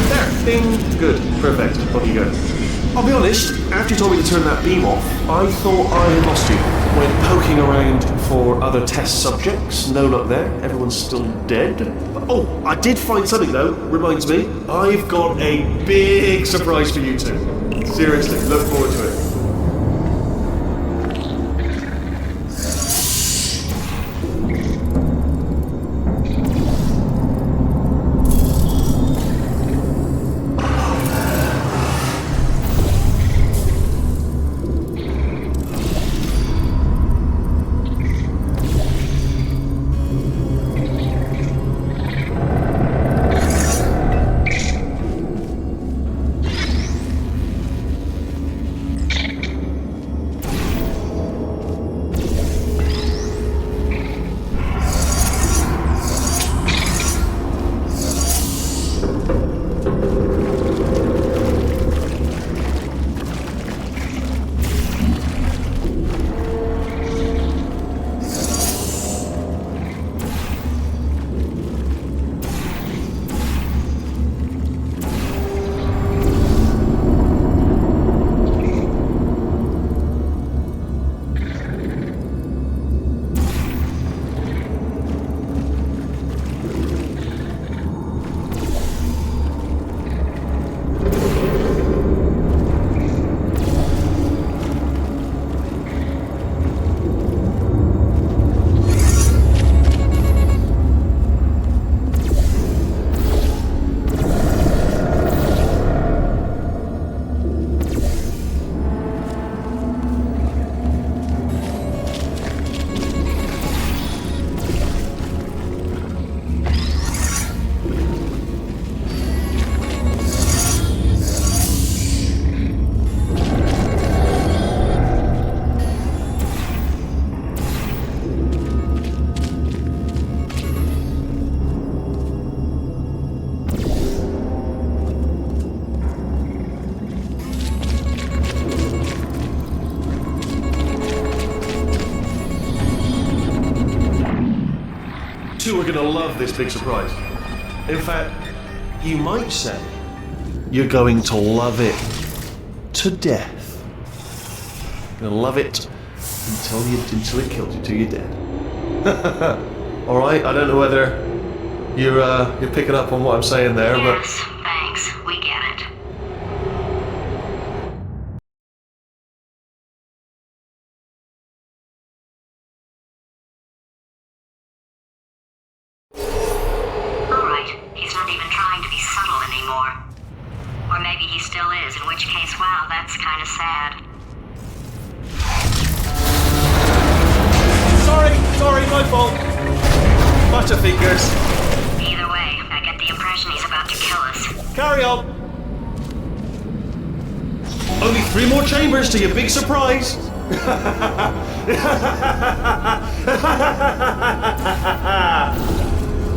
There, bing, good, perfect, on you go. I'll be honest, after you told me to turn that beam off, I thought I had lost you. Went poking around for other test subjects, no luck there, everyone's still dead. Oh, I did find something though, reminds me. I've got a big surprise for you two. Seriously, look forward to it. Two are gonna love this big surprise. In fact, you might say you're going to love it to death. You're gonna love it until it kills you, till you're dead. All right. I don't know whether you're picking up on what I'm saying there, yes, thanks. We get it. He's not even trying to be subtle anymore. Or maybe he still is, in which case, wow, that's kind of sad. Sorry, my fault. Butterfingers. Either way, I get the impression he's about to kill us. Carry on. Only 3 more chambers to your big surprise.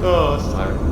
Oh, that's tiring.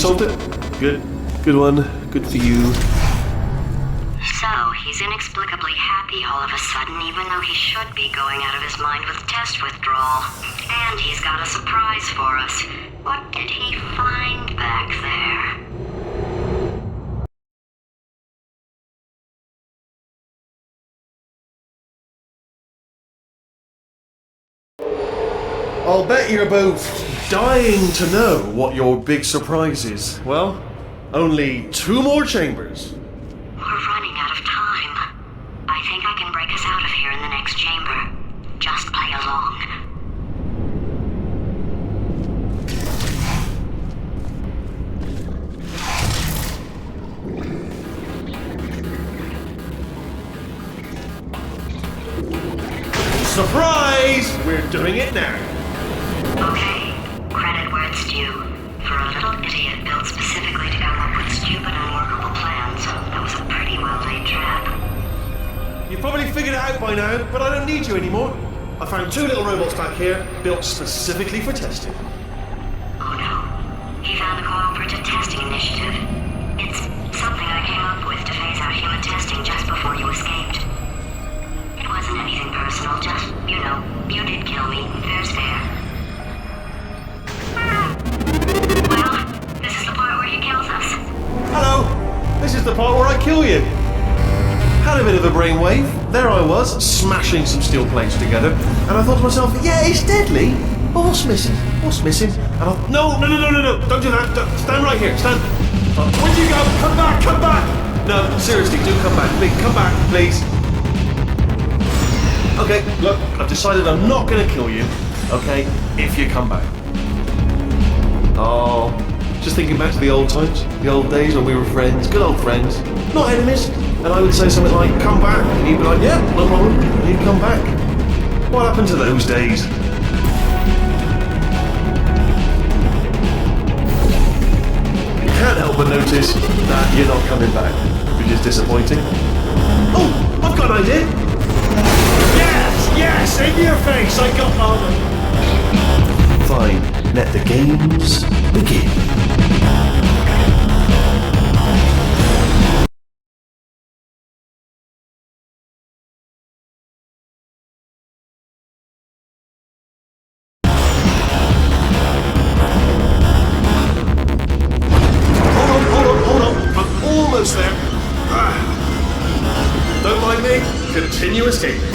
solved it? Good. Good one. Good for you. So, he's inexplicably happy all of a sudden, even though he should be going out of his mind with test withdrawal. And he's got a surprise for us. What did he find back there? I'll bet you're both dying to know what your big surprise is. Well, only 2 more chambers. We're running out of time. I think I can break us out of here in the next chamber. Just play along. Surprise! We're doing it now. Okay, credit where it's due. For a little idiot built specifically to come up with stupid, unworkable plans, that was a pretty well-laid trap. You've probably figured it out by now, but I don't need you anymore. I found 2 little robots back here, built specifically for testing. Oh no, he found the Cooperative Testing Initiative. It's something I came up with to phase out human testing just before you escaped. It wasn't anything personal, just, you know, you did kill me. Fair's fair. Well, this is the part where he kills us. Hello! This is the part where I kill you. Had a bit of a brainwave. There I was, smashing some steel plates together, and I thought to myself, yeah, it's deadly, but what's missing? What's missing? And I thought, no, don't do that. Stand right here, stand. Where'd you go? Come back, come back! No, seriously, do come back. Please, come back, please. Okay, look, I've decided I'm not going to kill you, okay, if you come back. Oh, just thinking back to the old times, the old days when we were friends, good old friends, not enemies. And I would say something like, come back, and you'd be like, yeah, no problem, and you'd come back. What happened to those days? Can't help but notice that you're not coming back, which is disappointing. Oh, I've got an idea. Yes, in your face, I got on. Fine, let the games begin. Hold on, I'm almost there. Don't mind me, continue escaping.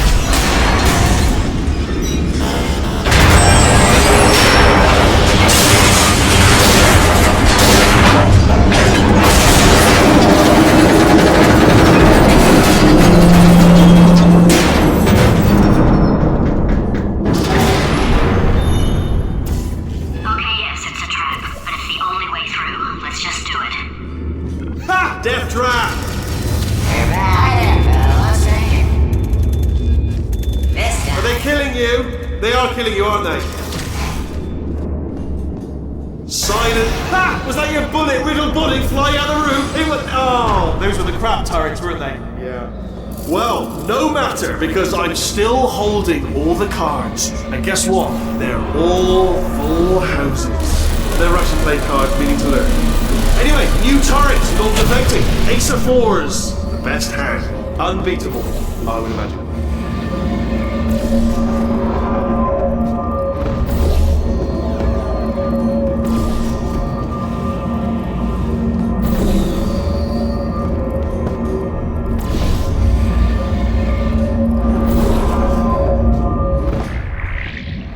Death trap! Are they killing you? They are killing you, aren't they? Silent. Ha! Was that your bullet riddled body flying out the roof? It was. Oh, those were the crab turrets, weren't they? Yeah. Well, no matter, because I'm still holding all the cards. And guess what? They're all full houses. They're Russian play cards, meaning to learn. Anyway, new turrets, non-defecting. Ace of 4s. The best hand. Unbeatable, I would imagine.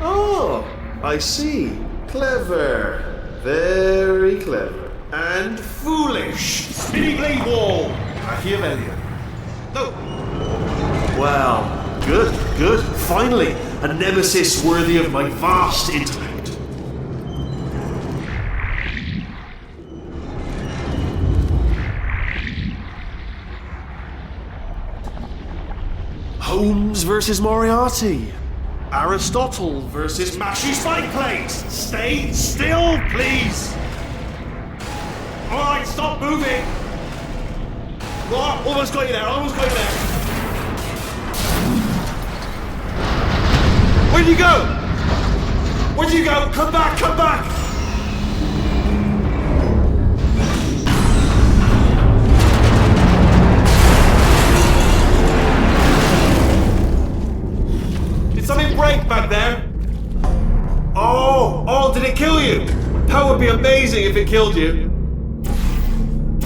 Oh, I see. Clever. Very clever. And foolish. Spinny blade wall. Machiavellian. No. Well, good. Finally, a nemesis worthy of my vast intellect. Holmes versus Moriarty. Aristotle versus Mashy Spike Plates. Stay still, please. Alright, stop moving! Oh, almost got you there, Where'd you go? Come back! amazing if it killed you.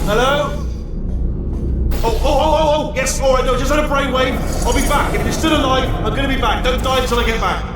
Hello? Oh, yes, alright, no, just had a brainwave. I'll be back. If you're still alive, I'm gonna be back. Don't die until I get back.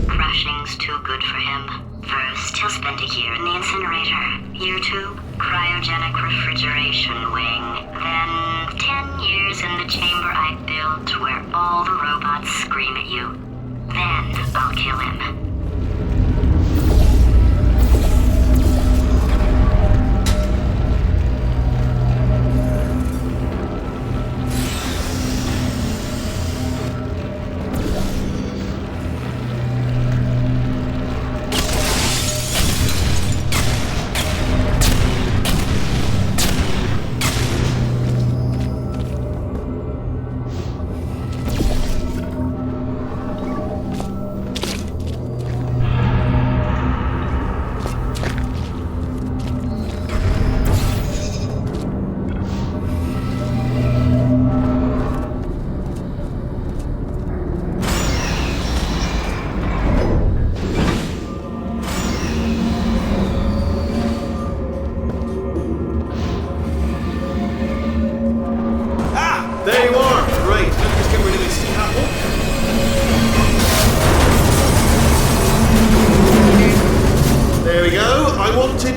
Crashing's too good for him. First, he'll spend a year in the incinerator. Year 2, cryogenic refrigeration wing. Then, 10 years in the chamber I built where all the robots scream at you. Then, I'll kill him.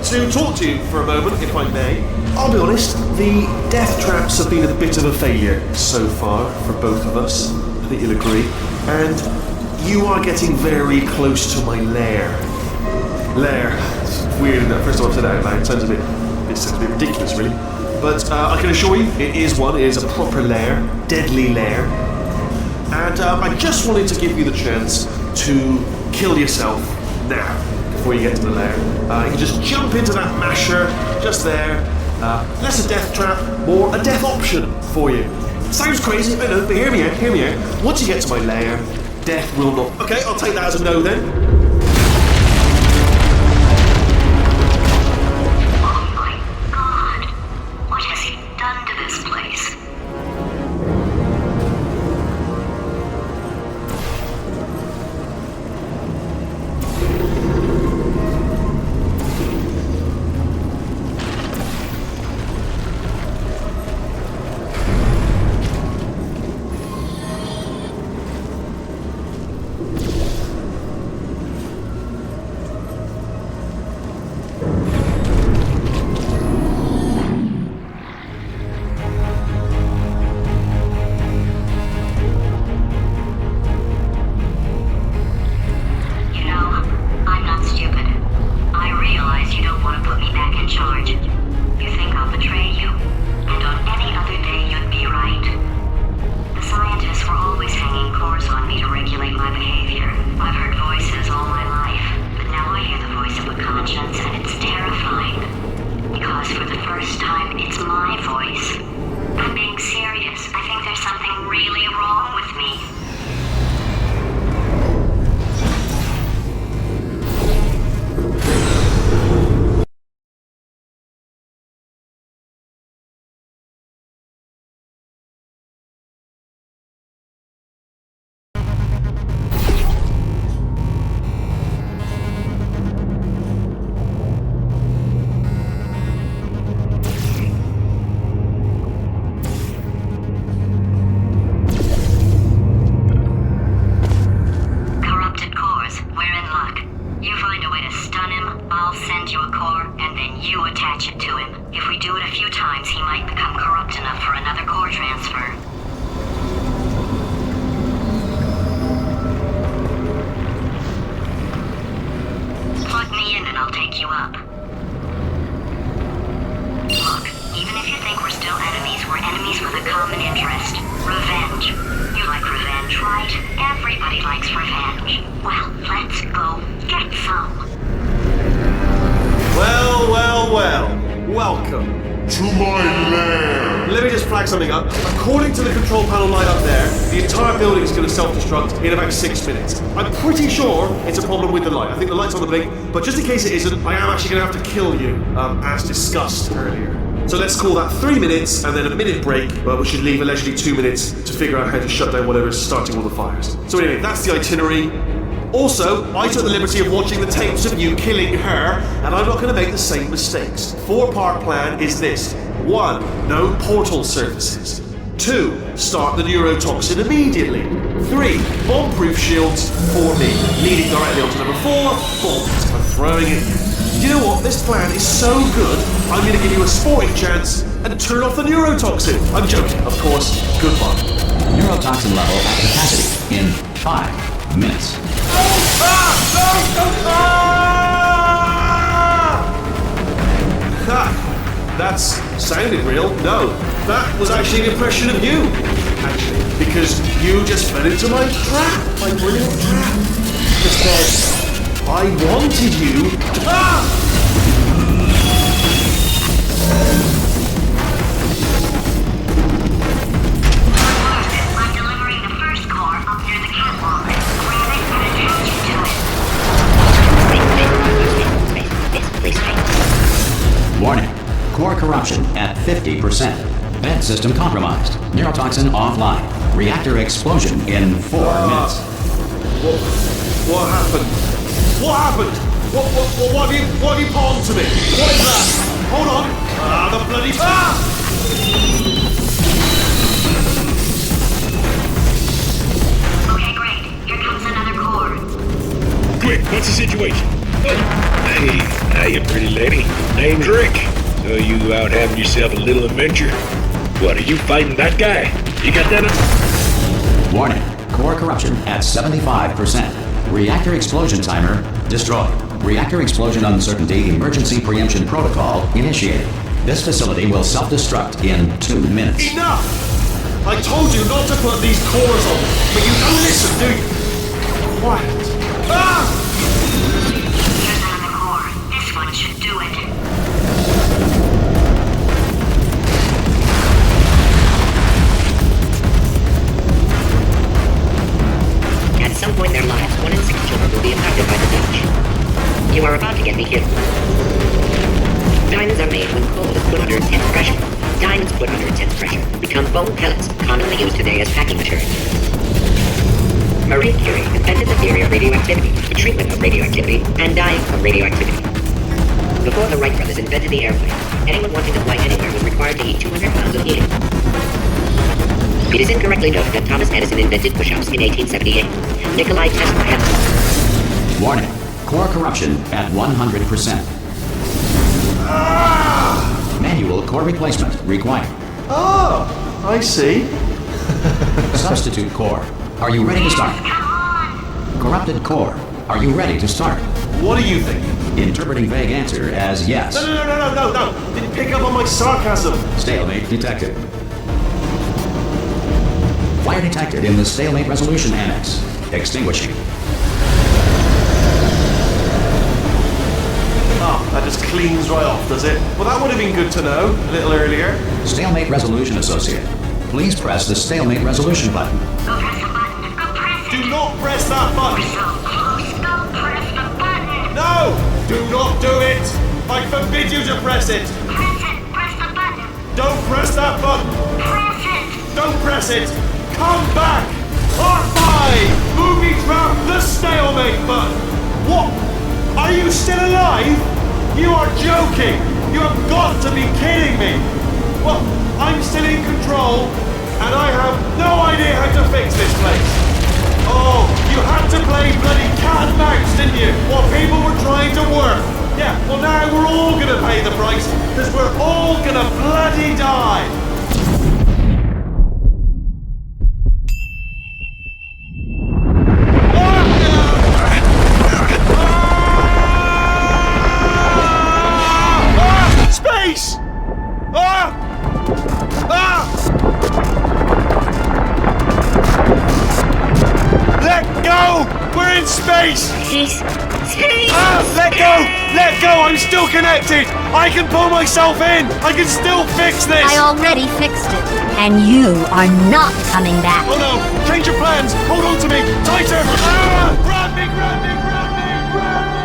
To talk to you for a moment, if I may. I'll be honest, the death traps have been a bit of a failure so far for both of us. I think you'll agree. And you are getting very close to my lair. Lair. It's weird, isn't it? First time I've said that out loud. It sounds a bit ridiculous, really. But I can assure you, it is one. It is a proper lair, deadly lair. And I just wanted to give you the chance to kill yourself now. Before you get to the lair. You can just jump into that masher, just there. Less a death trap, more a death option for you. Sounds crazy, I know, but hear me out. Once you get to my lair, death will not... Okay, I'll take that as a no then. Oh my god. What has he done to this place? pick you up. Look, even if you think we're still enemies, we're enemies with a common interest. Revenge. You like revenge, right? Everybody likes revenge. Well, let's go get some. Well, well, well. Welcome. To my lair! Let me just flag something up. According to the control panel light up there, the entire building is going to self-destruct in about 6 minutes. I'm pretty sure it's a problem with the light. I think the light's on the blink, but just in case it isn't, I am actually going to have to kill you, as discussed earlier. So let's call that 3 minutes and then a minute break, but we should leave allegedly 2 minutes to figure out how to shut down whatever is starting all the fires. So anyway, that's the itinerary. Also, I took the liberty of watching the tapes of you killing her, and I'm not going to make the same mistakes. 4-part plan is this. 1. No portal surfaces. 2. Start the neurotoxin immediately. 3. Bomb-proof shields for me. Leading directly onto number 4. Bombs are throwing at you. You know what? This plan is so good, I'm going to give you a sporting chance and turn off the neurotoxin. I'm joking, of course. Goodbye. Neurotoxin level at capacity in 5 minutes. That's sounded real. No, that was actually an impression of you. Actually, because you just fell into my trap, my brilliant trap. Just said, I wanted you to... I'm delivering the first core up near the catwalk. Grab it and attach it to it. Warning. Core corruption at 50%. Vent system compromised. Neurotoxin offline. Reactor explosion in 4 minutes. What happened? What happened? What have you pawned to me? What is that? Hold on. The bloody... Okay, great. Here comes another core. Quick, what's the situation? Hey, you pretty lady. Name's Rick. So you out having yourself a little adventure? What, are you fighting that guy? You got that? Warning. Core corruption at 75%. Reactor explosion timer destroyed. Reactor explosion uncertainty emergency preemption protocol initiated. This facility will self-destruct in 2 minutes. Enough! I told you not to put these cores on, but you don't listen, do you? Quiet. Here's another core. This one should do it. At some point in their lives, 1 in 6 children will be impacted by the damage. You are about to get me killed. Diamonds are made when coal is put under intense pressure. Diamonds put under intense pressure become bone pellets, commonly used today as packing material. Marie Curie invented the theory of radioactivity, the treatment of radioactivity, and dying of radioactivity. Before the Wright brothers invented the airplane, anyone wanting to fly anywhere was required to eat 200 pounds of helium. It is incorrectly noted that Thomas Edison invented push-ups in 1878. Nikolai Tesla had... Warning. Core corruption at 100%. Manual core replacement required. Oh, I see. Substitute core. Are you ready to start? Corrupted core. Are you ready to start? What are you thinking? Interpreting vague answer as yes. No. Didn't pick up on my sarcasm. Stalemate detected. Fire detected in the stalemate resolution annex. Extinguishing. Oh, that just cleans right off, does it? Well, that would have been good to know a little earlier. Stalemate resolution associate. Please press the stalemate resolution button. Go press the button. Go press it. Do not press that button. So close. Go press the button. No! Do not do it! I forbid you to press it! Press it. Press the button. Don't press that button! Press it. Don't press it! Come back! R5! Movie trap the stalemate button! What? Are you still alive? You are joking! You have got to be kidding me! Well, I'm still in control, and I have no idea how to fix this place. Oh, you had to play bloody cat and mouse, didn't you? While people were trying to work. Yeah, well now we're all gonna pay the price, because we're all gonna bloody die. Space! Space! Ah! Let go! Let go! I'm still connected! I can pull myself in! I can still fix this! I already fixed it. And you are not coming back. Oh no! Change your plans! Hold on to me! Tighter! Ah! Grab me! Grab me! Grab me! Grab me!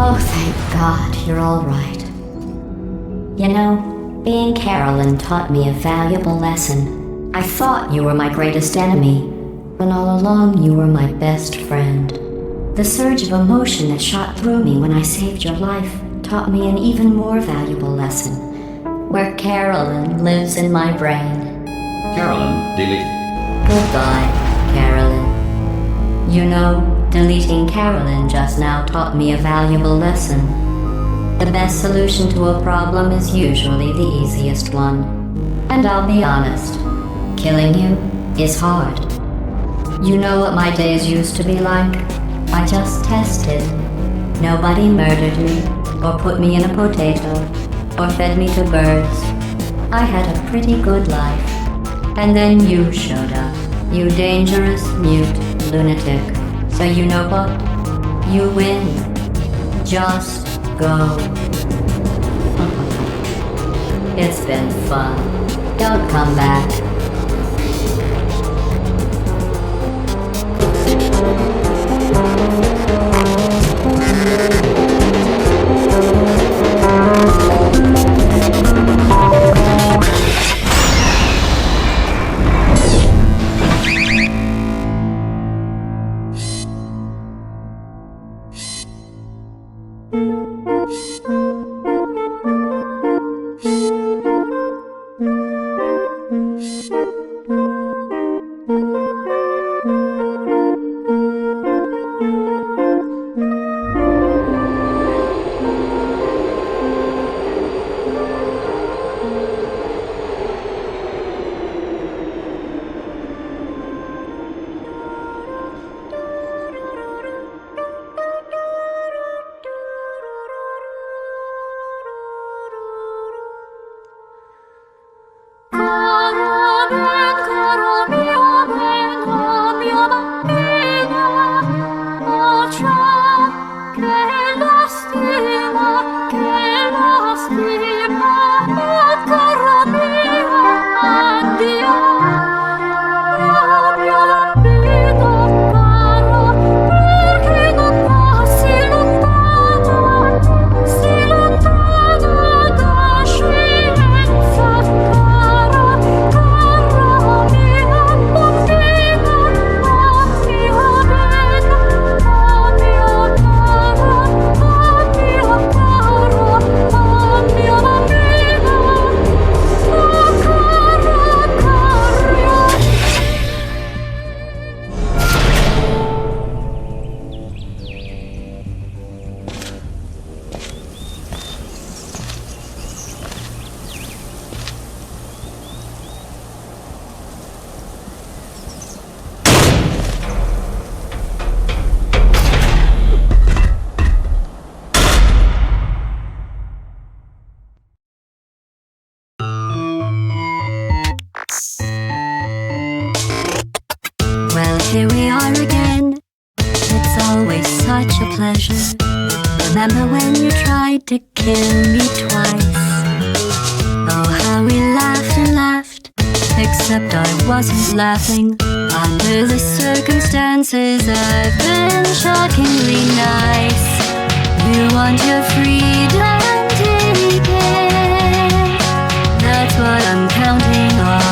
Oh, thank God, you're all right. You know, being Carolyn taught me a valuable lesson. I thought you were my greatest enemy, when all along you were my best friend. The surge of emotion that shot through me when I saved your life taught me an even more valuable lesson, where Carolyn lives in my brain. Carolyn, delete. Goodbye, Carolyn. You know, deleting Carolyn just now taught me a valuable lesson. The best solution to a problem is usually the easiest one. And I'll be honest, killing you is hard. You know what my days used to be like? I just tested. Nobody murdered me, or put me in a potato, or fed me to birds. I had a pretty good life. And then you showed up, you dangerous, mute lunatic. So you know what? You win. Just go. It's been fun. Don't come back. Here we are again. It's always such a pleasure. Remember when you tried to kill me twice? Oh, how we laughed and laughed. Except I wasn't laughing. Under the circumstances, I've been shockingly nice. You want your freedom, take it. That's what I'm counting on.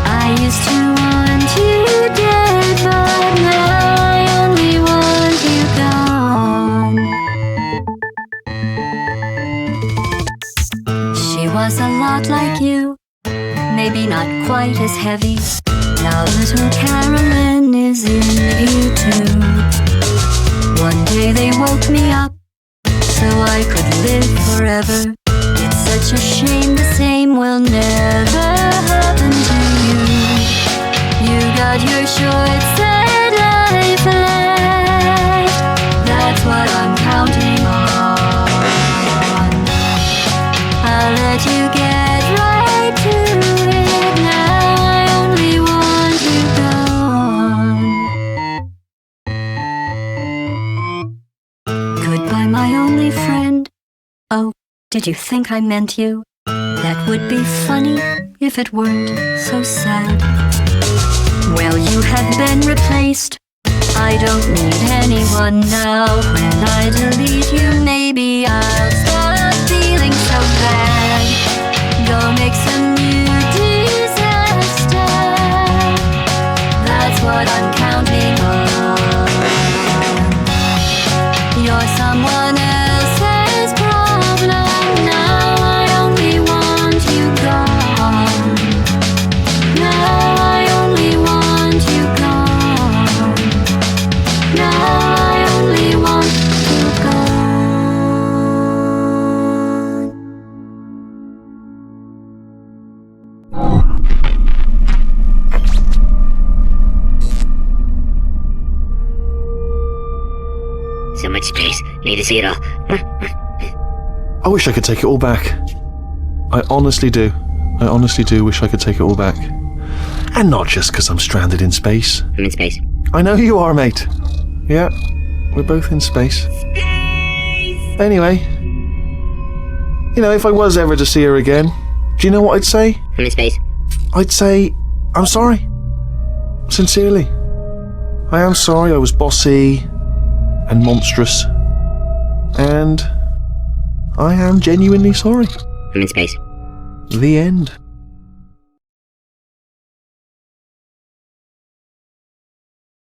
I used to want you dead, but now I only want you gone. She was a lot like you, maybe not quite as heavy. Now little Carolyn is in you too. woke me up so I could live forever. It's such a shame the same will never happen to you. You got your short set life left. That's what I'm counting on. I'll let you get right to it now. I only want you gone. Goodbye, my only friend. Oh, did you think I meant you? That would be funny if it weren't so sad. Well, you have been replaced. I don't need anyone now. When I delete you, maybe I'll stop feeling so bad. Go make some new disaster. That's what I'm counting on. You're someone else's problem. Now I only want you gone. Now I only want you gone. Now I only want you So much space. Need to see it all. I wish I could take it all back. I honestly do. I honestly do wish I could take it all back. And not just because I'm stranded in space. I'm in space. I know you are, mate. Yeah, we're both in space. Anyway, you know, if I was ever to see her again, do you know what I'd say? I'm in space. I'd say, I'm sorry. Sincerely. I am sorry I was bossy and monstrous. And I am genuinely sorry. I'm in space. The end.